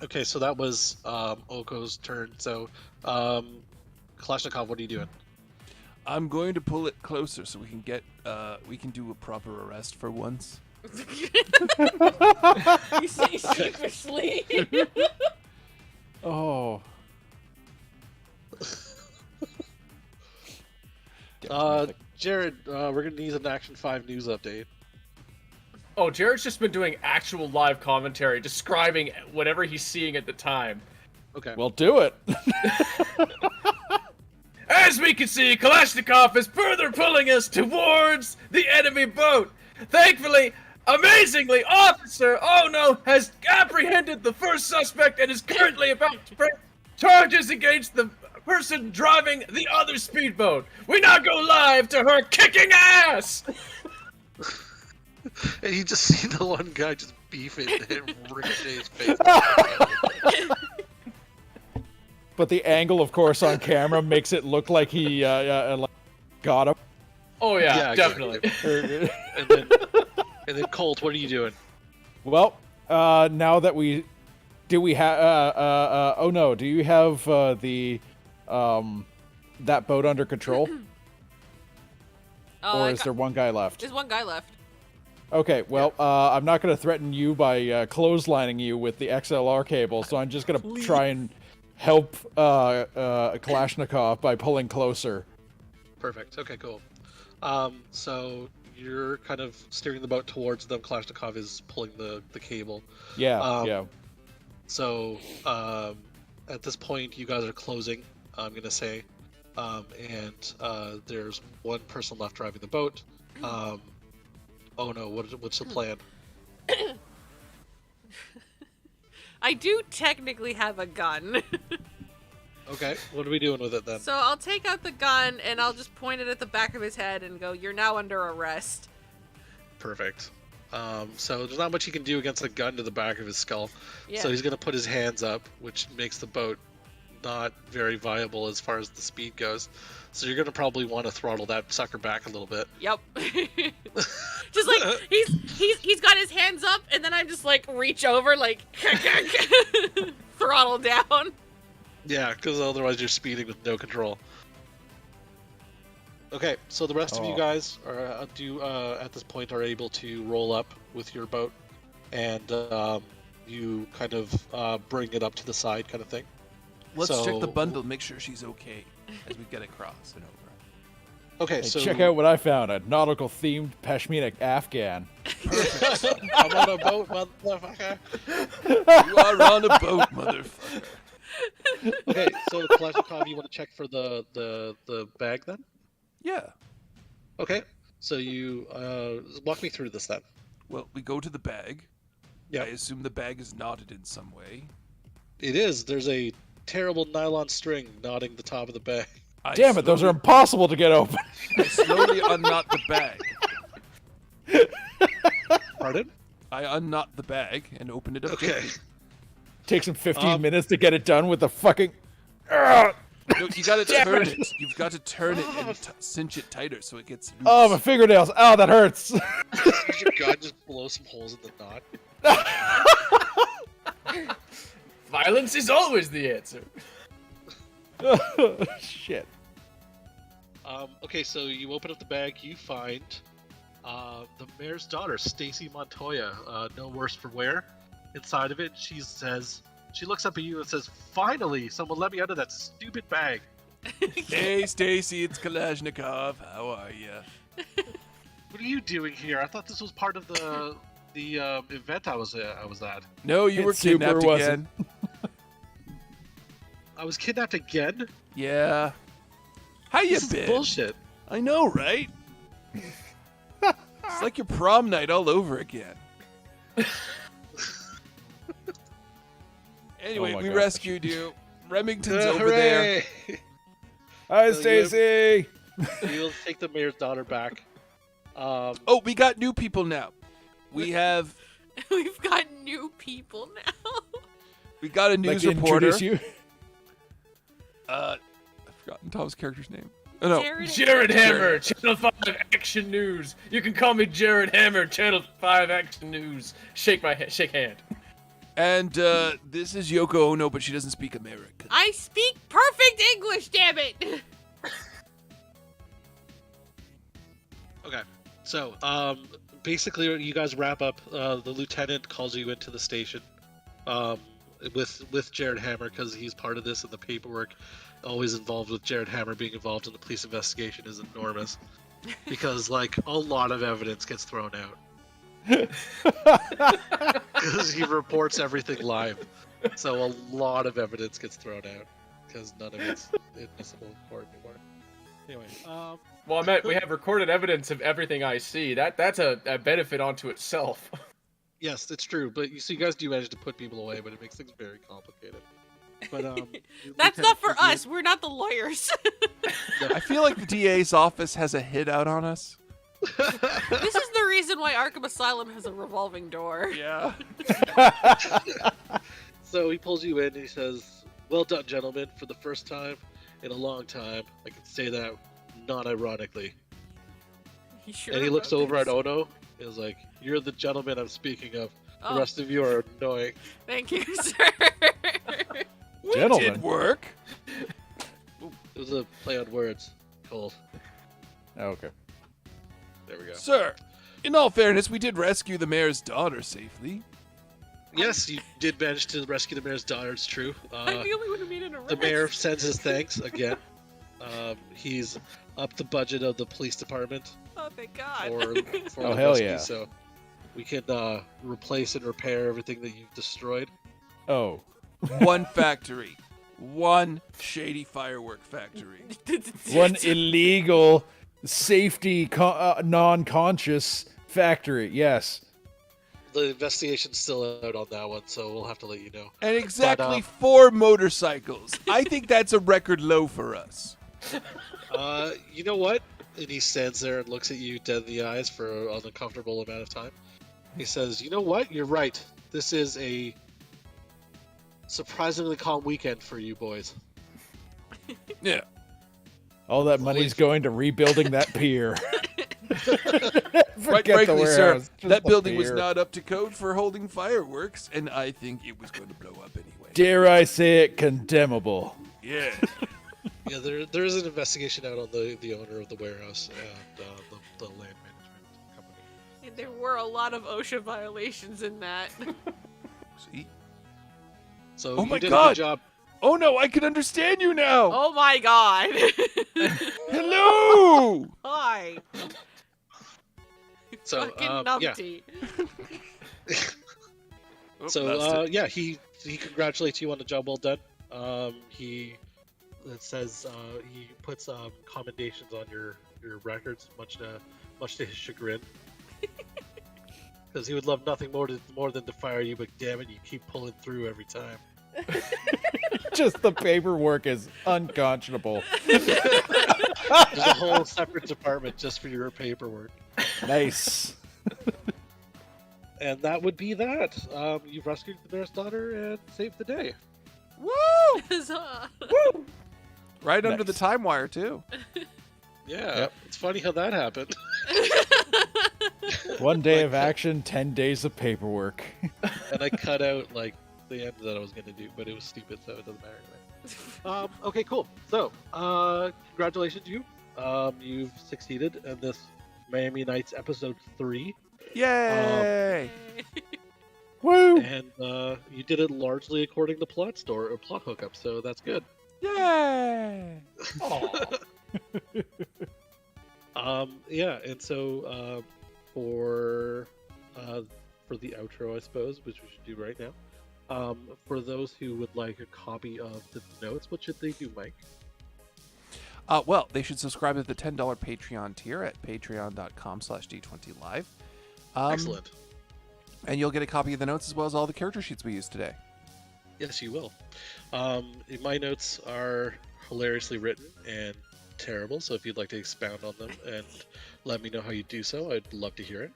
S13: Okay, so that was Oko's turn. So, Kalashnikov, what are you doing?
S7: I'm going to pull it closer so we can do a proper arrest for once.
S8: You say sheepishly.
S11: Oh.
S13: Jared, we're gonna need an Action 5 news update.
S12: Oh, Jared's just been doing actual live commentary, describing whatever he's seeing at the time.
S13: Okay.
S11: Well, do it.
S12: As we can see, Kalashnikov is further pulling us towards the enemy boat. Thankfully, amazingly, Officer Ono has apprehended the first suspect and is currently about to bring charges against the person driving the other speedboat. We now go live to her kicking ass!
S10: And you just see the one guy just beef it and ricochet his face.
S11: But the angle, of course, on camera makes it look like he like got him.
S12: Oh yeah, definitely.
S10: and then Colt, what are you doing?
S11: Well, now that do you have the that boat under control? Or is there one guy left?
S8: There's one guy left.
S11: Okay, well, I'm not going to threaten you by clotheslining you with the XLR cable, so I'm just going to try and help Kalashnikov by pulling closer.
S10: Perfect. Okay, cool. So you're kind of steering the boat towards them. Kalashnikov is pulling the cable.
S11: Yeah.
S10: So at this point, you guys are closing, I'm going to say. And there's one person left driving the boat. Oh no, what's the plan?
S8: I do technically have a gun.
S10: Okay, what are we doing with it then?
S8: So I'll take out the gun and I'll just point it at the back of his head and go, "You're now under arrest."
S10: Perfect. So there's not much he can do against a gun to the back of his skull.
S8: Yeah.
S10: So he's going to put his hands up, which makes the boat not very viable as far as the speed goes. So you're going to probably want to throttle that sucker back a little bit.
S8: Yep. Just like he's got his hands up and then I'm just like reach over like throttle down.
S10: Yeah, because otherwise you're speeding with no control. Okay, so the rest of you guys are at this point are able to roll up with your boat, and you kind of bring it up to the side, kind of thing.
S7: Let's check the bundle, make sure she's okay as we get across and over.
S10: Okay,
S11: hey,
S10: so
S11: check out what I found: a nautical-themed Pashmina Afghan.
S10: I'm on a boat, motherfucker.
S7: You are on a boat, motherfucker.
S10: Okay, so Kalashnikov, you want to check for the bag then?
S7: Yeah.
S10: Okay, so you walk me through this then.
S7: Well, we go to the bag.
S10: Yeah.
S7: I assume the bag is knotted in some way.
S10: It is. There's a terrible nylon string knotting the top of the bag.
S11: Damn it, those are impossible to get open.
S7: I slowly unknot the bag.
S10: Pardon?
S7: I unknot the bag and open it up.
S10: Okay.
S7: gently.
S11: Takes him 15 minutes to get it done with the fucking...
S7: No, you gotta turn it. You've got to turn it and cinch it tighter so it gets loose.
S11: Oh, my fingernails. Oh, that hurts.
S10: Does your gun just blow some holes in the knot?
S12: Violence is always the answer.
S11: Shit.
S10: Okay, so you open up the bag, you find the mayor's daughter, Stacy Montoya, no worse for wear. Inside of it, she looks up at you and says, "Finally, someone let me out of that stupid bag."
S7: Hey, Stacy, it's Kalashnikov. How are you?
S10: What are you doing here? I thought this was part of the event I was at.
S7: No, you were
S11: super
S7: kidnapped
S11: wasn't.
S7: again.
S10: I was kidnapped again?
S7: Yeah. How you
S10: This is
S7: been?
S10: bullshit.
S7: I know, right? It's like your prom night all over again. Anyway,
S11: Oh my
S7: we
S11: gosh.
S7: rescued you. Remington's over there.
S10: Hooray!
S11: Hi,
S10: So
S11: Stacy.
S10: You'll take the mayor's daughter back.
S7: Oh, we got new people now. We have.
S8: We've got new people now.
S7: We got a news
S11: Like to
S7: reporter.
S11: introduce you?
S7: I've forgotten Tom's character's name. Oh, no.
S12: Jared Hammer, Channel 5 Action News. You can call me Jared Hammer, Channel 5 Action News. Shake hand.
S7: And this is Yoko Ono, but she doesn't speak American.
S8: I speak perfect English, damn it.
S10: Okay, so basically, you guys wrap up. The lieutenant calls you into the station with Jared Hammer because he's part of this, and the paperwork always involved with Jared Hammer being involved in the police investigation is enormous because like a lot of evidence gets thrown out because he reports everything live. So a lot of evidence gets thrown out because none of it's admissible in court anymore. Anyway,
S12: Well, I meant we have recorded evidence of everything I see. That's a benefit onto itself.
S10: yes, it's true. But you guys do manage to put people away, but it makes things very complicated. But
S8: That's not for us. We're not the lawyers.
S7: I feel like the DA's office has a hit out on us.
S8: This is the reason why Arkham Asylum has a revolving door.
S7: Yeah.
S13: So he pulls you in and he says, "Well done, gentlemen. For the first time in a long time, I can say that non-ironically."
S8: You sure
S13: And he looks
S8: about
S13: over
S8: this?
S13: at Ono and is like, "You're the gentleman I'm speaking of.
S8: Oh.
S13: The rest of you are annoying."
S8: Thank you, sir.
S7: We
S11: Gentlemen.
S7: did work.
S13: It was a play on words. Cold.
S11: Okay.
S13: There we go.
S7: Sir, in all fairness, we did rescue the mayor's daughter safely.
S13: Yes, you did manage to rescue the mayor's daughter. It's true.
S8: I'm the only one who made an arrest.
S13: The mayor sends his thanks again. He's upped the budget of the police department
S8: Oh, thank God.
S13: for
S11: Oh,
S13: the
S11: hell
S13: rescue,
S11: yeah.
S13: so we can replace and repair everything that you've destroyed.
S11: Oh.
S7: One factory. One shady firework factory.
S11: One illegal, safety, non-conscious factory. Yes.
S13: The investigation's still out on that one, so we'll have to let you know.
S7: And exactly
S13: But,
S7: 4 motorcycles. I think that's a record low for us.
S13: you know what? And he stands there and looks at you dead in the eyes for an uncomfortable amount of time. He says, "You know what? You're right. This is a surprisingly calm weekend for you boys."
S7: Yeah.
S11: All that money's going to rebuilding that pier.
S7: Quite
S11: Forget the
S7: frankly, sir,
S11: warehouse, just
S7: that
S11: the
S7: building was
S11: pier.
S7: not up to code for holding fireworks, and I think it was going to blow up anyway.
S11: Dare I say it, condemnable.
S7: Yeah.
S13: Yeah, there is an investigation out on the owner of the warehouse and the land management company.
S8: And there were a lot of OSHA violations in that.
S7: See?
S13: So
S7: Oh
S13: you
S7: my
S13: did a
S7: God.
S13: good job.
S7: Oh no, I can understand you now.
S8: Oh my God.
S7: Hello.
S8: Hi.
S13: So
S8: Fucking
S13: yeah.
S8: numpty.
S7: Oh,
S13: So
S7: lost it.
S13: yeah, he congratulates you on the job well done. It says he puts commendations on your records, much to his chagrin. Because he would love nothing more than to fire you, but damn it, you keep pulling through every time.
S11: Just the paperwork is unconscionable.
S13: There's a whole separate department just for your paperwork.
S11: Nice.
S13: And that would be that. You've rescued the mayor's daughter and saved the day.
S7: Woo!
S8: Huzzah.
S7: Right under the
S11: Nice.
S7: time wire too.
S13: Yeah,
S11: Yep.
S13: it's funny how that happened.
S11: 1 day of action, 10 days of paperwork.
S13: And I cut out like the end that I was gonna do, but it was stupid, so it doesn't matter anyway. Okay, cool. So, congratulations, you. You've succeeded in this Miami Nights episode 3,
S7: Yay!
S11: Woo!
S13: and you did it largely according to plot hookup, so that's good.
S7: Yay!
S13: Yeah, and so for the outro, I suppose, which we should do right now. For those who would like a copy of the notes, what should they do, Mike?
S7: Well, they should subscribe to the $10 Patreon tier at patreon.com/D20live.
S13: Excellent.
S7: And you'll get a copy of the notes as well as all the character sheets we used today.
S13: Yes, you will. My notes are hilariously written and terrible, so if you'd like to expound on them and let me know how you do so, I'd love to hear it.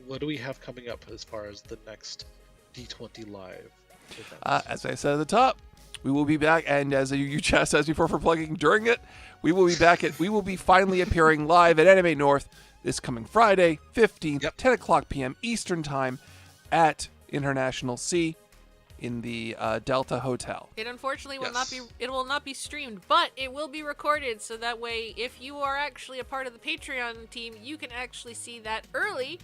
S13: What do we have coming up as far as the next D20 Live events?
S7: As I said at the top, we will be back, and as you chastised before for plugging during it, we will be finally appearing live at Anime North this coming Friday, 15th, 10 o'clock p.m. Eastern Time at International C in the Delta Hotel.
S8: It unfortunately will not be streamed, but it will be recorded, so that way if you are actually a part of the Patreon team, you can actually see that early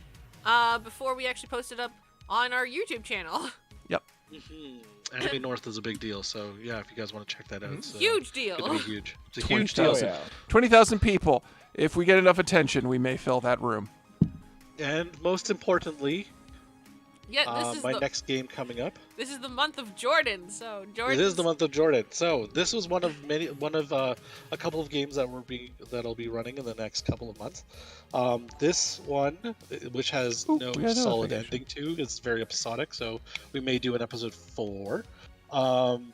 S8: before we actually post it up on our YouTube channel.
S7: Yep.
S13: Anime North is a big deal, so yeah, if you guys want to check that out, it's
S8: Huge deal.
S13: Gonna be huge. It's a huge deal.
S7: 20,000 people. If we get enough attention, we may fill that room.
S13: And most importantly,
S8: Yeah, this is
S13: my next game coming up.
S8: This is the month of Jordan, so Jordan.
S13: It is the month of Jordan. So this was one of a couple of games that'll be running in the next couple of months. This one, which has no solid ending to, is very episodic. So we may do an episode 4, and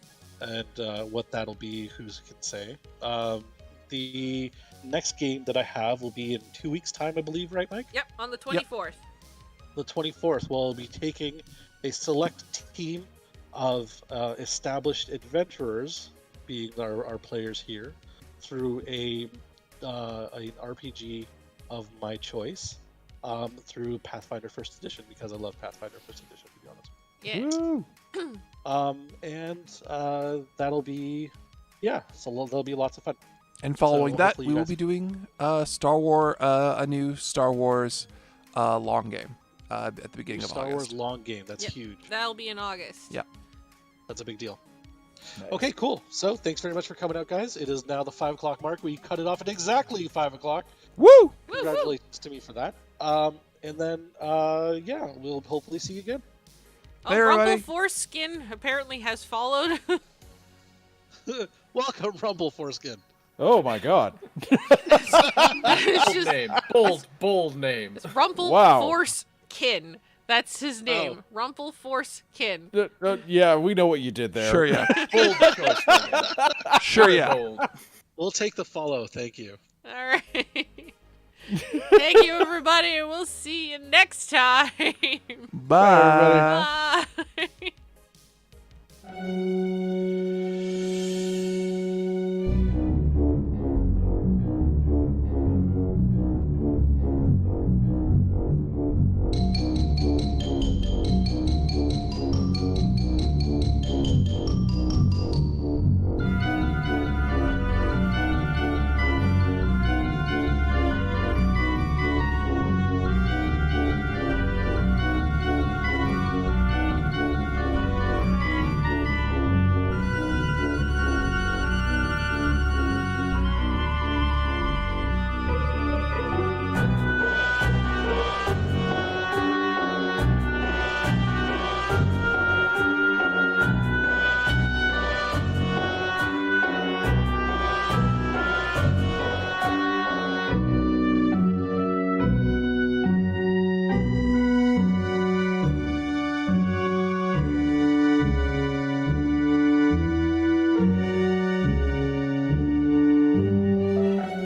S13: what that'll be, who can say? the next game that I have will be in 2 weeks' time, I believe, right, Mike?
S8: Yep, on the 24th.
S13: The 24th. Well, I'll be taking a select team of established adventurers, being our players here, through an RPG of my choice, through Pathfinder First Edition, because I love Pathfinder First Edition, to be honest.
S8: Yeah.
S13: And that'll be, so there'll be lots of fun.
S7: And following
S13: So
S7: that,
S13: hopefully
S7: we
S13: you
S7: will
S13: guys-
S7: be doing a new Star Wars long game at the beginning of
S13: Star
S7: August.
S13: Wars long game. That's
S8: Yep,
S13: huge.
S8: That'll be in August.
S7: Yeah.
S13: That's a big deal. Okay, cool. So thanks very much for coming out, guys. It is now the 5 o'clock mark. We cut it off at exactly 5 o'clock.
S7: Woo!
S13: Congratulations to me for that. And then, we'll hopefully see you again.
S8: Oh,
S7: Hey,
S8: Rumple
S7: everybody.
S8: Foreskin apparently has followed.
S13: Welcome, Rumble Foreskin.
S11: Oh my god.
S8: It's
S12: Bold
S8: just
S12: name. Bold name.
S8: Rumple
S11: Wow.
S8: Forcekin. That's his name. Rumple Forcekin.
S11: Yeah, we know what you did there.
S7: Sure, yeah.
S12: Bold choice. man.
S7: Sure, yeah.
S12: Bold.
S13: We'll take the follow. Thank you.
S8: All right. Thank you, everybody, and we'll see you next time.
S7: Bye.
S8: Bye.